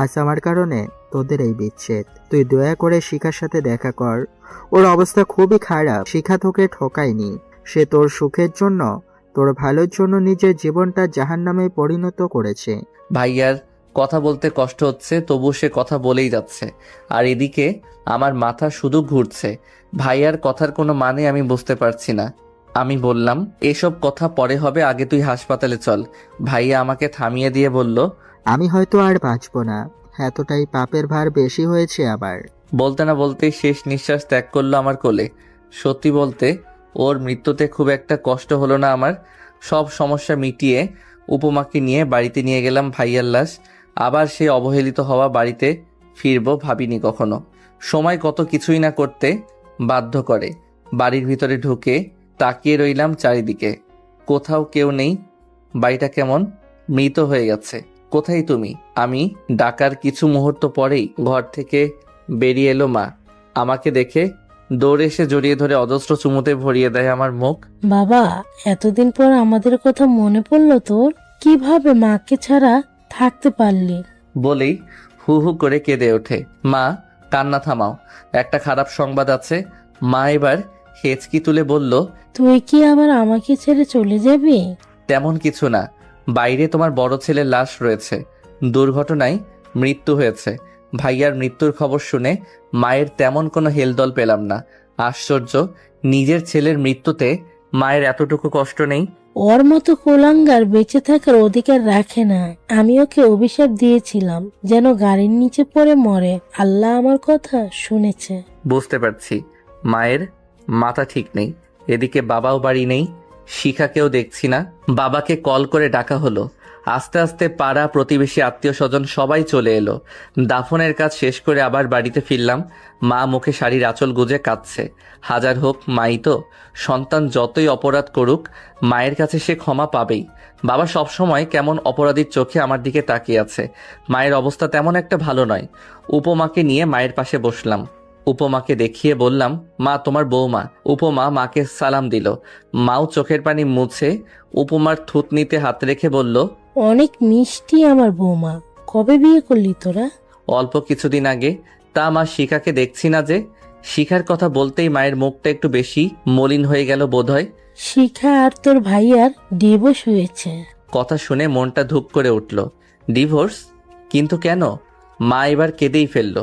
আজ আমার কারণে তোদের এই বিচ্ছেদ। তুই দয়া করে শিখার সাথে দেখা কর, ওর অবস্থা খুবই খারাপ। শিখা তোকে ঠকায়নি, সে তোর সুখের জন্য, তোর ভালোর জন্য নিজের জীবনটা জাহান্নামে পরিণত করেছে। ভাইয়ার কথা বলতে কষ্ট হচ্ছে, তবু সে কথা বলেই যাচ্ছে। আর এদিকে আমার মাথা শুধু ঘুরছে। ভাইয়ার কথার কোনো মানে আমি বুঝতে পারছি না। আমি বললাম, এসব কথা পরে হবে, আগে তুই হাসপাতালে চল। ভাইয়া আমাকে থামিয়ে দিয়ে বলল, আমি হয়তো আর বাঁচবো না, এতটাই পাপের ভার বেশি হয়েছে আবার। বলতে না বলতেই শেষ নিঃশ্বাস ত্যাগ করলো আমার কোলে। সত্যি বলতে ওর মৃত্যুতে খুব একটা কষ্ট হলো না আমার। সব সমস্যা মিটিয়ে উপমাকে নিয়ে বাড়িতে নিয়ে গেলাম। ভাইয়ার লাশ। আবার সে অবহেলিত হওয়া বাড়িতে ফিরবো ভাবিনি কখনো। সময় কত কিছুই না করতে বাধ্য করে। বাড়ির ভিতরে ঢুকে তাকিয়ে রইলাম চারিদিকে, কোথাও কেউ নেই। বাড়িটা কেমন মৃত হয়ে গেছে। কোথায় তুমি? আমি ডাকার কিছু মুহূর্ত পরেই ঘর থেকে বেরিয়ে এলো মা। আমাকে দেখে দৌড়ে এসে জড়িয়ে ধরে অজস্র চুমুতে ভরিয়ে দেয় আমার মুখ। বাবা, এতদিন পর আমাদের কথা মনে পড়লো তোর? কিভাবে মাকে ছাড়া থাকতে পারলি? বলেই হু হু করে কেঁদে ওঠে। মা, কান্না থামাও, একটা খারাপ সংবাদ আছে। মা এবার হেঁচকি তুলে বলল, তুই কি আবার আমাকে ছেড়ে চলে যাবি? তেমন কিছু না, বাইরে তোমার বড় ছেলের লাশ রয়েছে, দুর্ঘটনায় মৃত্যু হয়েছে। ভাইয়ার মৃত্যুর খবর শুনে মায়ের তেমন কোনো হেলদোল পেলাম না। আশ্চর্য, নিজের ছেলের মৃত্যুতে মায়ের এতটুকু কষ্ট নেই। ওর মতো কোলাঙ্গার বেঁচে থাকার অধিকার রাখে না। আমি ওকে অভিশাপ দিয়েছিলাম যেন গাড়ির নিচে পড়ে মরে। আল্লাহ আমার কথা শুনেছে। বুঝতে পারছি, মায়ের মাথা ঠিক নেই। এদিকে বাবাও বাড়ি নেই, শিখাকেও দেখছি না। বাবাকে কল করে ডাকা হলো। আস্তে আস্তে পাড়া প্রতিবেশী আত্মীয় স্বজন সবাই চলে এলো। দাফনের কাজ শেষ করে আবার বাড়িতে ফিরলাম। মা মুখে শাড়ির আঁচল গুজে কাঁদছে। হাজার হোক মাই তো, সন্তান যতই অপরাধ করুক মায়ের কাছে সে ক্ষমা পাবেই। বাবা সবসময় কেমন অপরাধীর চোখে আমার দিকে তাকিয়ে আছে। মায়ের অবস্থা তেমন একটা ভালো নয়। উপমাকে নিয়ে মায়ের পাশে বসলাম। উপমাকে দেখিয়ে বললাম, মা তোমার বৌমা। উপমা মাকে সালাম দিল। মাও চোখের পানি মুছে উপমার থুতনিতে হাত রেখে বলল, অনেক মিষ্টি আমার বৌমা। কবে বিয়ে করলি তোরা? অল্প কিছুদিন আগে। তা মা, শিখাকে দেখছি না যে? শিখার কথা বলতেই মায়ের মুখটা একটু বেশি মলিন হয়ে গেল বোধহয়। শিখা আর তোর ভাইয়ার ডিভোর্স হয়েছে। কথা শুনে মনটা ধুপ করে উঠল। ডিভোর্স? কিন্তু কেন? মা এবার কেঁদেই ফেলল।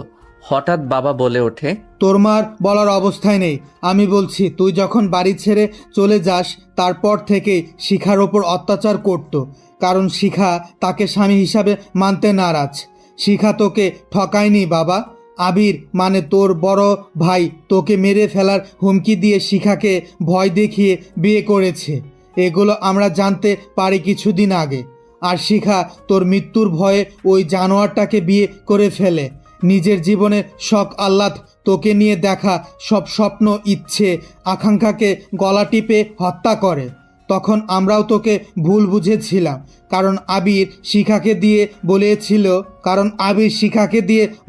হঠাৎ বাবা বলে ওঠে, তোর মার বলার অবস্থায় নেই। আমি বলছি, তুই যখন বাড়ি ছেড়ে চলে যাস তারপর থেকে শিখার ওপর অত্যাচার করত, কারণ শিখা তাকে স্বামী হিসাবে মানতে নারাজ। শিখা তোকে ঠকায়নি বাবা। আবির মানে তোর বড় ভাই তোকে মেরে ফেলার হুমকি দিয়ে শিখাকে ভয় দেখিয়ে বিয়ে করেছে। এগুলো আমরা জানতে পারি কিছুদিন আগে। আর শিখা তোর মৃত্যুর ভয়ে ওই জানোয়ারটাকে বিয়ে করে ফেলে। নিজের জীবনের শখ আহ্লাদ, তোকে নিয়ে দেখা সব স্বপ্ন ইচ্ছে আকাঙ্ক্ষাকে গলা টিপে হত্যা করে। তখন আমরাও তোকে ভুল বুঝেছিলাম, কারণ আবির শিখাকে দিয়ে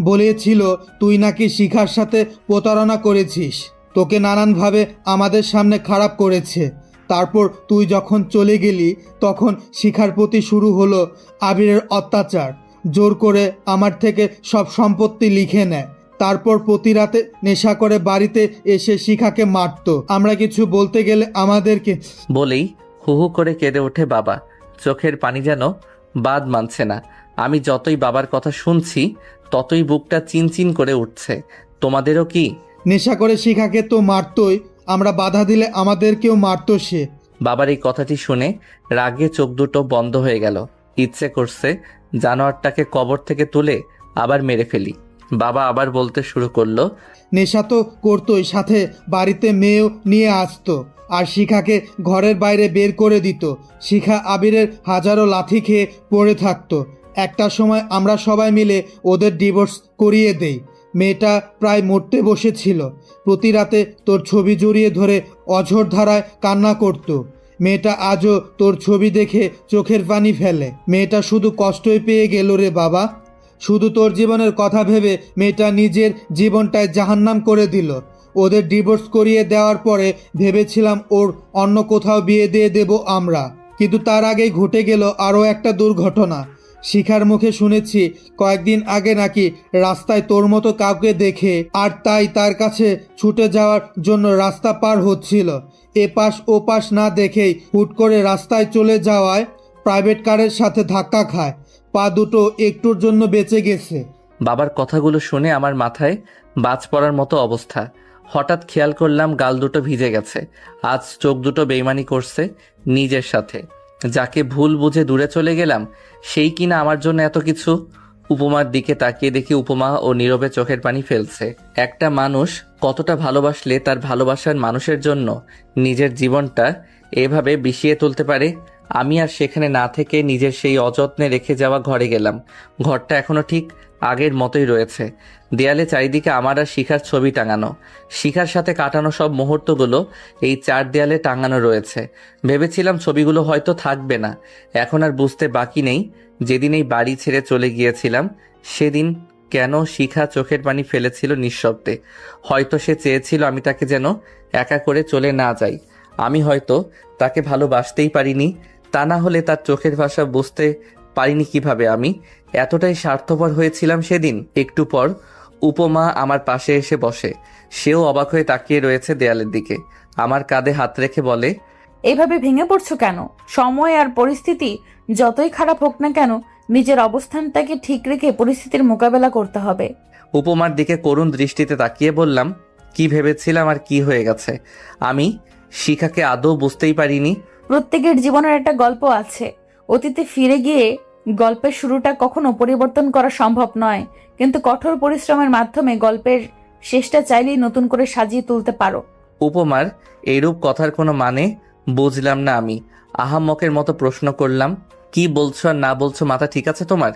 বলেছিল তুই নাকি শিখার সাথে প্রতারণা করেছিস। তোকে নানানভাবে আমাদের সামনে খারাপ করেছে। তারপর তুই যখন চলে গেলি তখন শিখার প্রতি শুরু হলো আবিরের অত্যাচার। জোর করে আমার থেকে সব সম্পত্তি লিখে নেয়। তারপর প্রতি রাতে নেশা করে বাড়িতে এসে শিখাকে মারতো। আমরা কিছু বলতে গেলে আমাদেরকে বলেই হু হু করে কেঁদে ওঠে বাবা। চোখের পানি যেন বাদ মানছে না। আমি যতই বাবার কথা শুনছি ততই বুকটা চিনচিন করে উঠছে। তোমাদেরও কি? নেশা করে শিখাকে তো মারতোই, আমরা বাধা দিলে আমাদেরকেও মারতো সে। বাবার এই কথাটি শুনে রাগে চোখ দুটো বন্ধ হয়ে গেল। ইচ্ছে করছে জানোয়ারটাকে কবর থেকে তুলে আবার মেরে ফেলি। বাবা আবার বলতে শুরু করলো, নেশা তো করতোই, সাথে বাড়িতে মেয়েও নিয়ে আসতো আর শিখাকে ঘরের বাইরে বের করে দিত। শিখা আবিরের হাজারো লাথি খেয়ে পড়ে থাকতো। একটা সময় আমরা সবাই মিলে ওদের ডিভোর্স করিয়ে দেই। মেয়েটা প্রায় মরতে বসেছিল। প্রতি রাতে তোর ছবি জড়িয়ে ধরে অঝোর ধারায় কান্না করত। মেয়েটা আজও তোর ছবি দেখে চোখের পানি ফেলে। মেয়েটা শুধু কষ্টই পেয়ে গেল রে বাবা। শুধু তোর জীবনের কথা ভেবে মেয়েটা নিজের জীবনটায় জাহান্নাম করে দিল। ওদের ডিভোর্স করিয়ে দেওয়ার পরে ভেবেছিলাম ওর অন্য কোথাও বিয়ে দিয়ে দেব আমরা, কিন্তু তার আগেই ঘটে গেল আরও একটা দুর্ঘটনা। শিখার মুখে শুনেছি কয়েকদিন আগে নাকি রাস্তায় তোর মতো কাউকে দেখে, আর তাই তার কাছে ছুটে যাওয়ার জন্য রাস্তা পার হচ্ছিল। এপাশ ওপাশ না দেখেই হুট করে রাস্তায় চলে যাওয়ায় প্রাইভেট কারের সাথে ধাক্কা খায়। পা দুটো একটুর জন্য বেঁচে গেছে। বাবার কথাগুলো শুনে আমার মাথায় বাজ পড়ার মতো অবস্থা। হঠাৎ খেয়াল করলাম গাল দুটো ভিজে গেছে। আজ চোখ দুটো বেইমানি করছে নিজের সাথে। যাকে ভুল বুঝে দূরে চলে গেলাম সেই কিনা আমার জন্য এত কিছু। উপমার দিকে তাকিয়ে দেখি উপমা ও নীরবে চোখের পানি ফেলছে। একটা মানুষ কতটা ভালোবাসলে তার ভালোবাসার মানুষের জন্য নিজের জীবনটা এভাবে বিষিয়ে তুলতে পারে। আমি আর সেখানে না থেকে নিজের সেই অযত্নে রেখে যাওয়া ঘরে গেলাম। ঘরটা এখনো ঠিক আগের মতোই রয়েছে। দেয়ালে চারিদিকে আমার আর শিখার ছবি টাঙানো। শিখার সাথে কাটানো সব মুহূর্তগুলো এই চার দেয়ালে টাঙানো রয়েছে। ভেবেছিলাম ছবিগুলো হয়তো থাকবে না। এখন আর বুঝতে বাকি নেই, যেদিন এই বাড়ি ছেড়ে চলে গিয়েছিলাম সেদিন কেন শিখা চোখের পানি ফেলেছিল নিঃশব্দে। হয়তো সে চেয়েছিল আমি তাকে যেন একা করে চলে না যাই। আমি হয়তো তাকে ভালোবাসতেই পারিনি। তা না হলে তার চোখের ভাষা বুঝতে পারিনি কিভাবে আমি এতটাই স্বার্থপর হয়েছিলাম সেদিন। একটু পর উপমা আমার পাশে এসে বসে। সেও অবাক হয়ে তাকিয়ে রয়েছে দেয়ালের দিকে। আমার কাঁধে হাত রেখে বলে, এইভাবে ভেঙে পড়ছো কেন? সময় আর পরিস্থিতি যতই খারাপ হোক না কেন, নিজের অবস্থানটাকে ঠিক রেখে পরিস্থিতির মোকাবেলা করতে হবে। উপমার দিকে করুণ দৃষ্টিতে তাকিয়ে বললাম, কি ভেবেছিলাম আর কি হয়ে গেছে। আমি শিখাকে আদৌ বুঝতেই পারিনি। প্রত্যেকের জীবনের একটা গল্প আছে। অতীতে ফিরে গিয়ে গল্পের শুরুটা কখনো পরিবর্তন করা সম্ভব নয়, কিন্তু কঠোর পরিশ্রমের মাধ্যমে গল্পের শেষটা চাইলেই নতুন করে সাজিয়ে তুলতে পারো। উপমার এইরূপ কথার কোনো মানে বুঝলাম না। আমি আহাম্মকের মতো প্রশ্ন করলাম, কি বলছো আর না বলছো মাথা ঠিক আছে তোমার?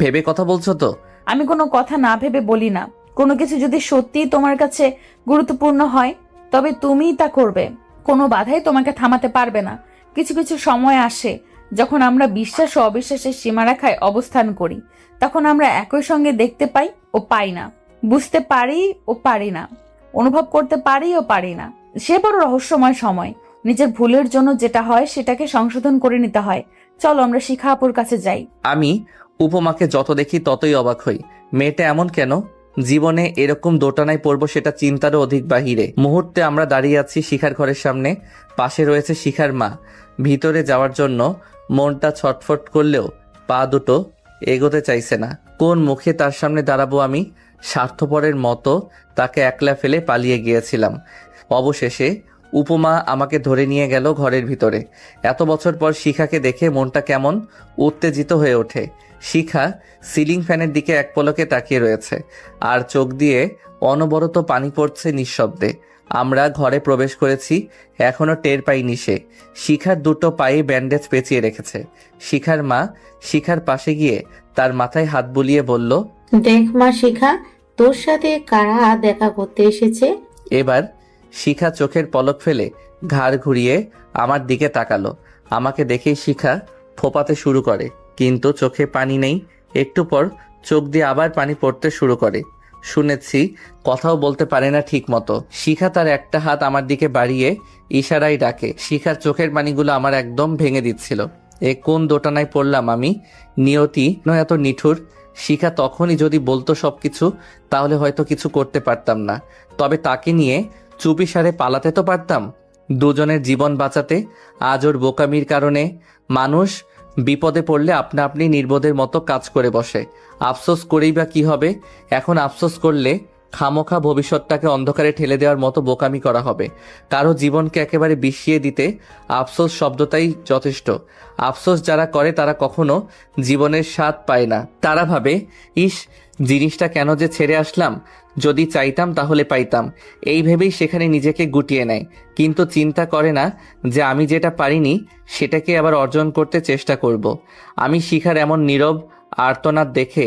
ভেবে কথা বলছো তো? আমি কোনো কথা না ভেবে বলি না। কোনো কিছু যদি সত্যিই তোমার কাছে গুরুত্বপূর্ণ হয় তবে তুমিই তা করবে। কোনো বাধাই তোমাকে থামাতে পারবে না। কিছু কিছু সময় আসে যখন আমরা বিশ্বাস ও অবিশ্বাসের সীমারেখায় অবস্থান করি। তখন আমরা একই সঙ্গে দেখতে পাই ও পাই না, বুঝতে পারি ও পারি না, অনুভব করতে পারি ও পারি না। সে বড় রহস্যময় সময়। নিজের ভুলের জন্য যেটা হয় সেটাকে সংশোধন করে নিতে হয়। চলো আমরা শিখা আপুর কাছে যাই। আমি উপমাকে যত দেখি ততই অবাক হই। মেয়েটা এমন কেন? জীবনে এরকম দোটানায় পড়বো সেটা চিন্তারও অধিক বাহিরে। মুহূর্তে আমরা দাঁড়িয়ে আছি শিখার ঘরের সামনে। পাশে রয়েছে শিখার মা। ভিতরে যাওয়ার জন্য মনটা ছটফট করলেও পা দুটো এগোতে চাইছে না। কোন মুখে তার সামনে দাঁড়াবো আমি? স্বার্থপরের মতো তাকে একলা ফেলে পালিয়ে গিয়েছিলাম। অবশেষে উপমা আমাকে ধরে নিয়ে গেল ঘরের ভিতরে। এত বছর পর শিখাকে দেখে মনটা কেমন উত্তেজিত হয়ে ওঠে। শিখা সিলিং ফ্যানের দিকে এক পলকে তাকিয়ে রয়েছে, আর চোখ দিয়ে অনবরত পানি পড়ছে নিঃশব্দে। আমরা ঘরে প্রবেশ করেছি, এখনো টের পাইনি সে। শিখার দুটো পায়ে ব্যান্ডেজ পেঁচিয়ে রেখেছে। শিখার মা শিখার পাশে গিয়ে তার মাথায় হাত বুলিয়ে বলল, দেখ মা শিখা, তোর সাথে কারা দেখা করতে এসেছে। এবার শিখা চোখের পলক ফেলে ঘাড় ঘুরিয়ে আমার দিকে তাকালো। আমাকে দেখেই শিখা ফোপাতে শুরু করে, কিন্তু চোখে পানি নেই। একটু পর চোখ দিয়ে আবার পানি পড়তে শুরু করে। শুনেছি কথাও বলতে পারে না ঠিক মতো। শিখা তার একটা হাত আমার দিকে বাড়িয়ে ইশারায় ডাকে। শিখার চোখের পানিগুলো আমার একদম ভেঙে দিচ্ছিল। এ কোন দোটানায় পড়লাম আমি? নিয়তি নয় এত নিঠুর। শিখা তখনই যদি বলতো সবকিছু, তাহলে হয়তো কিছু করতে পারতাম না। তবে তাকে নিয়ে চুপিসারে পালাতে তো পারতাম, দুজনের জীবন বাঁচাতে। আজ ওর বোকামির কারণে মানুষ বিপদে পড়লে আপনা আপনি নির্বোধের মতো কাজ করে বসে। আফসোস করেই বা কি হবে? এখন আফসোস করলে খামোখা ভবিষ্যৎটাকে অন্ধকারে ঠেলে দেওয়ার মতো বোকামি করা হবে। কারো জীবনকে একেবারে বিষিয়ে দিতে আফসোস শব্দটাই যথেষ্ট। আফসোস যারা করে তারা কখনো জীবনের স্বাদ পায় না। তারা ভাবে, ইস, জিনিসটা কেন যে ছেড়ে আসলাম, যদি চাইতাম তাহলে পাইতাম। এই ভেবেই সেখানে নিজেকে গুটিয়ে নেয়, কিন্তু চিন্তা করে না যে আমি যেটা পারিনি সেটাকে আবার অর্জন করতে চেষ্টা করব। আমি শিখার এমন নীরব আর্তনাদ দেখে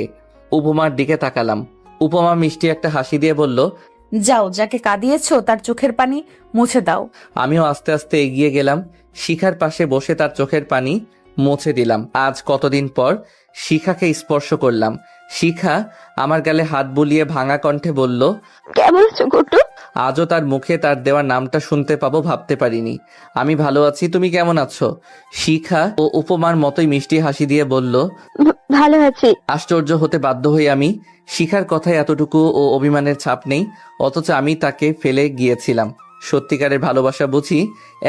উপমার দিকে তাকালাম। উপমা মিষ্টি একটা হাসি দিয়ে বলল, যাও, যাকে কাঁদিয়েছো তার চোখের পানি মুছে দাও। আমিও আস্তে আস্তে এগিয়ে গেলাম, শিখার পাশে বসে তার চোখের পানি মুছে দিলাম। আজ কতদিন পর শিখাকে স্পর্শ করলাম। শিখা আমার গালে হাত বুলিয়ে ভাঙা কণ্ঠে বলল, কেমন আছো গুড্ডু? আজও তার মুখে তার দেওয়া নামটা শুনতে পাবো ভাবতে পারিনি। আমি ভালো আছি, তুমি কেমন আছো? শিখা ও উপমার মতোই মিষ্টি হাসি দিয়ে বলল, ভালো আছি। আশ্চর্য হতে বাধ্য হই আমি। শিখার কথায় এতটুকু ও অভিমানের ছাপ নেই, অথচ আমি তাকে ফেলে গিয়েছিলাম। সত্যিকারের ভালোবাসা বুঝি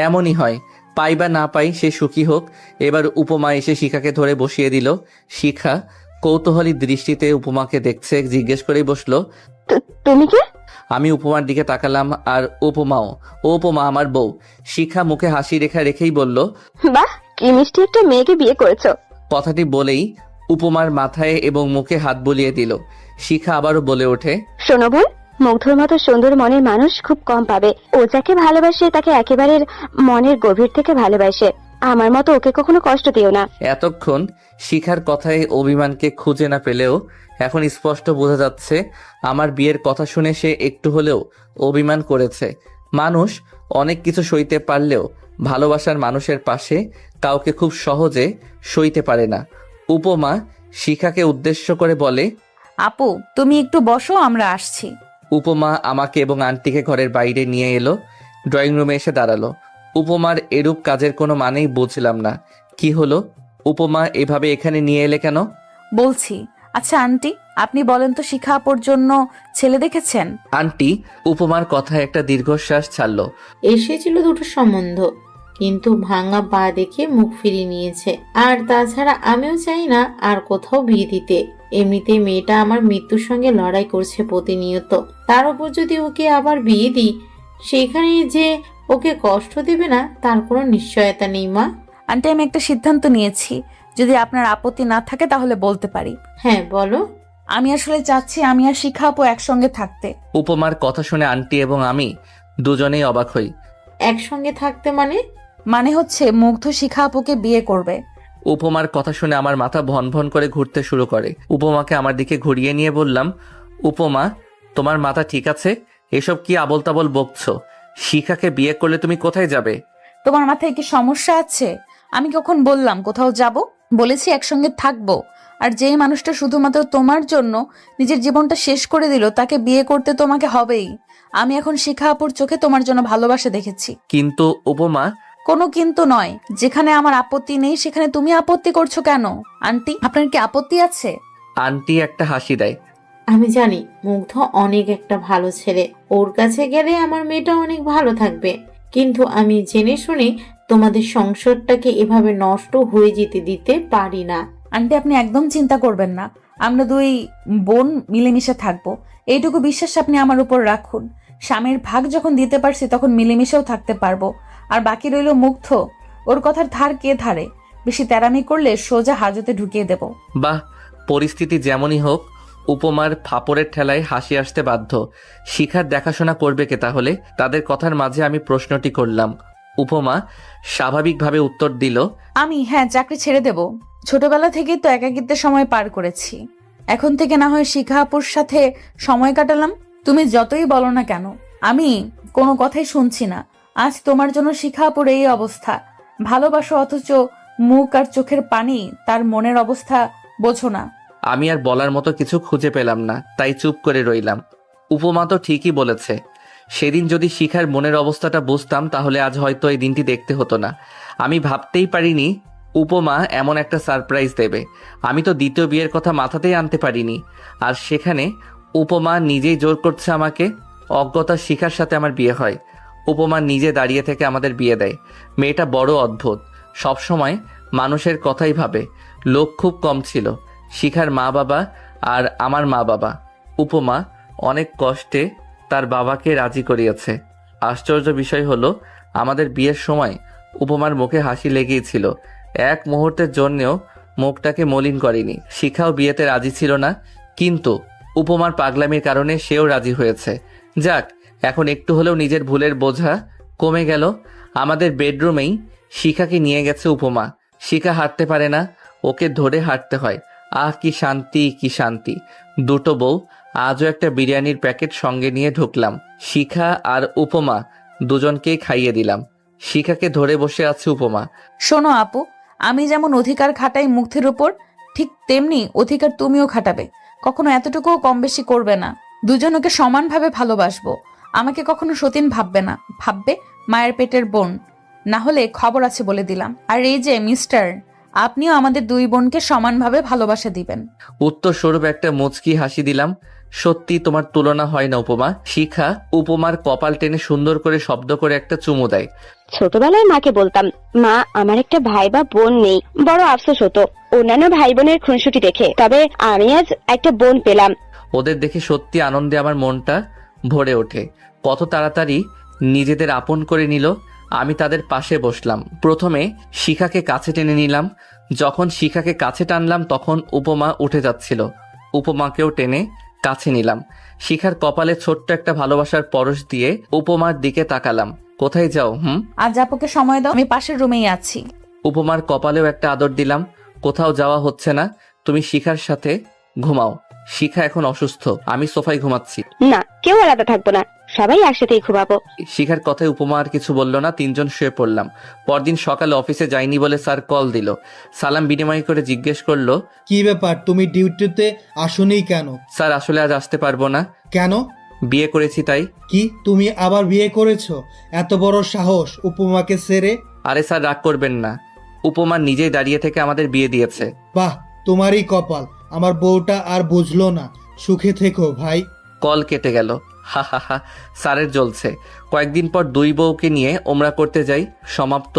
এমনই হয়, পাই বা না পাই সে সুখী হোক। এবার উপমা এসে শিখাকে ধরে বসিয়ে দিল। শিখা কৌতূহলী দৃষ্টিতে উপমাকে দেখছে, জিজ্ঞেস করেই বসলো, তুমি কে? আমি উপমার দিকে তাকালাম, আর উপমাও। ও উপমা আমার বউ। শিখা মুখে হাসি রেখা রেখেই বলল, বাহ, কি মিষ্টি একটা মেয়েকে বিয়ে করেছো। কথাটি বলেই উপমার মাথায় এবং মুখে হাত বুলিয়ে দিল। শিখা আবারও বলে ওঠে, শোনো বোন, মুগ্ধর মতো সুন্দর মনের মানুষ খুব কম পাবে। ও যাকে ভালোবাসে তাকে একেবারে মনের গভীর থেকে ভালোবাসে। আমার মতো ওকে কখনো কষ্ট দিও না। এতক্ষণ শিখার কথায় অভিমানকে খুঁজে না পেলেও এখন স্পষ্ট বোঝা যাচ্ছে আমার বিয়ের কথা শুনে সে একটু হলেও অভিমান করেছে। মানুষ অনেক কিছু সইতে পারলেও ভালোবাসার মানুষের পাশে কাউকে খুব সহজে সইতে পারে না। উপমা শিখাকে উদ্দেশ্য করে বলে, আপু তুমি একটু বসো, আমরা আসছি। উপমা আমাকে এবং আন্টিকে ঘরের বাইরে নিয়ে এলো। ড্রয়িং রুমে এসে দাঁড়ালো। উপমার এরূপ কাজের কোনো মানেই বুঝলাম না। কি হলো? উপমা এভাবে এখানে নিয়ে এলে কেন? বলছি। আচ্ছা আন্টি, আপনি বলেন তো, শিখা আপুর জন্য ছেলে দেখেছেন? আন্টি উপমার কথায় একটা দীর্ঘশ্বাস ছাড়লো। এসেছিল দুটো সম্বন্ধ, কিন্তু ভাঙা পা দেখে মুখ ফিরিয়ে নিয়েছে। আর তাছাড়া আমিও চাই না আর কোথাও বিয়ে দিতে। এমনিতে মেয়েটা আমার মৃত্যুর সঙ্গে লড়াই করছে প্রতিনিয়ত, তার উপর যদি ওকে আবার বিয়ে দিই সেখানে যে ওকে কষ্ট দেবে না তার কোনো নিশ্চয়তা নেই মা। আন্টি, আমি একটা সিদ্ধান্ত নিয়েছি, যদি আপনার আপত্তি না থাকে তাহলে বলতে পারি। হ্যাঁ বলো। আমি আসলে চাচ্ছি আমি আর শিখা আপু একসঙ্গে থাকতে। উপমার কথা শুনে আন্টি এবং আমি দুজনেই অবাক হই। একসঙ্গে থাকতে মানে হচ্ছে মুগ্ধ শিখা আপুকে বিয়ে করবে। উপমার কথা শুনে আমার মাথা ভন ভন করে ঘুরতে শুরু করে। উপমাকে আমার দিকে ঘুরিয়ে নিয়ে বললাম, উপমা, তোমার মাথা ঠিক আছে? এসব কি আবল তাবল বকছো? শিখাকে বিয়ে করলে তুমি কোথায় যাবে? তোমার মাথায় কি সমস্যা আছে? আমি কখন বললাম কোথাও যাব? বলেছি একসঙ্গে থাকবো। আর যেই মানুষটা শুধুমাত্র তোমার জন্য নিজের জীবনটা শেষ করে দিল তাকে বিয়ে করতে তোমাকে হবেই। আমি এখন শিখা আপুর চোখে তোমার জন্য ভালোবাসা দেখেছি। কিন্তু উপমা। কোনো কিন্তু নয়, যেখানে আমার আপত্তি নেই সেখানে তুমি আপত্তি করছো কেন? আন্টি, আপনার কি আপত্তি আছে? আন্টি একটা হাসি দেয়। আমি জানি মুগ্ধ অনেক একটা ভালো ছেলে, ওর কাছে গেলে আমার মেয়েটা অনেক ভালো থাকবে, কিন্তু আমি জেনে শুনে তোমাদের সংসারটাকে এভাবে নষ্ট হয়ে যেতে দিতে পারি না। আন্টি, আপনি একদম চিন্তা করবেন না, আমরা দুই বোন মিলেমিশে থাকবো, এইটুকু বিশ্বাস আপনি আমার উপর রাখুন। স্বামীর ভাগ যখন দিতে পারছি তখন মিলেমিশেও থাকতে পারবো। আর বাকি রইল মুগ্ধ, ওর কথার ধার কে ধারে? বেশি তেরামি করলে সোজা হাজতে ঢুকিয়ে দেব। বাহ, পরিস্থিতি যেমনই হোক উপমার ফাপড়ের ঠেলায় হাসি আসতে বাধ্য। শিখার দেখাশোনা করবে কে তাহলে? তাদের কথার মাঝে আমি প্রশ্নটি করলাম। উপমা স্বাভাবিকভাবে উত্তর দিল, আমি চাকরি ছেড়ে দেব। ছোটবেলা থেকেই তো একাকিত্বের সময় পার করেছি, এখন থেকে না হয় শিখা আপুর সাথে সময় কাটালাম। তুমি যতই বলো না কেন আমি কোনো কথাই শুনছি না। আজ তোমার জন্য শিখা আপুর এই অবস্থা, ভালোবাসো অথচ মুখ আর চোখের পানি তার মনের অবস্থা বোঝো না। আমি আর বলার মতো কিছু খুঁজে পেলাম না, তাই চুপ করে রইলাম। উপমা তো ঠিকই বলেছে, সেদিন যদি শিখার মনের অবস্থাটা বুঝতাম তাহলে আজ হয়তো এই দিনটি দেখতে হতো না। আমি ভাবতেই পারিনি উপমা এমন একটা সারপ্রাইজ দেবে। আমি তো দ্বিতীয় বিয়ের কথা মাথাতেই আনতে পারিনি, আর সেখানে উপমা নিজেই জোর করছে আমাকে। অজ্ঞতা শিখার সাথে আমার বিয়ে হয়, উপমা নিজে দাঁড়িয়ে থেকে আমাদের বিয়ে দেয়। মেয়েটা বড় অদ্ভুত, সবসময় মানুষের কথাই ভাবে। লোক খুব কম ছিল, শিখার মা বাবা আর আমার মা বাবা। উপমা অনেক কষ্টে তার বাবাকে রাজি করিয়েছে। আশ্চর্য বিষয় হলো আমাদের বিয়ের সময় উপমার মুখে হাসি লেগেই ছিল, এক মুহূর্তের জন্যেও মুখটাকে মলিন করেনি। শিখাও বিয়েতে রাজি ছিল না, কিন্তু উপমার পাগলামির কারণে সেও রাজি হয়েছে। যাক, এখন একটু হলেও নিজের ভুলের বোঝা কমে গেল। আমাদের বেডরুমেই শিখাকে নিয়ে গেছে উপমা। শিখা হাঁটতে পারে না, ওকে ধরে হাঁটতে হয়। আহ, কি শান্তি, কি শান্তি। দুটো বউ, আজও একটা বিরিয়ানির প্যাকেট সঙ্গে নিয়ে ঢুকলাম। শিখা আর উপমা দুজনকেই খাইয়ে দিলাম। শিখাকে ধরে বসে আছে উপমা। শোনো আপু, আমি যেমন অধিকার খাটাই মুগ্ধের উপর, ঠিক তেমনি অধিকার তুমিও খাটাবে। কখনো এতটুকুও কম বেশি করবে না। দুজনকে সমানভাবে ভালোবাসবো। আমাকে কখনো সতীন ভাববে না, ভাববে মায়ের পেটের বোন। না হলে খবর আছে বলে দিলাম। আর এই যে মিস্টার, আপনিও আমাদের দুই বোনকে সমানভাবে ভালোবাসা দিবেন। উত্তর স্বরূপ একটা মুচকি হাসি দিলাম। সত্যি তোমার তুলনা হয় না উপমা। শিখা উপমার কপাল টেনে সুন্দর করে শব্দ করে একটা চুমু দেয়। ছোটবেলায় মাকে বলতাম, মা আমার একটা ভাই বা বোন নেই, বড় আফসোস হতো অন্যান্য ভাই বোনের খুনসুটি দেখে। তবে আমি আজ একটা বোন পেলাম। ওদের দেখে সত্যি আনন্দে আমার মনটা ভরে ওঠে। কত তাড়াতাড়ি নিজেদের আপন করে নিল। আমি তাদের পাশে বসলাম। প্রথমে শিখাকে কাছে টেনে নিলাম। যখন শিখাকে কাছে টানলাম তখন উপমা উঠে যাচ্ছিল। উপমাকেও টেনে কাছে নিলাম। শিখার কপালে ছোট্ট একটা ভালোবাসার পরশ দিয়ে উপমার দিকে তাকালাম। কোথায় যাও? আজ আপুকে সময় দাও, আমি পাশের রুমেই আছি। উপমার কপালেও একটা আদর দিলাম। কোথাও যাওয়া হচ্ছে না, তুমি শিখার সাথে ঘুমাও। শিখা এখন অসুস্থ, আমি সোফায় ঘুমাচ্ছি। না, কেউ আলাদা থাকবো না, সবাই একসাথেই ঘুমাবো। শিখার কথায় উপমা আর কিছু বলল না। তিনজন শুয়ে পড়লাম। পরদিন সকালে অফিসে যাইনি বলে স্যার কল দিল। সালাম বিনিময় করে জিজ্ঞেস করলো, কি ব্যাপার, তুমি ডিউটিতে আসোনি কেন? স্যার আসলে আজ আসতে পারবো না। কেন? বিয়ে করেছি তাই। কি, তুমি আবার বিয়ে করেছো? এত বড় সাহস উপমাকে ছেড়ে? আরে স্যার রাগ করবেন না, উপমা নিজেই দাঁড়িয়ে থেকে আমাদের বিয়ে দিয়েছে। বাহ, তোমারই কপাল, আমার বউটা আর বুঝলো না। সুখে থেকো ভাই। কল কেটে গেল। হা হা হা। স্যারের জ্বলছে। কয়েকদিন পর 2 বউকে নিয়ে ওমরা করতে যাই। সমাপ্ত।